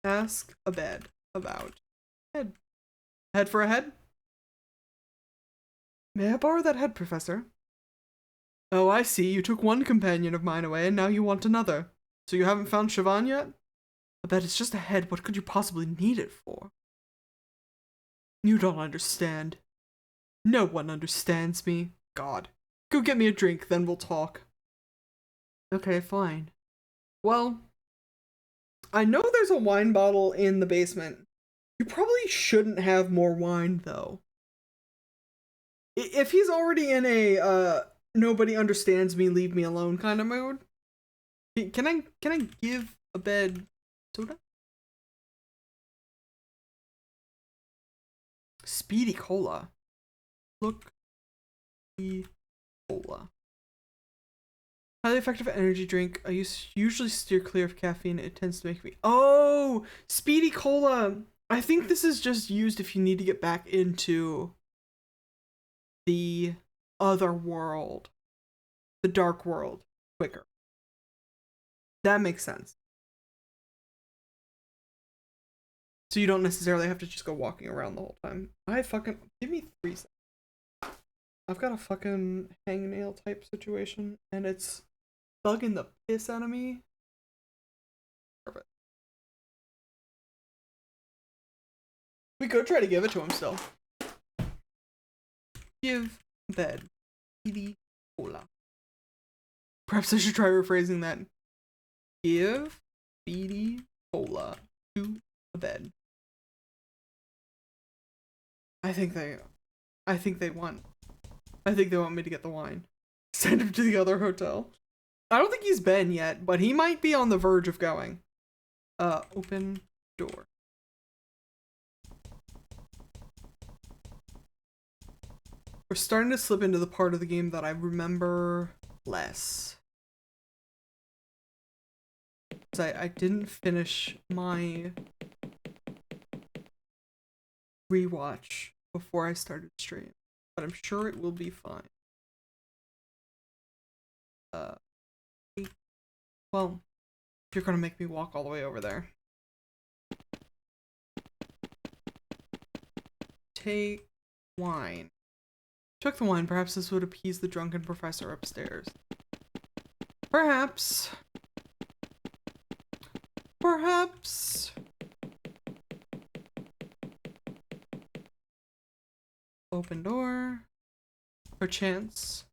Ask Abed about head. Head for a head? May I borrow that head, Professor? Oh, I see. You took one companion of mine away, and now you want another. So you haven't found Siobhan yet? Abed, it's just a head. What could you possibly need it for? You don't understand. No one understands me. God. Go get me a drink, then we'll talk. Okay, fine. Well, I know there's a wine bottle in the basement. You probably shouldn't have more wine, though. If he's already in a, nobody understands me, leave me alone kind of mood, can I give Abed soda? Speedy Cola. Look. Speedy Cola. Highly effective energy drink. I usually steer clear of caffeine. It tends to make me... Oh! Speedy Cola! I think this is just used if you need to get back into the other world. The dark world. Quicker. That makes sense. So you don't necessarily have to just go walking around the whole time. Give me 3 seconds. I've got a fucking hangnail type situation, and it's bugging the piss out of me. Perfect. We could try to give it to him still. Give Abed Speedy Cola. Perhaps I should try rephrasing that. Give Speedy Cola to Abed. I think they want me to get the wine. Send him to the other hotel. I don't think he's been yet, but he might be on the verge of going. Open door. We're starting to slip into the part of the game that I remember less. I didn't finish my rewatch before I started stream, but I'm sure it will be fine. Well, you're gonna make me walk all the way over there. Take wine. Took the wine. Perhaps this would appease the drunken professor upstairs. Perhaps. perhaps? Open door. Perchance.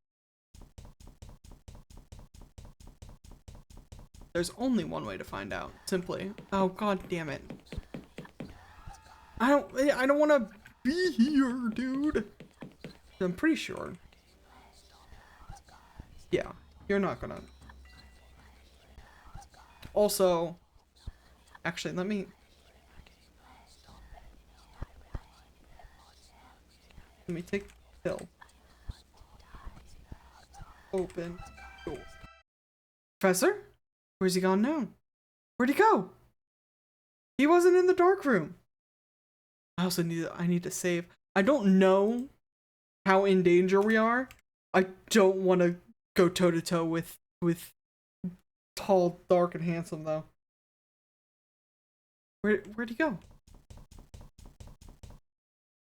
There's only one way to find out. Simply. Oh, god damn it. I don't want to be here, dude. I'm pretty sure. Yeah, you're not gonna. Also, actually, let me take the pill. Open door. Professor? Where's he gone now? Where'd he go? He wasn't in the dark room. I need to save. I don't know how in danger we are. I don't want to go toe to toe with tall, dark, and handsome though. Where'd he go?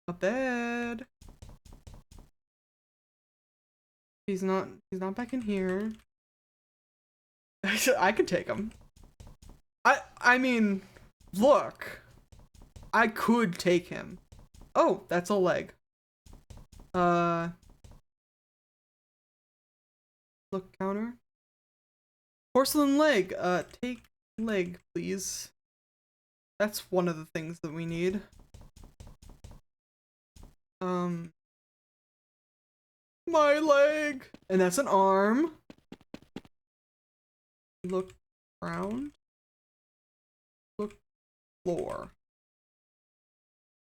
A bed. He's not back in here. I could take him. I mean, look. I could take him. Oh, that's a leg. Look counter. Porcelain leg. Take leg, please. That's one of the things that we need. My leg. And that's an arm. Look around. Look floor.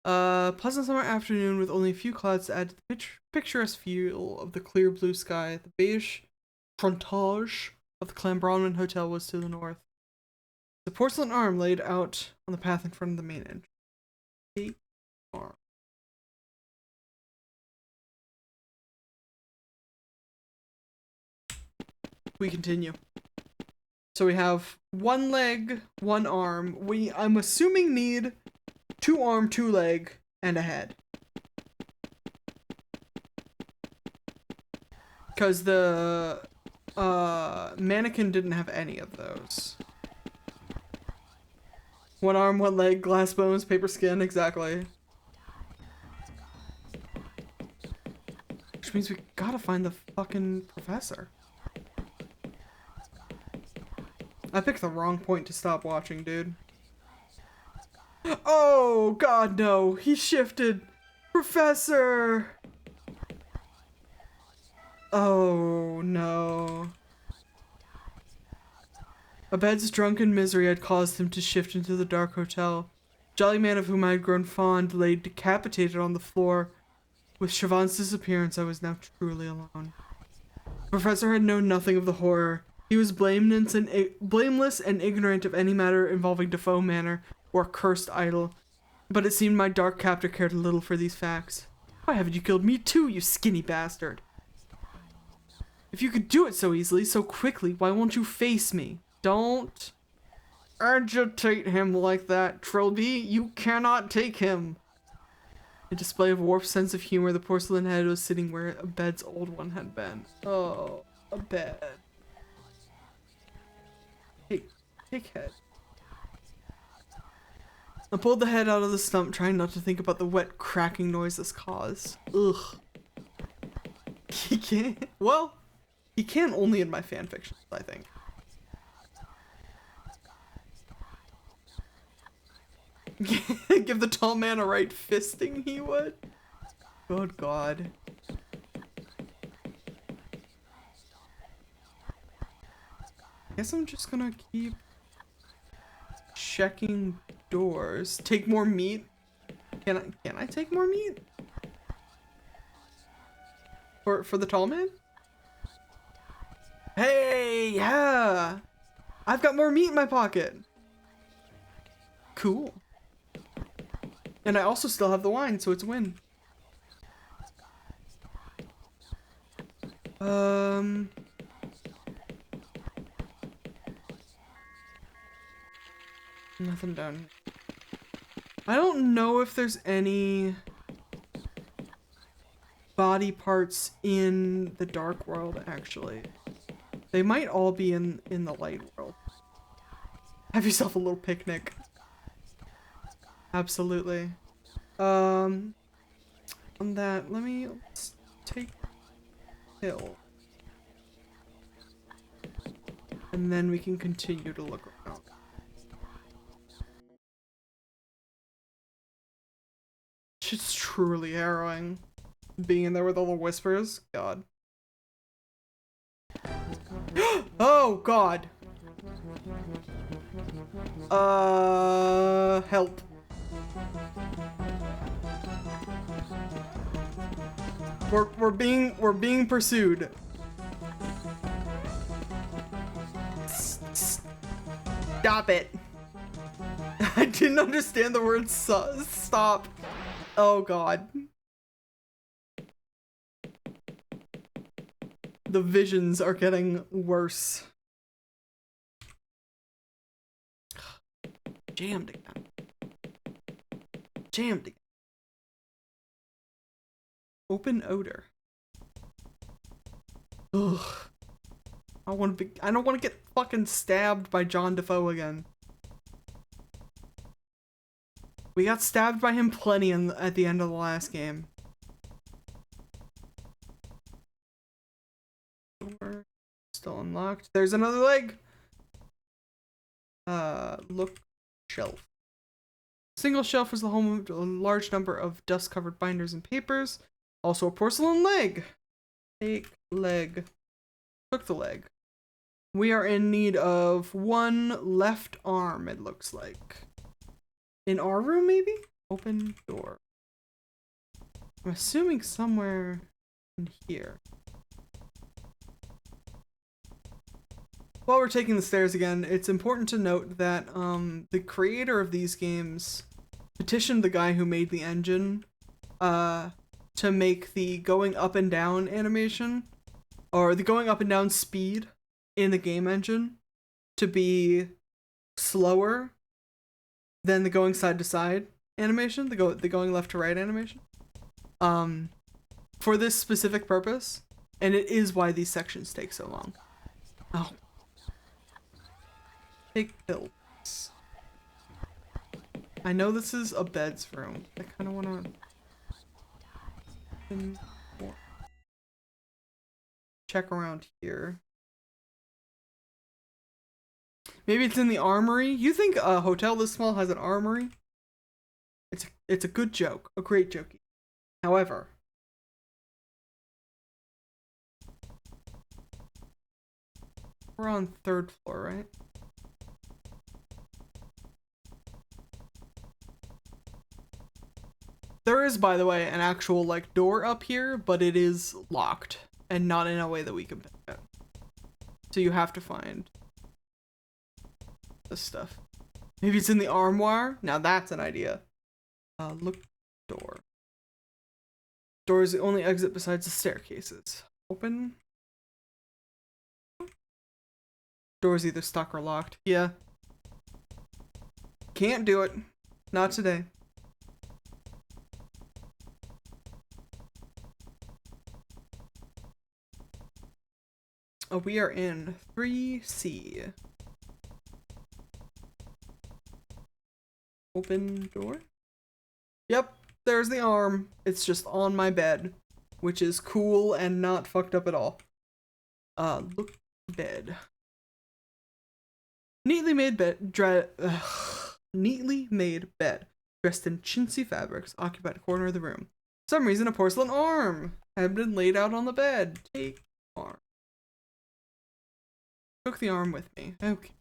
Pleasant summer afternoon with only a few clouds to add to the picturesque feel of the clear blue sky. The beige frontage of the Clanbronwyn Hotel was to the north. The porcelain arm laid out on the path in front of the main entrance. Take arm. We continue. So we have one leg, one arm. I'm assuming need 2 arm, 2 leg, and a head. Because the mannequin didn't have any of those. 1 arm, 1 leg, glass bones, paper skin, exactly. Which means we gotta find the fucking professor. I picked the wrong point to stop watching, dude. Oh, god no. He shifted. Professor! Oh, no. A bed's drunken misery had caused him to shift into the dark hotel. Jolly man of whom I had grown fond lay decapitated on the floor. With Siobhan's disappearance, I was now truly alone. The professor had known nothing of the horror. He was blameless and ignorant of any matter involving Defoe Manor or cursed idol. But it seemed my dark captor cared little for these facts. Why haven't you killed me too, you skinny bastard? If you could do it so easily, so quickly, why won't you face me? Don't agitate him like that, Trilby. You cannot take him. A display of warped sense of humor, the porcelain head was sitting where a bed's old one had been. Oh, a bed. Take head. I pulled the head out of the stump, trying not to think about the wet cracking noise this caused. Ugh. He can't. Well, he can only in my fanfictions, I think. Give the tall man a right fisting, he would. Good God. Guess I'm just gonna keep checking doors. Take more meat. Can I take more meat? For the tall man? Hey, yeah. I've got more meat in my pocket. Cool. And I also still have the wine, so it's a win. Nothing done. I don't know if there's any body parts in the dark world, actually. They might all be in the light world. Have yourself a little picnic. Absolutely. On that, let's take hill. And then we can continue to look around. It's truly harrowing. Being in there with all the whispers. God. Oh, God. Help. We're being pursued. Stop it. I didn't understand the word stop. Oh God. The visions are getting worse. Jammed again. Jammed again. Open odor. Ugh. I don't want to get fucking stabbed by John Defoe again. We got stabbed by him plenty at the end of the last game. Door still unlocked. There's another leg. Look, shelf. Single shelf is the home of a large number of dust-covered binders and papers. Also a porcelain leg. Take leg. Took the leg. We are in need of one left arm, it looks like. In our room, maybe? Open door. I'm assuming somewhere in here. While we're taking the stairs again, it's important to note that the creator of these games petitioned the guy who made the engine to make the going up and down animation, or the going up and down speed in the game engine to be slower than the going side to side animation, the going left to right animation, for this specific purpose, and it is why these sections take so long. Oh. Take pills. I know this is a bed's room. I kind of want to check around here. Maybe it's in the armory. You think a hotel this small has an armory? It's a good joke, a great joke. However, we're on 3rd floor, right? There is, by the way, an actual like door up here, but it is locked and not in a way that we can pick it. So you have to find this stuff. Maybe it's in the armoire. Now that's an idea. Look, door. Door is the only exit besides the staircases. Open. Door is either stuck or locked. Yeah. Can't do it. Not today. Oh, we are in 3C. Open door? Yep, there's the arm. It's just on my bed, which is cool and not fucked up at all. Look, bed. Neatly made bed, neatly made bed, dressed in chintzy fabrics, occupied a corner of the room. For some reason, a porcelain arm had been laid out on the bed. Take arm. Took the arm with me. Okay.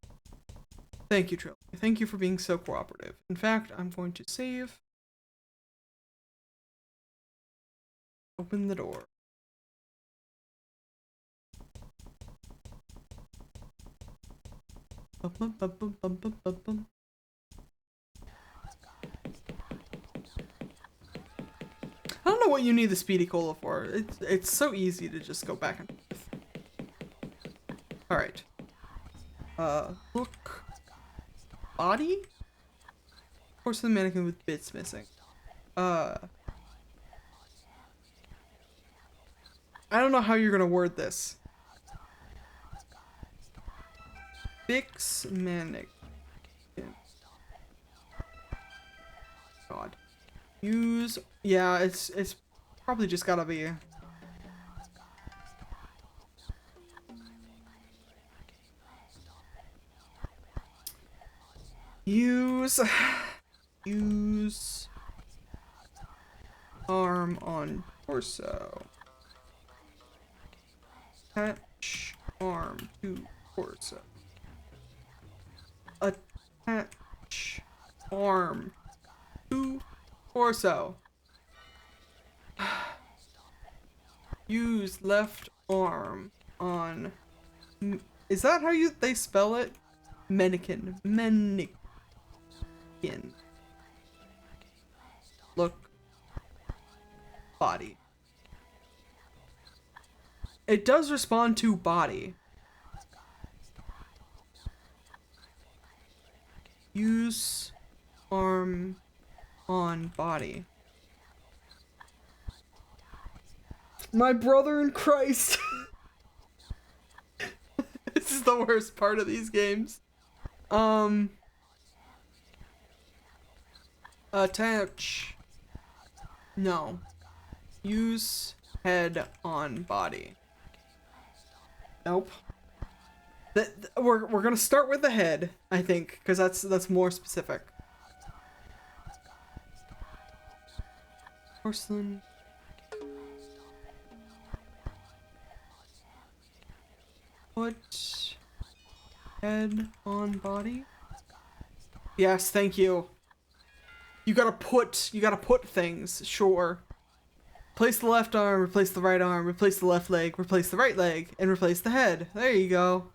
Thank you, Trilby. Thank you for being so cooperative. In fact, I'm going to save. Open the door. Bum, bum, bum, bum, bum, bum, bum. I don't know what you need the speedy cola for. It's so easy to just go back and forth. All right. Look. Body? Porcelain mannequin with bits missing. I don't know how you're gonna word this. Fix mannequin. God. Use. Yeah, it's probably just gotta be. Use arm on torso. Attach arm to torso. Attach arm to torso. Use left arm on. Is that how they spell it? Mannequin. Mannequin. Look. Body. It does respond to body. Use arm on body. My brother in Christ. This is the worst part of these games. Attach. No. Use head on body. Nope. We're gonna start with the head, I think, because that's more specific. Porcelain. Put head on body. Yes, thank you. You gotta put things, sure. Replace the left arm, replace the right arm, replace the left leg, replace the right leg, and replace the head. There you go.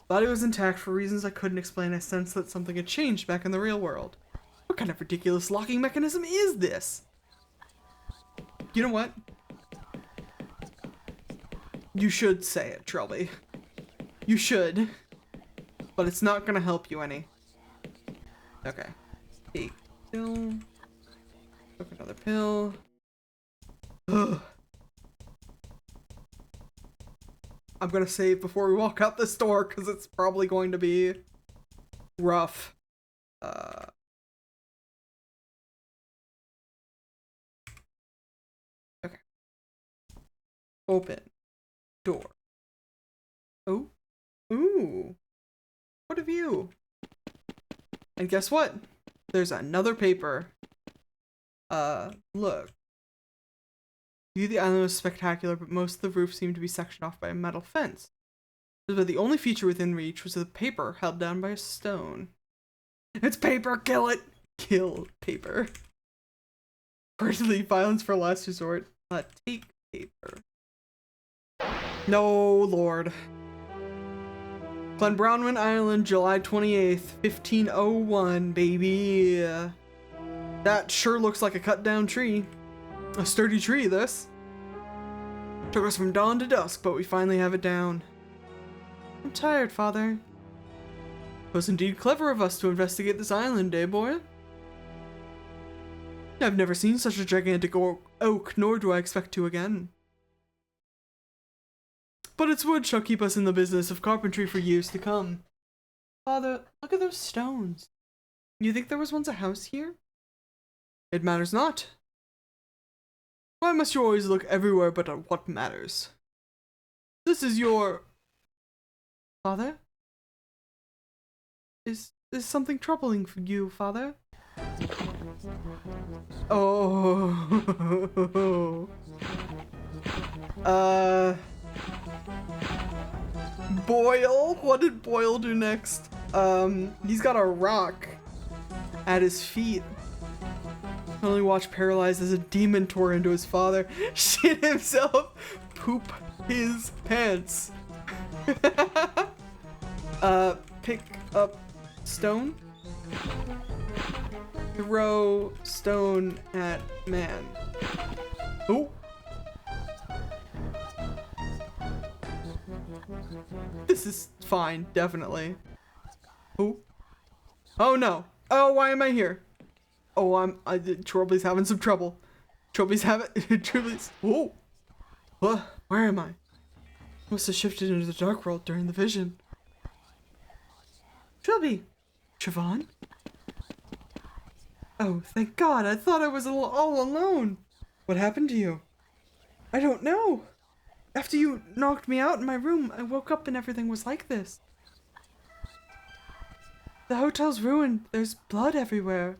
Body was intact for reasons I couldn't explain. I sensed that something had changed back in the real world. What kind of ridiculous locking mechanism is this? You know what? You should say it, Trilby. You should. But it's not gonna help you any. Okay. Take pill. Took another pill. Ugh. I'm gonna save before we walk out this door because it's probably going to be rough. Okay. Open. Door. Oh. Ooh. What a view. And guess what? There's another paper. Look. View the island was spectacular, but most of the roof seemed to be sectioned off by a metal fence. But the only feature within reach was the paper held down by a stone. It's paper! Kill it! Kill paper. Personally, violence for last resort. Take paper. No, Lord. Glenbrownman Island, July 28th, 1501, baby. That sure looks like a cut down tree. A sturdy tree, this. Took us from dawn to dusk, but we finally have it down. I'm tired, Father. It was indeed clever of us to investigate this island, eh, boy? I've never seen such a gigantic oak, nor do I expect to again. But its wood shall keep us in the business of carpentry for years to come. Father, look at those stones. You think there was once a house here? It matters not. Why must you always look everywhere but at what matters? This is your... Father? Is something troubling for you, Father? Oh... Boyle? What did Boyle do next? He's got a rock at his feet. Only watch paralyzed as a demon tore into his father. Shit himself. Poop his pants. Pick up stone. Throw stone at man. Oh. This is fine, definitely. Oh. Oh no. Oh, why am I here? Oh, Trilby's having some trouble. Trilby's, whoa. What? Where am I? Must have shifted into the dark world during the vision. Trilby, Siobhan? Oh, thank God. I thought I was all alone. What happened to you? I don't know. After you knocked me out in my room, I woke up and everything was like this. The hotel's ruined. There's blood everywhere.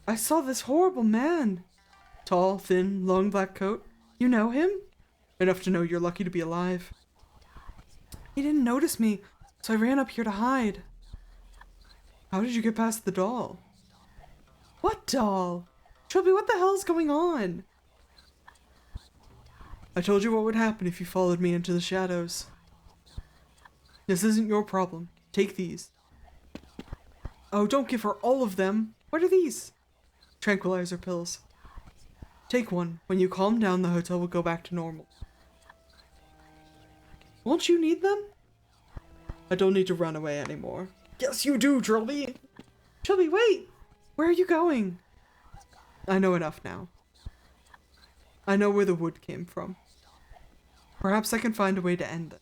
I saw this horrible man. Tall, thin, long black coat. You know him? Enough to know you're lucky to be alive. He didn't notice me, so I ran up here to hide. How did you get past the doll? What doll? Trilby, what the hell is going on? I told you what would happen if you followed me into the shadows. This isn't your problem. Take these. Oh, don't give her all of them. What are these? Tranquilizer pills. Take one. When you calm down, the hotel will go back to normal. Won't you need them? I don't need to run away anymore. Yes, you do, Trilby. Trilby, wait! Where are you going? I know enough now. I know where the wood came from. Perhaps I can find a way to end it.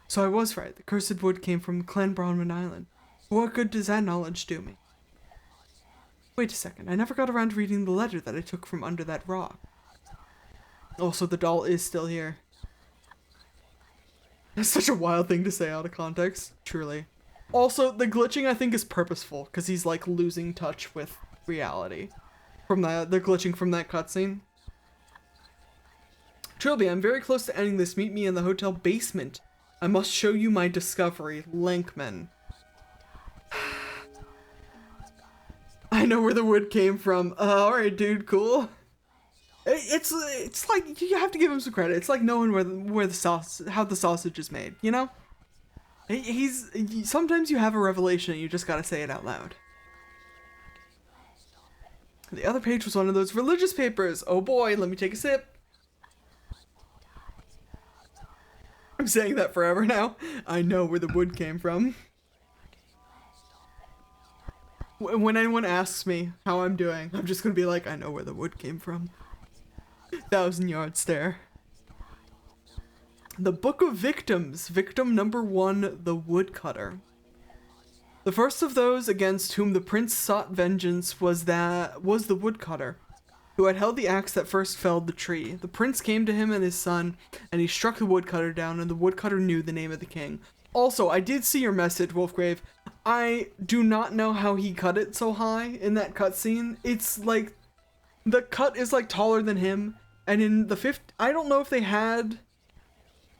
So I was right. The cursed wood came from Clan Bronwyn Island. But what good does that knowledge do me? Wait a second. I never got around to reading the letter that I took from under that rock. Also, the doll is still here. That's such a wild thing to say out of context. Truly. Also, the glitching I think is purposeful, because he's like losing touch with reality. From the glitching from that cutscene. Trilby, I'm very close to ending this. Meet me in the hotel basement. I must show you my discovery, Lankman. I know where the wood came from. Alright, dude, cool. It's like, you have to give him some credit. It's like knowing where the sauce, how the sausage is made, you know? Sometimes you have a revelation and you just gotta say it out loud. The other page was one of those religious papers. Oh boy, let me take a sip. I'm saying that forever now. I know where the wood came from. When anyone asks me how I'm doing, I'm just gonna be like, I know where the wood came from. 1,000-yard stare. The Book of Victims. Victim number 1, the woodcutter. The first of those against whom the prince sought vengeance was the woodcutter, who had held the axe that first felled the tree. The prince came to him and his son, and he struck the woodcutter down, and the woodcutter knew the name of the king. Also, I did see your message, Wolfgrave. I do not know how he cut it so high in that cutscene. It's like, the cut is like taller than him, and in the I don't know if they had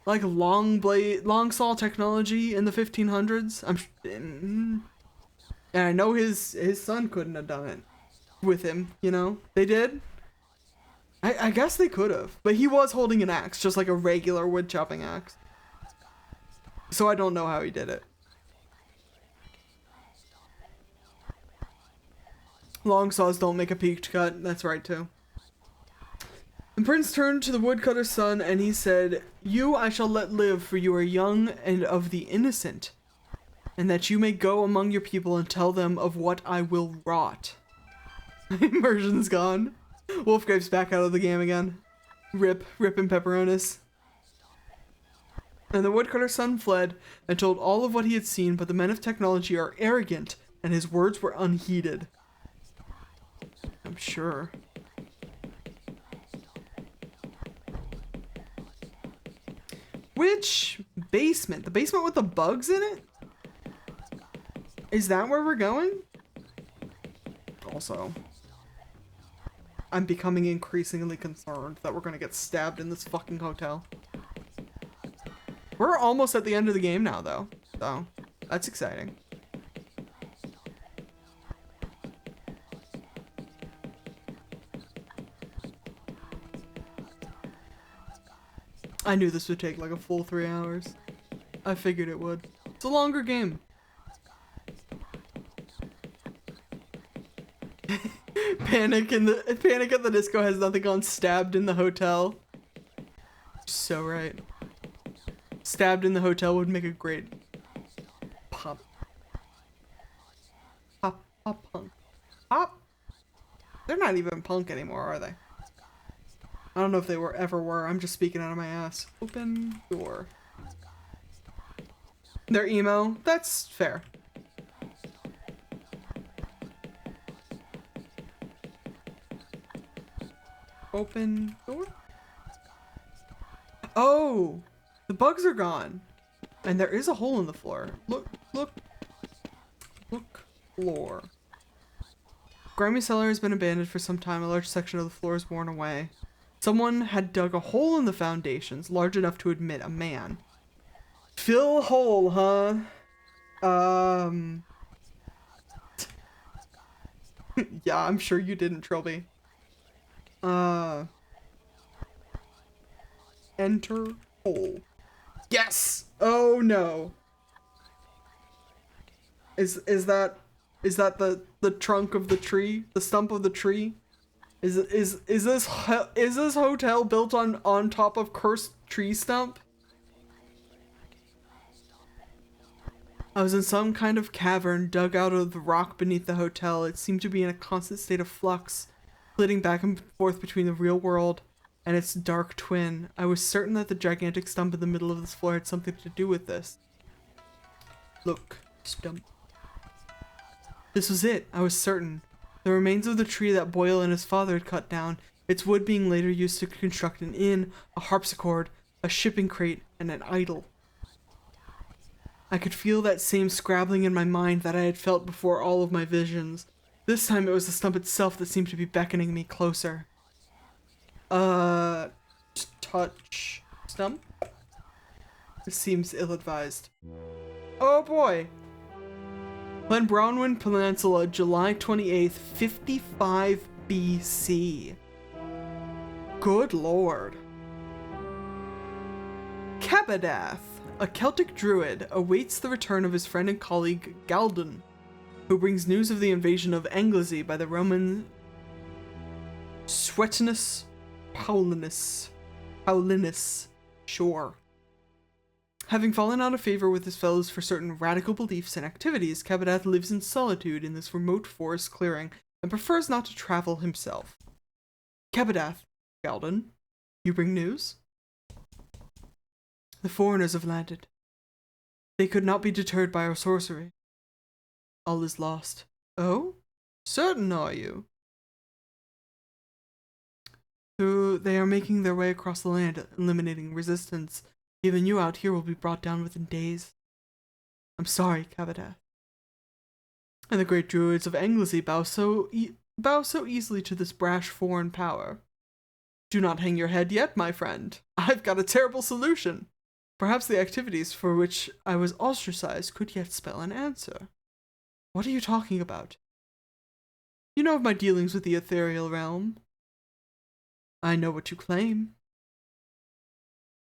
like long saw technology in the 1500s. And I know his son couldn't have done it with him, you know? They did? I guess they could have, but he was holding an axe, just like a regular wood chopping axe. So I don't know how he did it. Long saws don't make a peaked cut, that's right too. The prince turned to the woodcutter's son and he said, "You I shall let live, for you are young and of the innocent, and that you may go among your people and tell them of what I will wrought." Immersion's gone. Wolfgrave's back out of the game again. Rip and pepperonis. And the woodcutter's son fled and told all of what he had seen, but the men of technology are arrogant, and his words were unheeded. I'm sure. Which basement? The basement with the bugs in it? Is that where we're going? Also, I'm becoming increasingly concerned that we're gonna get stabbed in this fucking hotel. We're almost at the end of the game now, though. So, that's exciting. I knew this would take like a full 3 hours. I figured it would. It's a longer game. Panic at the Disco has nothing on stabbed in the hotel. So right. Stabbed in the hotel would make a great pop punk. Pop? They're not even punk anymore, are they? I don't know if they ever were. I'm just speaking out of my ass. Open door. They're emo. That's fair. Open door? Oh! The bugs are gone. And there is a hole in the floor. Look, floor. Grimy cellar has been abandoned for some time. A large section of the floor is worn away. Someone had dug a hole in the foundations, large enough to admit a man. Fill hole, huh? Yeah, I'm sure you didn't, Trilby. Enter hole. Yes! Oh no. Is that the trunk of the tree? The stump of the tree? Is this hotel built on top of cursed tree stump? I was in some kind of cavern dug out of the rock beneath the hotel. It seemed to be in a constant state of flux, flitting back and forth between the real world and its dark twin. I was certain that the gigantic stump in the middle of this floor had something to do with this. Look, stump. This was it. I was certain. The remains of the tree that Boyle and his father had cut down, its wood being later used to construct an inn, a harpsichord, a shipping crate, and an idol. I could feel that same scrabbling in my mind that I had felt before all of my visions. This time it was the stump itself that seemed to be beckoning me closer. Touch stump? This seems ill-advised. Oh boy! Glenbrownwind Peninsula, July 28th, 55 BC. Good lord. Cabadath, a Celtic druid, awaits the return of his friend and colleague Galdon, who brings news of the invasion of Anglesey by the Roman Suetinus Paulinus Shore. Having fallen out of favor with his fellows for certain radical beliefs and activities, Cabadath lives in solitude in this remote forest clearing and prefers not to travel himself. Cabadath, Galdon, you bring news? The foreigners have landed. They could not be deterred by our sorcery. All is lost. Oh? Certain are you? So they are making their way across the land, eliminating resistance. Even you out here will be brought down within days. I'm sorry, Cabadath. And the great druids of Anglesey bow so easily to this brash foreign power. Do not hang your head yet, my friend. I've got a terrible solution. Perhaps the activities for which I was ostracized could yet spell an answer. What are you talking about? You know of my dealings with the ethereal realm. I know what you claim.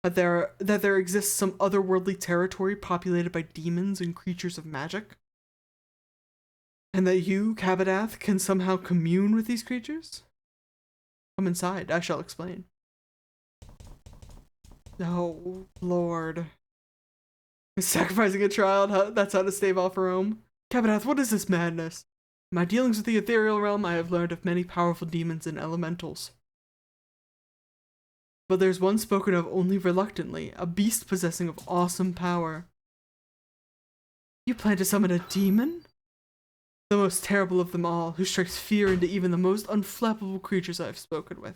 That there exists some otherworldly territory populated by demons and creatures of magic? And that you, Cabadath, can somehow commune with these creatures? Come inside, I shall explain. Oh, Lord. Sacrificing a child, that's how to stave off Rome? Cabadath, what is this madness? In my dealings with the ethereal realm, I have learned of many powerful demons and elementals. But there's one spoken of only reluctantly, a beast possessing of awesome power. You plan to summon a demon? The most terrible of them all, who strikes fear into even the most unflappable creatures I have spoken with.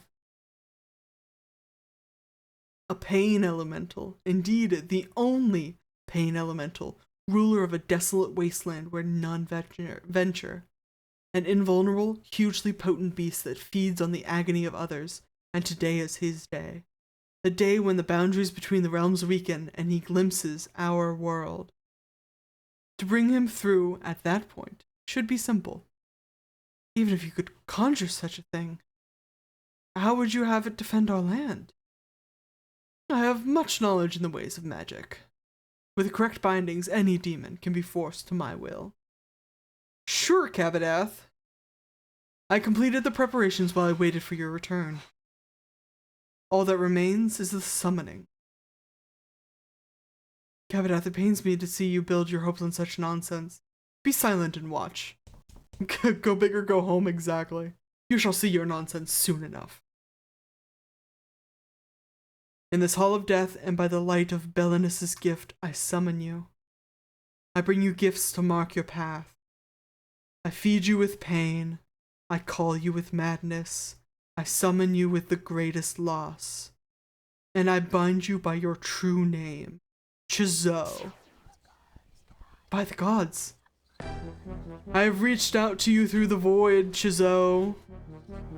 A pain elemental, indeed the only pain elemental, ruler of a desolate wasteland where none venture. An invulnerable, hugely potent beast that feeds on the agony of others, and today is his day. The day when the boundaries between the realms weaken and he glimpses our world. To bring him through at that point should be simple. Even if you could conjure such a thing, how would you have it defend our land? I have much knowledge in the ways of magic. With the correct bindings, any demon can be forced to my will. Sure, Cabadath. I completed the preparations while I waited for your return. All that remains is the summoning. Cabadath, it pains me to see you build your hopes on such nonsense. Be silent and watch. Go big or go home, exactly. You shall see your nonsense soon enough. In this hall of death, and by the light of Belenus' gift, I summon you. I bring you gifts to mark your path. I feed you with pain. I call you with madness. I summon you with the greatest loss. And I bind you by your true name, Chizo. By the gods. I have reached out to you through the void, Chizo.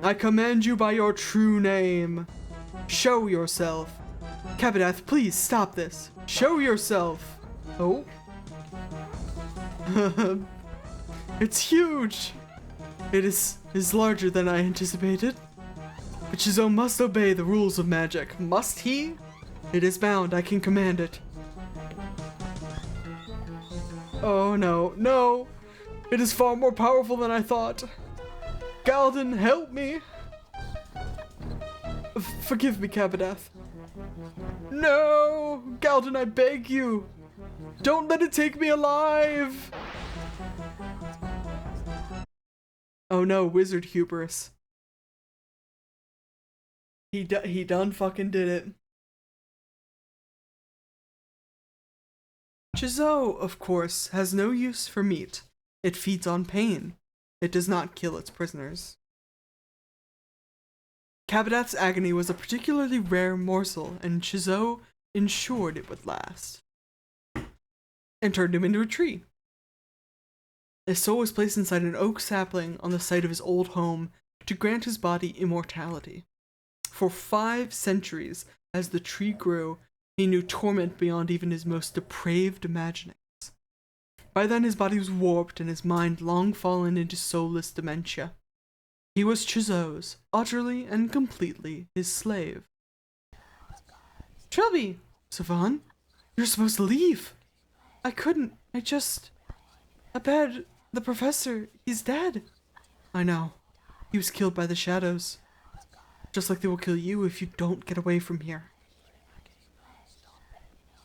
I command you by your true name. Show yourself. Kabadath, please stop this. Show yourself. Oh. It's huge. It is larger than I anticipated. But Chizo must obey the rules of magic. Must he? It is bound. I can command it. Oh no, no. It is far more powerful than I thought. Galden, help me. Forgive me, Kabadath. No! Galden, I beg you! Don't let it take me alive! Oh no, wizard hubris. He done fucking did it. Chizo, of course, has no use for meat. It feeds on pain. It does not kill its prisoners. Kabadath's agony was a particularly rare morsel, and Chizo ensured it would last. And turned him into a tree. His soul was placed inside an oak sapling on the site of his old home to grant his body immortality. For 5 centuries, as the tree grew, he knew torment beyond even his most depraved imaginings. By then his body was warped and his mind long fallen into soulless dementia. He was Chizo's, utterly and completely his slave. Trilby! Savon, you're supposed to leave. I couldn't, Abed, the professor, he's dead. I know. He was killed by the shadows. Just like they will kill you if you don't get away from here.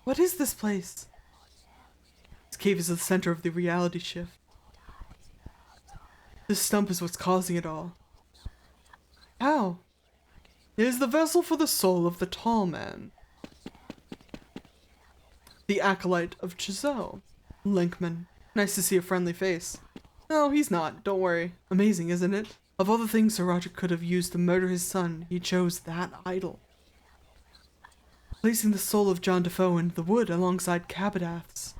What is this place? This cave is the center of the reality shift. This stump is what's causing it all. How? It is the vessel for the soul of the tall man. The acolyte of Chizo. Linkman. Nice to see a friendly face. No, he's not. Don't worry. Amazing, isn't it? Of all the things Sir Roger could have used to murder his son, he chose that idol. Placing the soul of John Defoe into the wood alongside Kabadath's.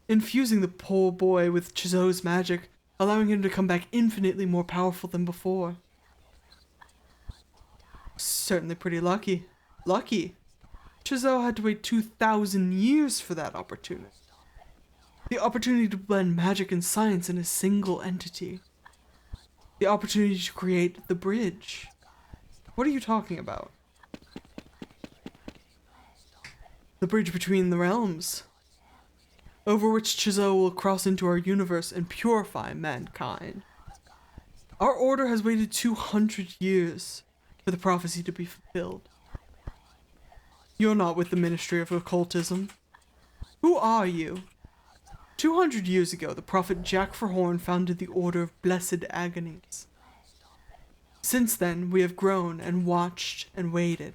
Infusing the poor boy with Chizo's magic, allowing him to come back infinitely more powerful than before. Certainly pretty lucky. Lucky. Chizo had to wait 2,000 years for that opportunity. The opportunity to blend magic and science in a single entity. The opportunity to create the bridge. What are you talking about? The bridge between the realms, over which Chizo will cross into our universe and purify mankind. Our order has waited 200 years for the prophecy to be fulfilled. You're not with the Ministry of Occultism. Who are you? 200 years ago, the prophet Jack Verhorn founded the Order of Blessed Agonies. Since then, we have grown and watched and waited.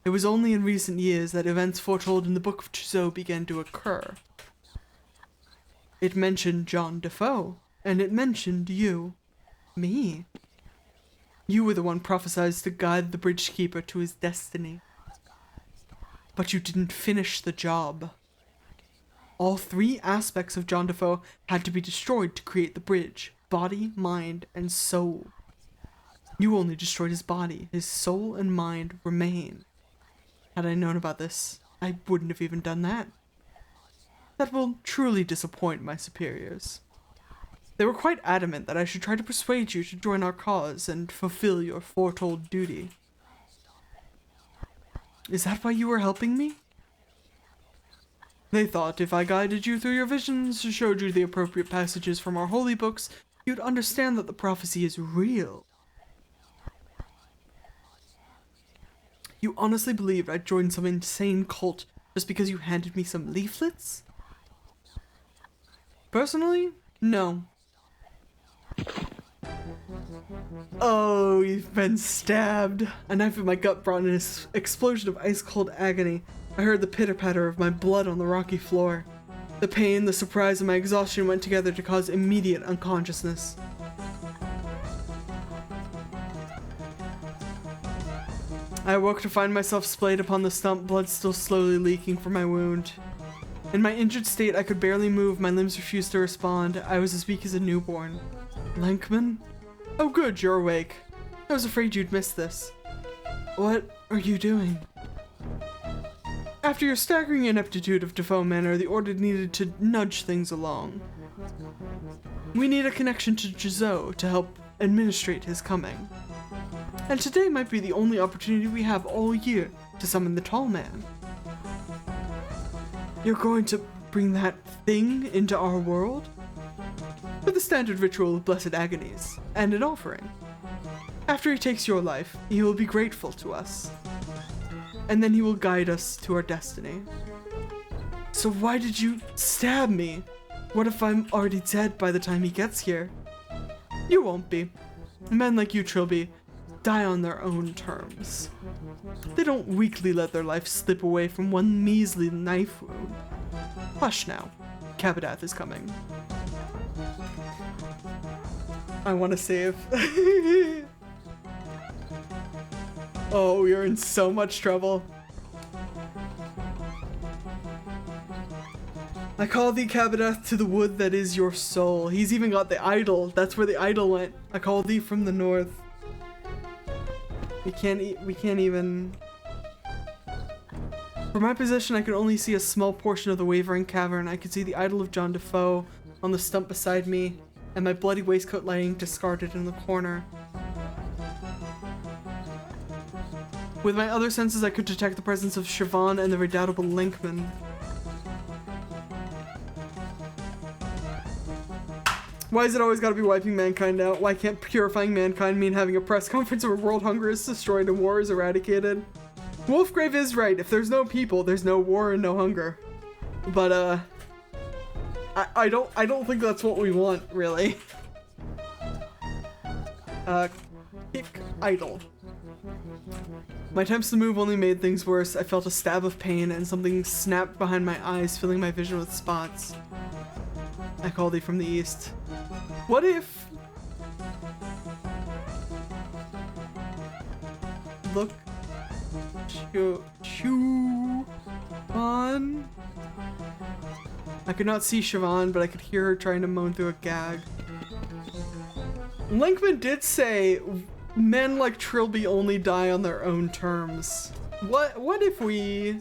It was only in recent years that events foretold in the Book of Chizo began to occur. It mentioned John Defoe, and it mentioned you. Me. You were the one prophesied to guide the Bridgekeeper to his destiny. But you didn't finish the job. All 3 aspects of John Defoe had to be destroyed to create the bridge: body, mind, and soul. You only destroyed his body. His soul and mind remain. Had I known about this, I wouldn't have even done that. That will truly disappoint my superiors. They were quite adamant that I should try to persuade you to join our cause and fulfill your foretold duty. Is that why you were helping me? They thought if I guided you through your visions, showed you the appropriate passages from our holy books, you'd understand that the prophecy is real. You honestly believed I'd join some insane cult just because you handed me some leaflets? Personally, no. Oh, you've been stabbed. A knife in my gut brought an explosion of ice-cold agony. I heard the pitter-patter of my blood on the rocky floor. The pain, the surprise, and my exhaustion went together to cause immediate unconsciousness. I awoke to find myself splayed upon the stump, blood still slowly leaking from my wound. In my injured state, I could barely move, my limbs refused to respond. I was as weak as a newborn. Lenkman? Oh good, you're awake. I was afraid you'd miss this. What are you doing? After your staggering ineptitude of Defoe Manor, the Order needed to nudge things along. We need a connection to Jizo to help administrate his coming. And today might be the only opportunity we have all year to summon the Tall Man. You're going to bring that thing into our world? For the standard ritual of Blessed Agonies, and an offering. After he takes your life, he will be grateful to us. And then he will guide us to our destiny. So why did you stab me? What if I'm already dead by the time he gets here? You won't be. Men like you, Trilby, die on their own terms. They don't weakly let their life slip away from one measly knife wound. Hush now. Kabadath is coming. I want to save. Oh, we are in so much trouble. I call thee, Kabadath, to the wood that is your soul. He's even got the idol. That's where the idol went. I call thee from the north. We can't even... From my position, I could only see a small portion of the wavering cavern. I could see the idol of John Defoe on the stump beside me, and my bloody waistcoat lying discarded in the corner. With my other senses, I could detect the presence of Siobhan and the redoubtable Linkman. Why is it always gotta be wiping mankind out? Why can't purifying mankind mean having a press conference where world hunger is destroyed and war is eradicated? Wolfgrave is right. If there's no people, there's no war and no hunger. But, I don't think that's what we want, really. Kick idle. My attempts to move only made things worse. I felt a stab of pain and something snapped behind my eyes, filling my vision with spots. I call thee from the east. What if... Look... Siobhan? I could not see Siobhan, but I could hear her trying to moan through a gag. Linkman did say men like Trilby only die on their own terms. What if we...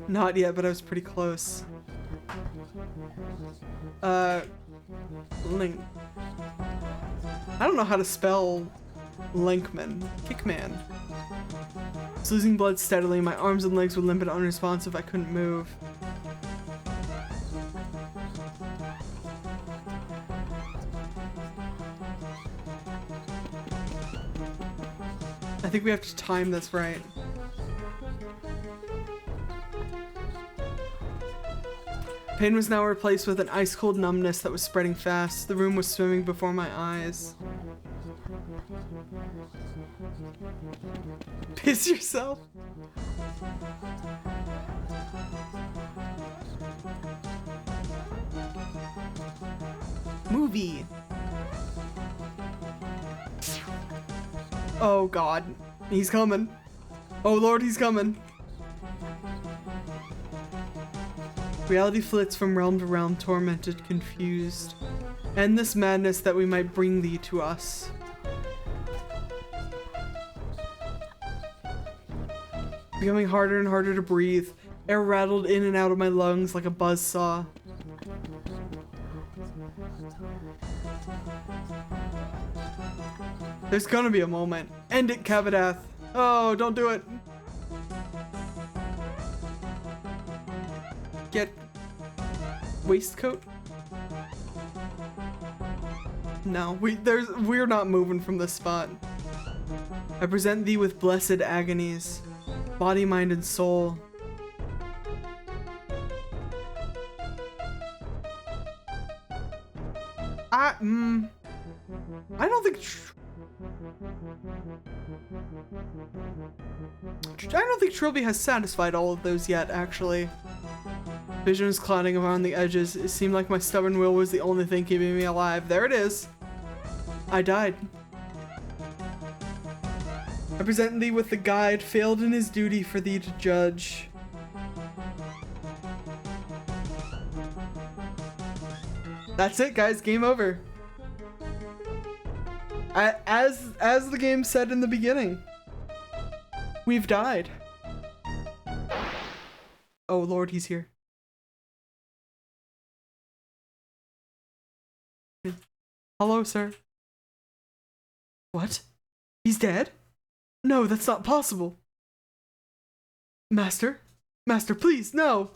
Not yet, but I was pretty close. Link. I don't know how to spell Linkman. Kickman. I was losing blood steadily. My arms and legs were limp and unresponsive. I couldn't move. I think we have to time this right. Pain was now replaced with an ice-cold numbness that was spreading fast. The room was swimming before my eyes. Piss yourself? Movie. Oh god. He's coming. Oh lord, he's coming. Reality flits from realm to realm, tormented, confused. End this madness that we might bring thee to us. Becoming harder and harder to breathe. Air rattled in and out of my lungs like a buzzsaw. There's gonna be a moment. End it, Kabadath. Oh, don't do it. Get waistcoat? No, we're not moving from this spot. I present thee with blessed agonies, body, mind, and soul. I don't think Trilby has satisfied all of those yet, actually. Visions clouding around the edges. It seemed like my stubborn will was the only thing keeping me alive. There it is. I died. I present thee with the guide, failed in his duty for thee to judge. That's it, guys. Game over. As the game said in the beginning, we've died. Oh Lord, he's here. Hello, sir. What? He's dead? No, that's not possible. Master? Master, please, no!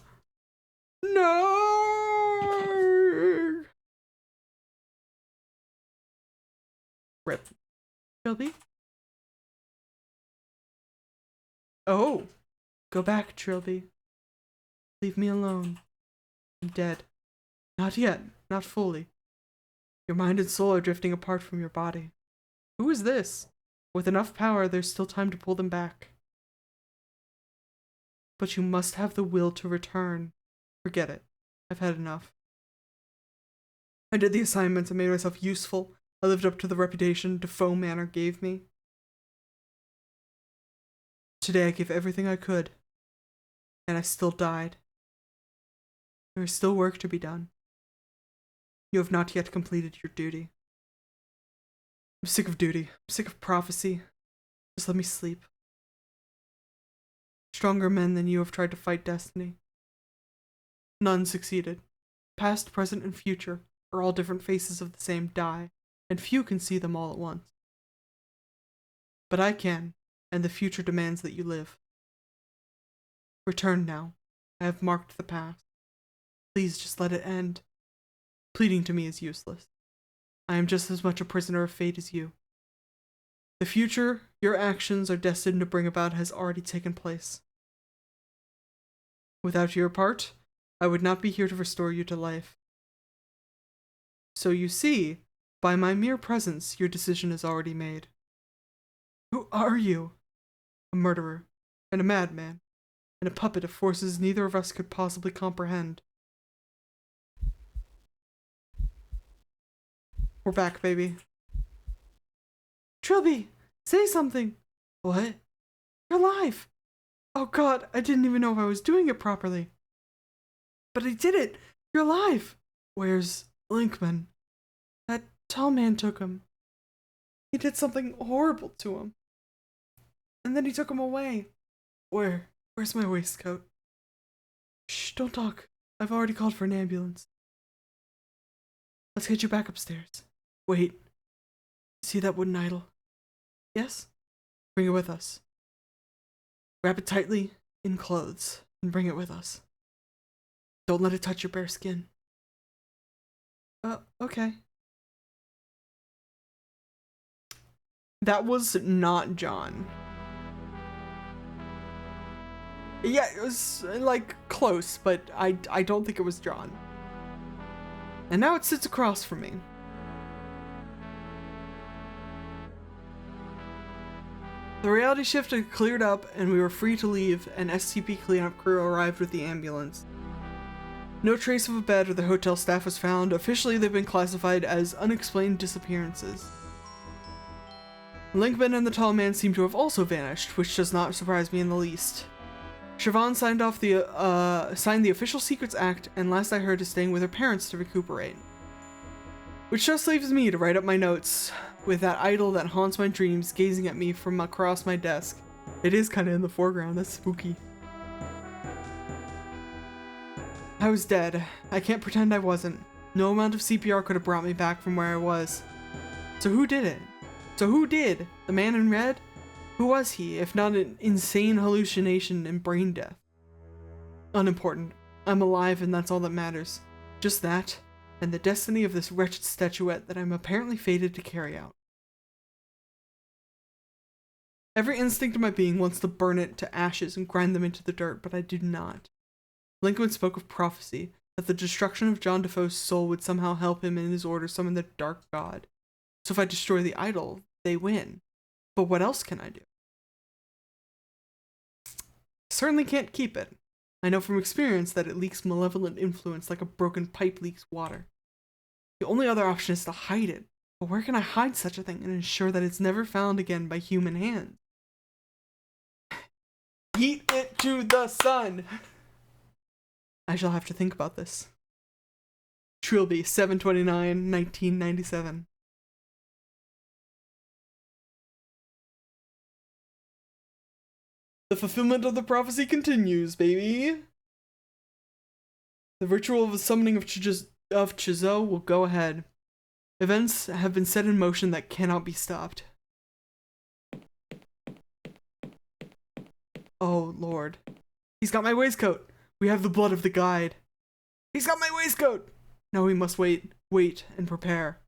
No! Rip. Trilby? Oh! Go back, Trilby. Leave me alone. I'm dead. Not yet. Not fully. Your mind and soul are drifting apart from your body. Who is this? With enough power, there's still time to pull them back. But you must have the will to return. Forget it. I've had enough. I did the assignments and made myself useful. I lived up to the reputation Defoe Manor gave me. Today I gave everything I could. And I still died. There is still work to be done. You have not yet completed your duty. I'm sick of duty. I'm sick of prophecy. Just let me sleep. Stronger men than you have tried to fight destiny. None succeeded. Past, present, and future are all different faces of the same die, and few can see them all at once. But I can, and the future demands that you live. Return now. I have marked the past. Please just let it end. Pleading to me is useless. I am just as much a prisoner of fate as you. The future your actions are destined to bring about has already taken place. Without your part, I would not be here to restore you to life. So you see, by my mere presence, your decision is already made. Who are you? A murderer, and a madman, and a puppet of forces neither of us could possibly comprehend. We're back, baby. Trilby, say something. What? You're alive. Oh God, I didn't even know if I was doing it properly. But I did it. You're alive. Where's Linkman? That tall man took him. He did something horrible to him. And then he took him away. Where's my waistcoat? Shh, don't talk. I've already called for an ambulance. Let's get you back upstairs. Wait. See that wooden idol? Yes? Bring it with us. Wrap it tightly in clothes and bring it with us. Don't let it touch your bare skin. Okay. That was not John. Yeah, it was, like, close, but I don't think it was John. And now it sits across from me. The reality shift had cleared up, and we were free to leave. An SCP cleanup crew arrived with the ambulance. No trace of a bed or the hotel staff was found. Officially, they've been classified as unexplained disappearances. Linkman and the tall man seem to have also vanished, which does not surprise me in the least. Siobhan signed the Official Secrets Act, and last I heard is staying with her parents to recuperate. Which just leaves me to write up my notes, with that idol that haunts my dreams gazing at me from across my desk. It is kind of in the foreground, that's spooky. I was dead. I can't pretend I wasn't. No amount of CPR could have brought me back from where I was. So who did it? The man in red? Who was he, if not an insane hallucination and brain death? Unimportant. I'm alive and that's all that matters. Just that, and the destiny of this wretched statuette that I'm apparently fated to carry out. Every instinct of my being wants to burn it to ashes and grind them into the dirt, but I do not. Linkman spoke of prophecy, that the destruction of John Defoe's soul would somehow help him in his order summon the Dark God. So if I destroy the idol, they win. But what else can I do? Certainly can't keep it. I know from experience that it leaks malevolent influence like a broken pipe leaks water. The only other option is to hide it. But where can I hide such a thing and ensure that it's never found again by human hands? Yeet it to the sun! I shall have to think about this. Trilby, 7/29/1997. The fulfillment of the prophecy continues, baby. The ritual of the summoning of Chizo will go ahead. Events have been set in motion that cannot be stopped. Oh, Lord. He's got my waistcoat. We have the blood of the guide. He's got my waistcoat! Now we must wait, and prepare.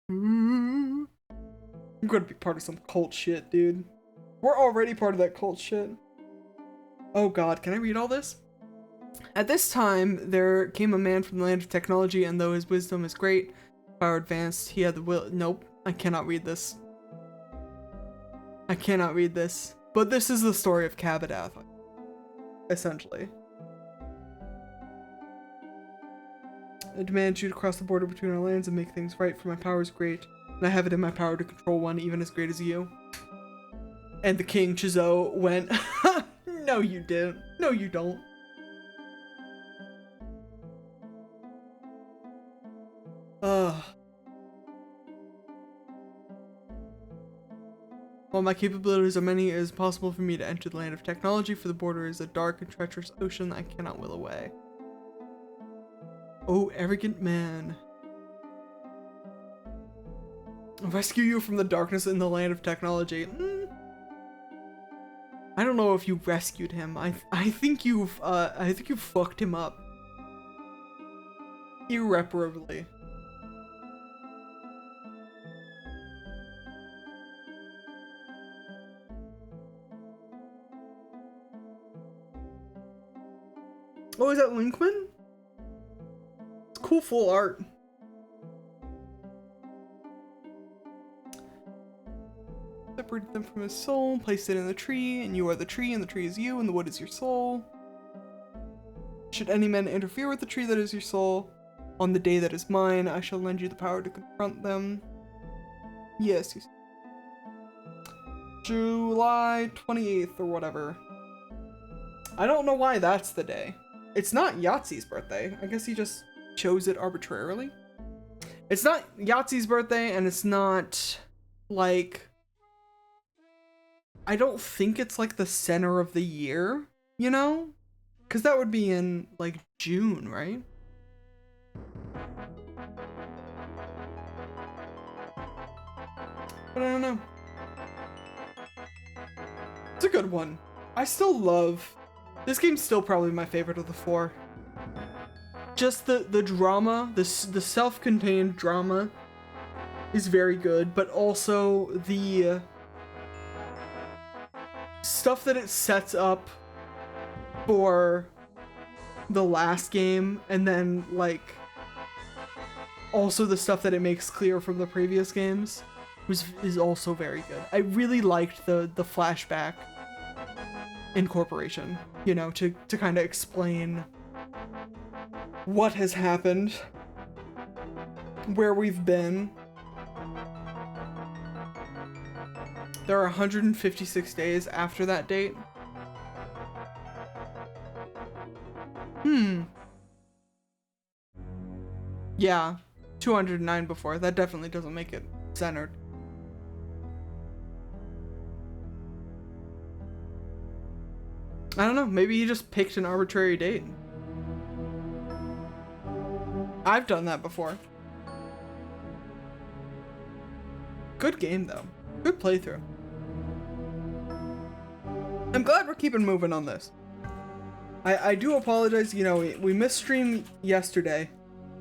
I'm gonna be part of some cult shit, dude. We're already part of that cult shit. Oh god, can I read all this? At this time, there came a man from the land of technology, and though his wisdom is great, power advanced, he had the will— Nope, I cannot read this. I cannot read this. But this is the story of Kabadath, essentially. I demand you to cross the border between our lands and make things right, for my power is great, and I have it in my power to control one even as great as you. And the king, Chizo, went, no you didn't. No you don't. While my capabilities are many, it is possible for me to enter the land of technology, for the border is a dark and treacherous ocean that I cannot will away. Oh, arrogant man. I'll rescue you from the darkness in the land of technology. I don't know if you rescued him. I think you've fucked him up. Irreparably. Oh, is that Linkman? It's cool full art. Separated them from his soul, placed it in the tree, and you are the tree, and the tree is you, and the wood is your soul. Should any man interfere with the tree that is your soul, on the day that is mine, I shall lend you the power to confront them. Yes, July 28th or whatever. I don't know why that's the day. It's not Yahtzee's birthday. I guess he just chose it arbitrarily. It's not Yahtzee's birthday, and it's not, like... I don't think it's, like, the center of the year, you know? Because that would be in, like, June, right? But I don't know. It's a good one. I still love... This game's still probably my favorite of the four. Just the drama, the self-contained drama is very good, but also the stuff that it sets up for the last game, and then, like, also the stuff that it makes clear from the previous games is also very good. I really liked the flashback incorporation, you know, to kind of explain what has happened, where we've been. There are 156 days after that date. Yeah, 209 before. That definitely doesn't make it centered. I don't know, maybe he just picked an arbitrary date. I've done that before. Good game though. Good playthrough. I'm glad we're keeping moving on this. I do apologize, you know, we missed stream yesterday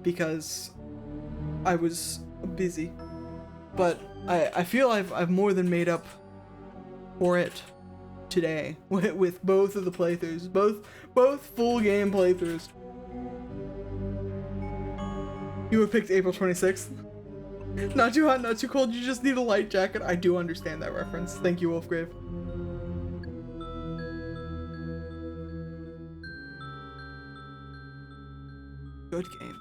because I was busy. But I feel I've more than made up for it today with both of the playthroughs, both full game playthroughs. You have picked April 26th. Not too hot, not too cold, you just need a light jacket. I do understand that reference. Thank you, Wolfgrave. Good game.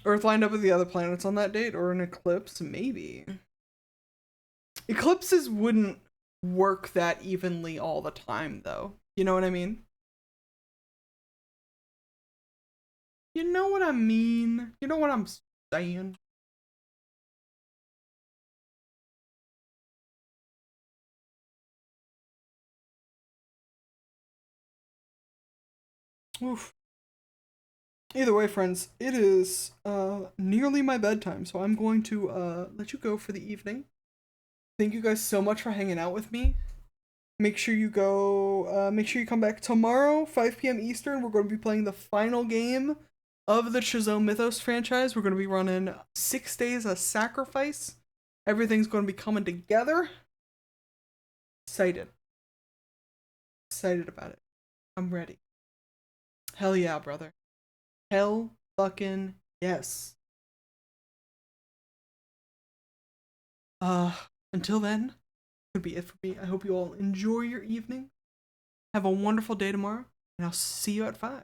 Earth lined up with the other planets on that date, or an eclipse? Maybe. Eclipses wouldn't work that evenly all the time, though. You know what I mean? You know what I mean? You know what I'm saying? Oof. Either way, friends, it is nearly my bedtime, so I'm going to let you go for the evening. Thank you guys so much for hanging out with me. Make sure you come back tomorrow, 5 p.m. Eastern. We're going to be playing the final game of the Chazone Mythos franchise. We're going to be running 6 Days of Sacrifice. Everything's going to be coming together. Excited. Excited about it. I'm ready. Hell yeah, brother. Hell fucking yes. Until then, could be it for me. I hope you all enjoy your evening. Have a wonderful day tomorrow, and I'll see you at 5.